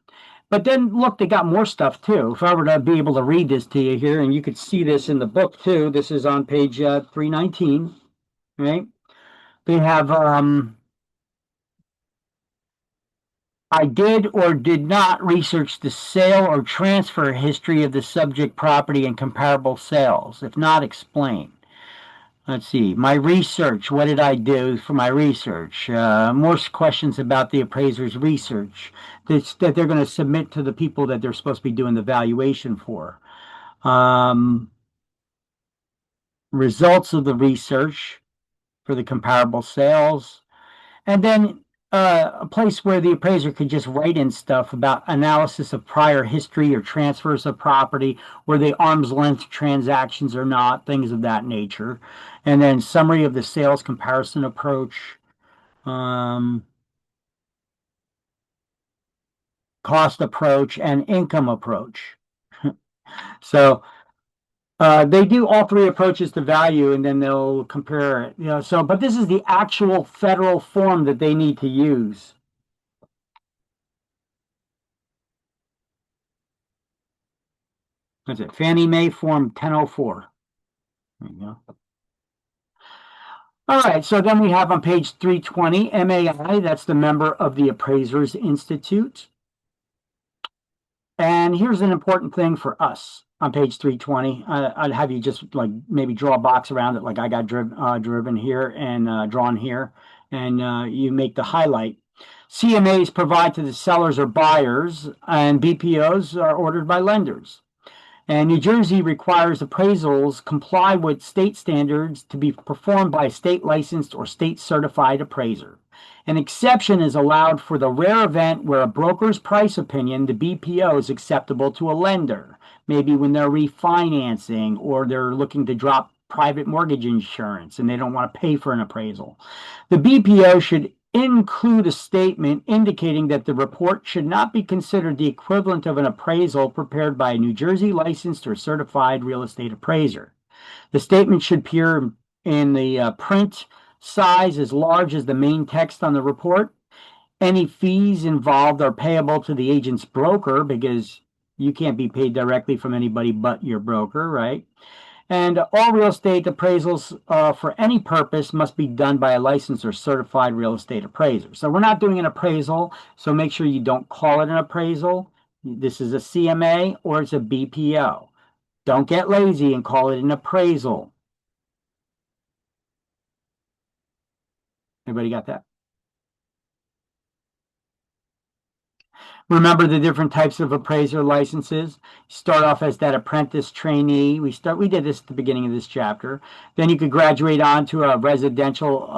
But then look, they got more stuff too. If I were to be able to read this to you here, and you could see this in the book too, this is on page 319, right? They have I did or did not research the sale or transfer history of the subject property and comparable sales. If not, explain. Let's see. My research. What did I do for my research? More questions about the appraiser's research that they're going to submit to the people that they're supposed to be doing the valuation for. Results of the research for the comparable sales. And then a place where the appraiser could just write in stuff about analysis of prior history or transfers of property, were they arm's length transactions or not, things of that nature. And then summary of the sales comparison approach, cost approach, and income approach. So they do all three approaches to value, and then they'll compare it. But this is the actual federal form that they need to use. That's it. Fannie Mae Form 1004. There you go. All right, so then we have on page 320, MAI, that's the member of the Appraisers Institute. And here's an important thing for us on page 320. I'd have you just like maybe draw a box around it like I got driven here and drawn here, and you make the highlight. CMAs provide to the sellers or buyers, and BPOs are ordered by lenders. And New Jersey requires appraisals comply with state standards to be performed by a state licensed or state certified appraiser. An exception is allowed for the rare event where a broker's price opinion, the BPO, is acceptable to a lender, maybe when they're refinancing or they're looking to drop private mortgage insurance and they don't want to pay for an appraisal. The BPO should include a statement indicating that the report should not be considered the equivalent of an appraisal prepared by a New Jersey licensed or certified real estate appraiser. The statement should appear in the print size as large as the main text on the report. Any fees involved are payable to the agent's broker because you can't be paid directly from anybody but your broker, right? And all real estate appraisals for any purpose must be done by a licensed or certified real estate appraiser. So we're not doing an appraisal, so make sure you don't call it an appraisal. This is a CMA or it's a BPO. Don't get lazy and call it an appraisal. Everybody got that? Remember the different types of appraiser licenses. Start off as that apprentice trainee. We did this at the beginning of this chapter. Then you could graduate on to a residential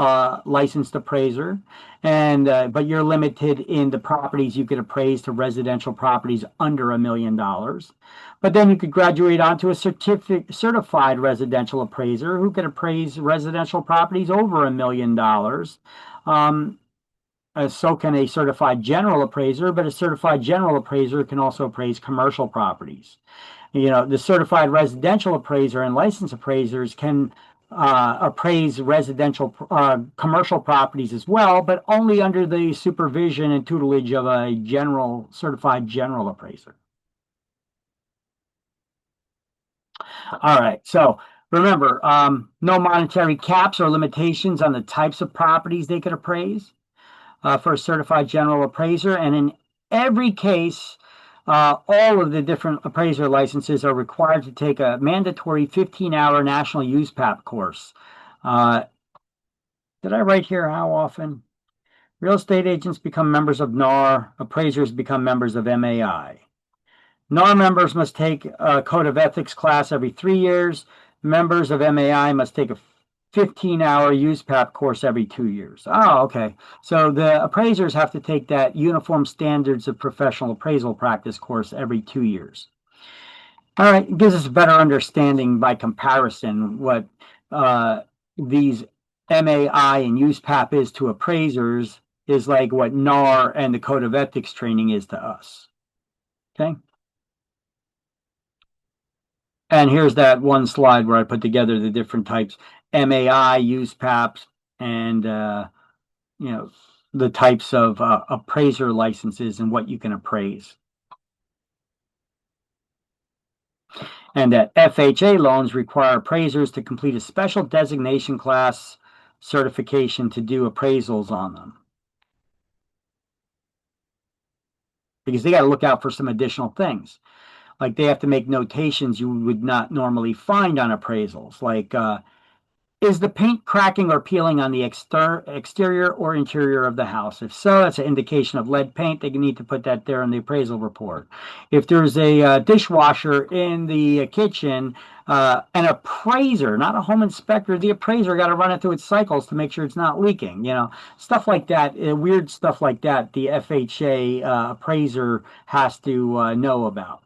licensed appraiser, and but you're limited in the properties you could appraise to residential properties under $1 million. But then you could graduate on to a certified residential appraiser who could appraise residential properties over $1 million. So can a certified general appraiser, but a certified general appraiser can also appraise commercial properties. You know, the certified residential appraiser and licensed appraisers can appraise residential commercial properties as well, but only under the supervision and tutelage of a certified general appraiser. All right, so remember, no monetary caps or limitations on the types of properties they could appraise. For a certified general appraiser, and in every case, all of the different appraiser licenses are required to take a mandatory 15-hour national USPAP course. Did I write here how often? Real estate agents become members of NAR, appraisers become members of MAI. NAR members must take a code of ethics class every 3 years. Members of MAI must take a 15-hour USPAP course every 2 years. Oh, okay. So the appraisers have to take that Uniform Standards of Professional Appraisal Practice course every 2 years. All right, it gives us a better understanding by comparison what these MAI and USPAP is to appraisers is like what NAR and the Code of Ethics training is to us. Okay? And here's that one slide where I put together the different types. MAI, USPAPs, and you know, the types of appraiser licenses and what you can appraise. And that FHA loans require appraisers to complete a special designation class certification to do appraisals on them. Because they got to look out for some additional things. Like they have to make notations you would not normally find on appraisals, like is the paint cracking or peeling on the exterior or interior of the house? If so, that's an indication of lead paint. They need to put that there in the appraisal report. If there's a dishwasher in the kitchen, an appraiser, not a home inspector, the appraiser got to run it through its cycles to make sure it's not leaking. You know, stuff like that, weird stuff like that, the FHA appraiser has to know about.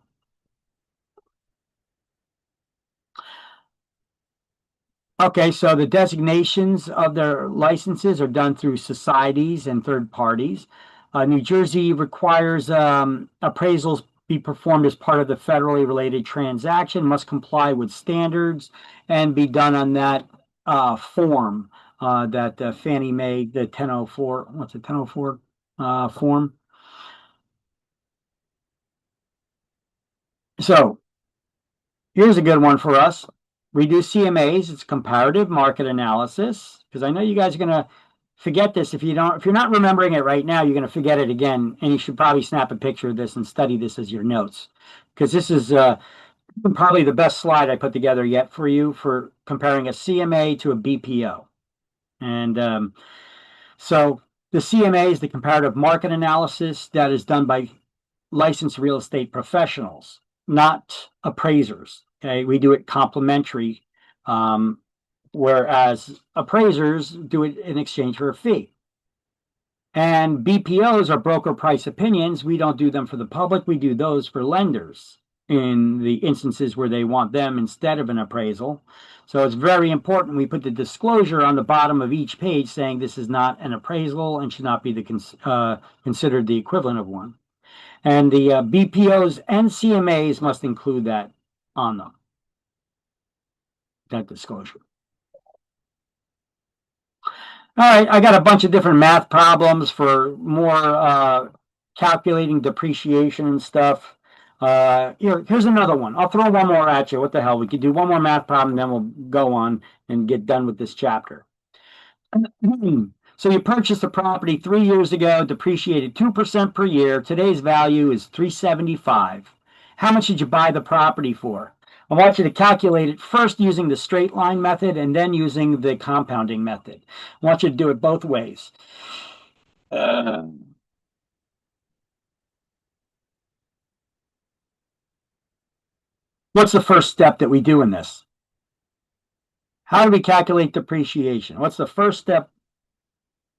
Okay, so the designations of their licenses are done through societies and third parties. New Jersey requires appraisals be performed as part of the federally related transaction, must comply with standards, and be done on that form that Fannie Mae, the 1004, what's it, 1004 form. So Here's a good one for us. We do CMAs. It's comparative market analysis, because I know you guys are going to forget this. If you're not remembering it right now, you're going to forget it again. And you should probably snap a picture of this and study this as your notes, because this is probably the best slide I put together yet for you for comparing a CMA to a BPO. And so the CMA is the comparative market analysis that is done by licensed real estate professionals, not appraisers. Okay, we do it complimentary, whereas appraisers do it in exchange for a fee. And BPOs are broker price opinions. We don't do them for the public. We do those for lenders in the instances where they want them instead of an appraisal. So it's very important we put the disclosure on the bottom of each page saying this is not an appraisal and should not be considered the equivalent of one. And the BPOs and CMAs must include that on them, that disclosure. All right, I got a bunch of different math problems for more calculating depreciation and stuff. Here's another one. I'll throw one more at you. What the hell? We could do one more math problem, then we'll go on and get done with this chapter. So you purchased a property 3 years ago, depreciated 2% per year. Today's value is $375. How much did you buy the property for? I want you to calculate it first using the straight line method and then using the compounding method. I want you to do it both ways. What's the first step that we do in this? How do we calculate depreciation? What's the first step?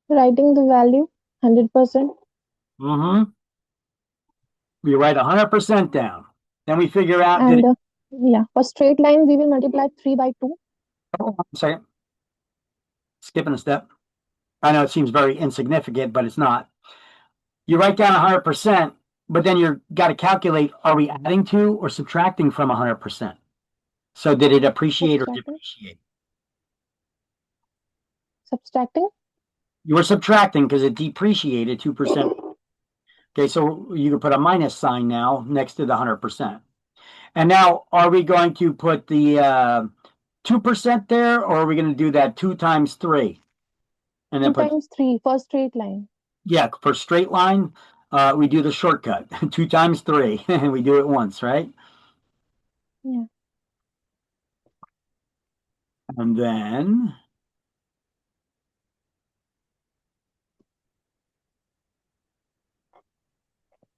Writing the value 100%. We write 100% down. Then we figure out that And yeah, for straight line, we will multiply 3 by 2. hold on a second. Skipping a step. I know it seems very insignificant, but it's not. You write down 100%, but then you've got to calculate, are we adding to or subtracting from 100%? So did it appreciate or Subtracting. depreciate? Subtracting. You were subtracting because it depreciated 2%. Okay, so you can put a minus sign now next to the 100%. And now, are we going to put the 2% there, or are we going to do that 2 times 3? And 2 then put, times 3 for straight line. yeah, for straight line, we do the shortcut, 2 times 3, and we do it once, right? Yeah. And then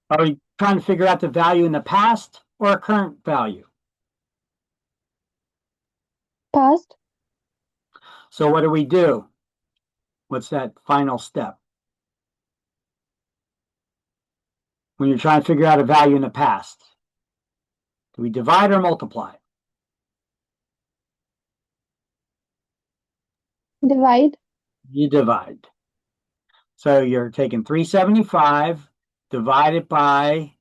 are we trying to figure out the value in the past or a current value? Past. So what do we do? What's that final step? When you're trying to figure out a value in the past, do we divide or multiply? Divide. You divide. So you're taking 375 divided by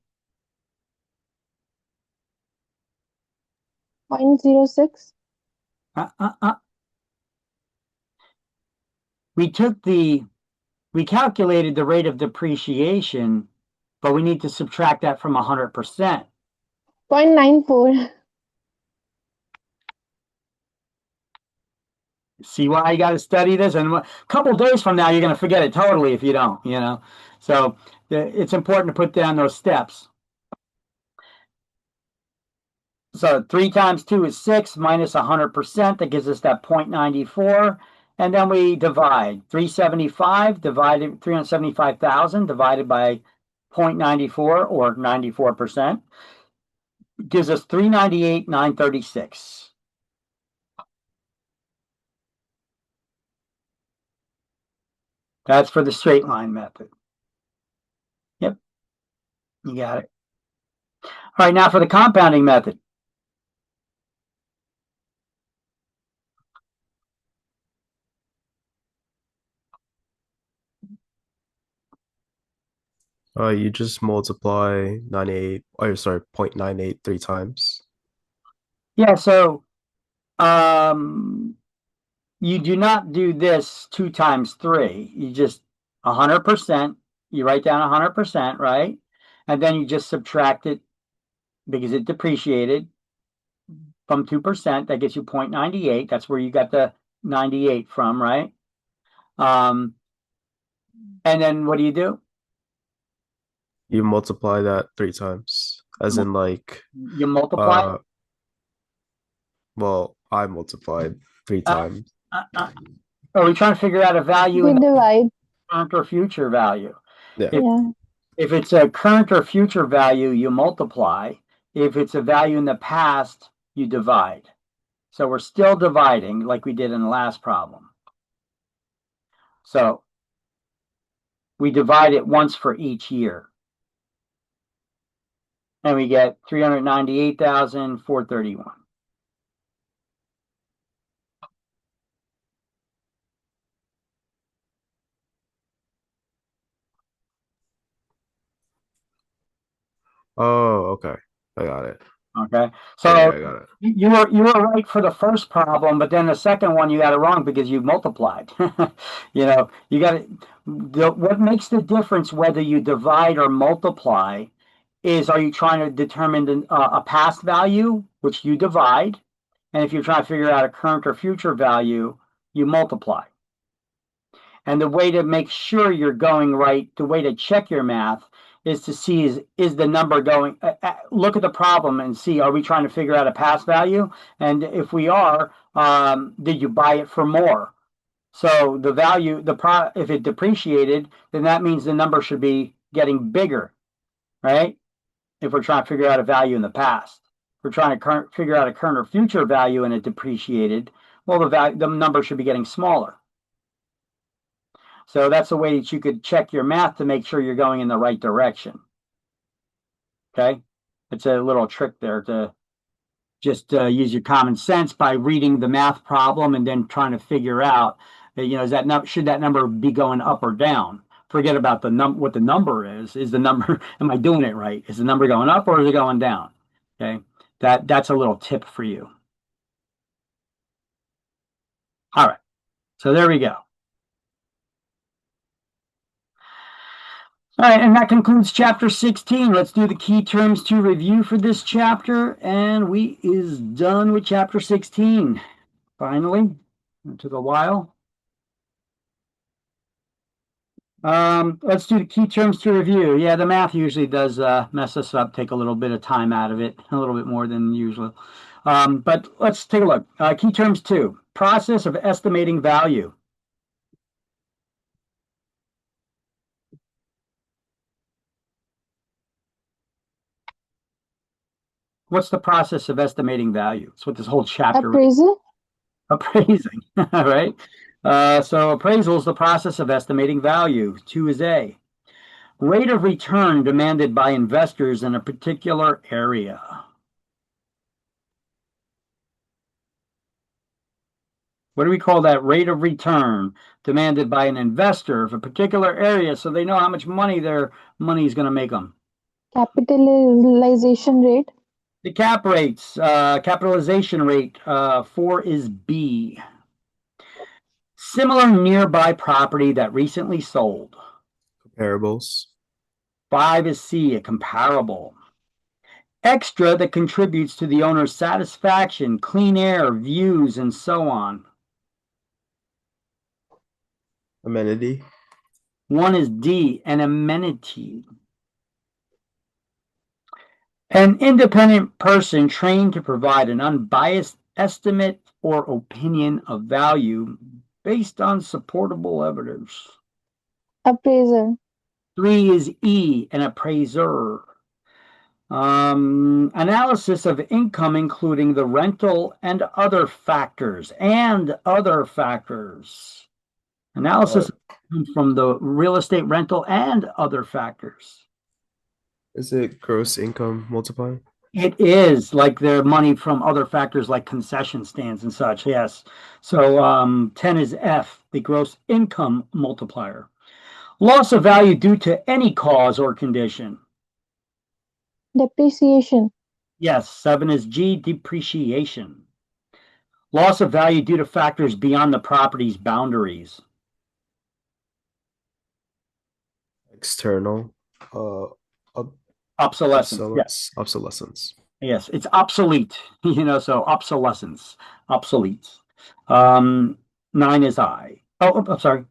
0.06. We calculated the rate of depreciation, but we need to subtract that from 100%. 0.94. See why you got to study this? And a couple of days from now, you're going to forget it totally if you don't, you know. So it's important to put down those steps. So 3 times 2 is 6 minus 100%. That gives us that 0.94. And then we divide 375 divided 375,000 divided by 0.94 or 94% gives us 398,936. That's for the straight line method. Yep, you got it. All right, now for the compounding method. You just multiply 0.98 3 times. Yeah, so you do not do this 2 times 3. You just 100%. You write down 100%, right? And then you just subtract it because it depreciated from 2%. That gets you 0.98. That's where you got the 98 from, right? And then what do? You multiply that 3 times, as in like, You multiply. well, I multiplied 3 times. Are we trying to figure out a value We in the divide. current or future value? Yeah. Yeah. If it's a current or future value, you multiply. If it's a value in the past, you divide. So we're still dividing like we did in the last problem. So we divide it once for each year. And we get 398,431. Oh, okay. I got it. Okay. So Yeah, I got it. you were right for the first problem, but then the second one you got it wrong because you multiplied. You got it. What makes the difference whether you divide or multiply is, are you trying to determine a past value, which you divide, and if you're trying to figure out a current or future value, you multiply. And the way to make sure you're going right, the way to check your math is to see is the number going, look at the problem and see, are we trying to figure out a past value? And if we are, did you buy it for more? So the value, if it depreciated, then that means the number should be getting bigger, right? If we're trying to figure out a value in the past. If we're trying to figure out a current or future value and it depreciated, well, the number should be getting smaller. So that's a way that you could check your math to make sure you're going in the right direction. Okay. It's a little trick there to just use your common sense by reading the math problem and then trying to figure out, should that number be going up or down? Forget about what the number is. Is the number, am I doing it right? Is the number going up or is it going down? Okay. That's a little tip for you. All right. So there we go. All right, and that concludes chapter 16. Let's do the key terms to review for this chapter, and we is done with chapter 16. Finally, it took a while. Let's do the key terms to review. Yeah, the math usually does mess us up, take a little bit of time out of it, a little bit more than usual. But let's take a look. Key terms 2, process of estimating value. What's the process of estimating value? That's what this whole chapter. Appraisal. Appraising, all right. So appraisal is the process of estimating value. 2 is A. Rate of return demanded by investors in a particular area. What do we call that? Rate of return demanded by an investor of a particular area so they know how much money their money is going to make them. Capitalization rate. The cap rates, capitalization rate, 4 is B. Similar nearby property that recently sold. Comparables. 5 is C, a comparable. Extra that contributes to the owner's satisfaction, clean air, views, and so on. Amenity. 1 is D, an amenity. An independent person trained to provide an unbiased estimate or opinion of value based on supportable evidence. Appraiser. 3 is E, an appraiser. Analysis of income, including the rental and other factors. Analysis from the real estate rental and other factors. Is it gross income multiplying? It is, like their money from other factors like concession stands and such, yes. So 10 is F, the gross income multiplier. Loss of value due to any cause or condition. Depreciation. Yes, 7 is G, depreciation. Loss of value due to factors beyond the property's boundaries. External. Obsolescence. Yes. Obsolescence. Yes, it's obsolete, so obsolescence, obsolete. 9 is I. Oh, I'm sorry.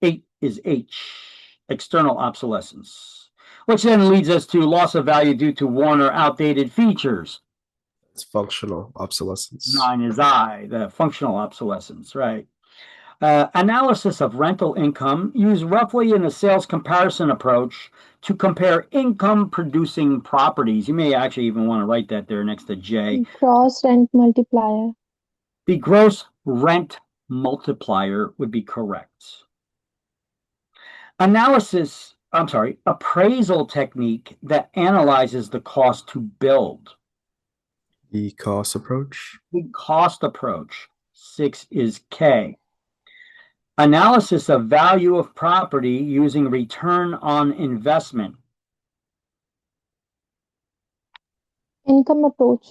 8 is H, external obsolescence, which then leads us to loss of value due to worn or outdated features. It's functional obsolescence. 9 is I, the functional obsolescence, right? Analysis of rental income used roughly in a sales comparison approach to compare income producing properties. You may actually even want to write that there next to J. Gross rent multiplier. The gross rent multiplier would be correct. Appraisal technique that analyzes the cost to build. The cost approach. The cost approach. 6 is K. Analysis of value of property using return on investment. Income approach.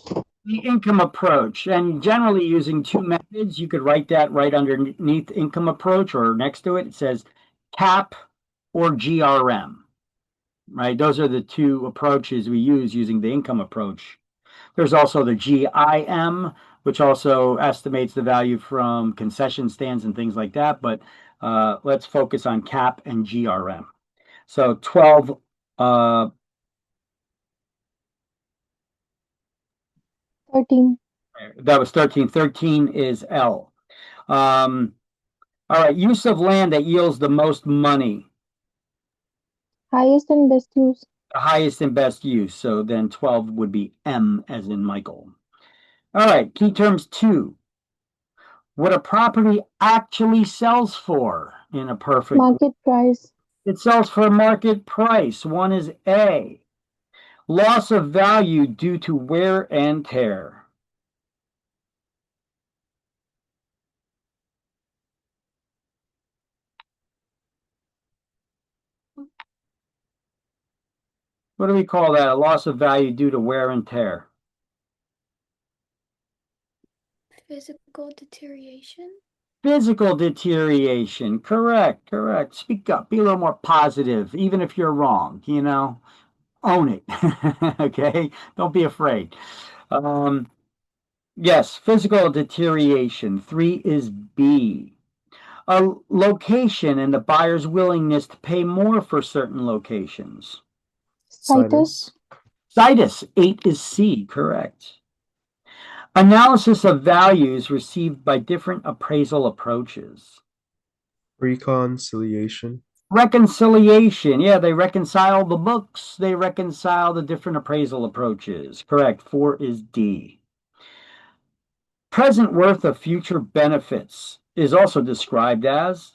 The income approach, and generally using 2 methods. You could write that right underneath income approach or next to it. It says CAP or GRM, right? Those are the 2 approaches we use using the income approach. There's also the GIM, which also estimates the value from concession stands and things like that. But let's focus on CAP and GRM. So 12, 13. that was 13. 13 is L. All right, use of land that yields the most money. Highest and best use. The highest and best use. So then 12 would be M as in Michael. All right, key terms 2. What a property actually sells for in a perfect. Market price. It sells for market price. 1 is A. Loss of value due to wear and tear. What do we call that? A loss of value due to wear and tear. Physical deterioration. Physical deterioration. Correct. Speak up. Be a little more positive, even if you're wrong, Own it. Okay? Don't be afraid. Yes, physical deterioration. 3 is B. A location and the buyer's willingness to pay more for certain locations. Situs. Situs. 8 is C. Correct. Analysis of values received by different appraisal approaches. Reconciliation. Reconciliation. Yeah, they reconcile the books. They reconcile the different appraisal approaches. Correct. 4 is D. Present worth of future benefits is also described as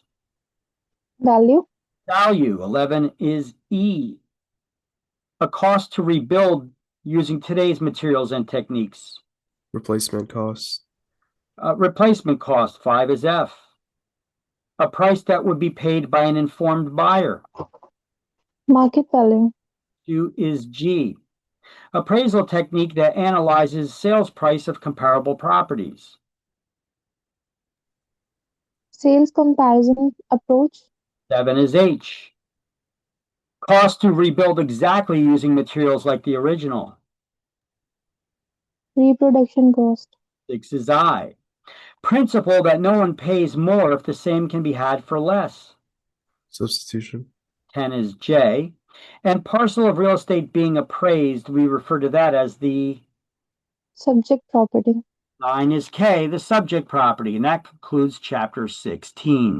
Value. value. 11 is E. A cost to rebuild using today's materials and techniques. Replacement cost. Replacement cost. 5 is F. A price that would be paid by an informed buyer. Market value. 2 is G. Appraisal technique that analyzes sales price of comparable properties. Sales comparison approach. 7 is H. Cost to rebuild exactly using materials like the original. Reproduction cost. 6 is I. Principle that no one pays more if the same can be had for less. Substitution. 10 is J. And parcel of real estate being appraised, we refer to that as the Subject property. 9 is K, the subject property, and that concludes chapter 16.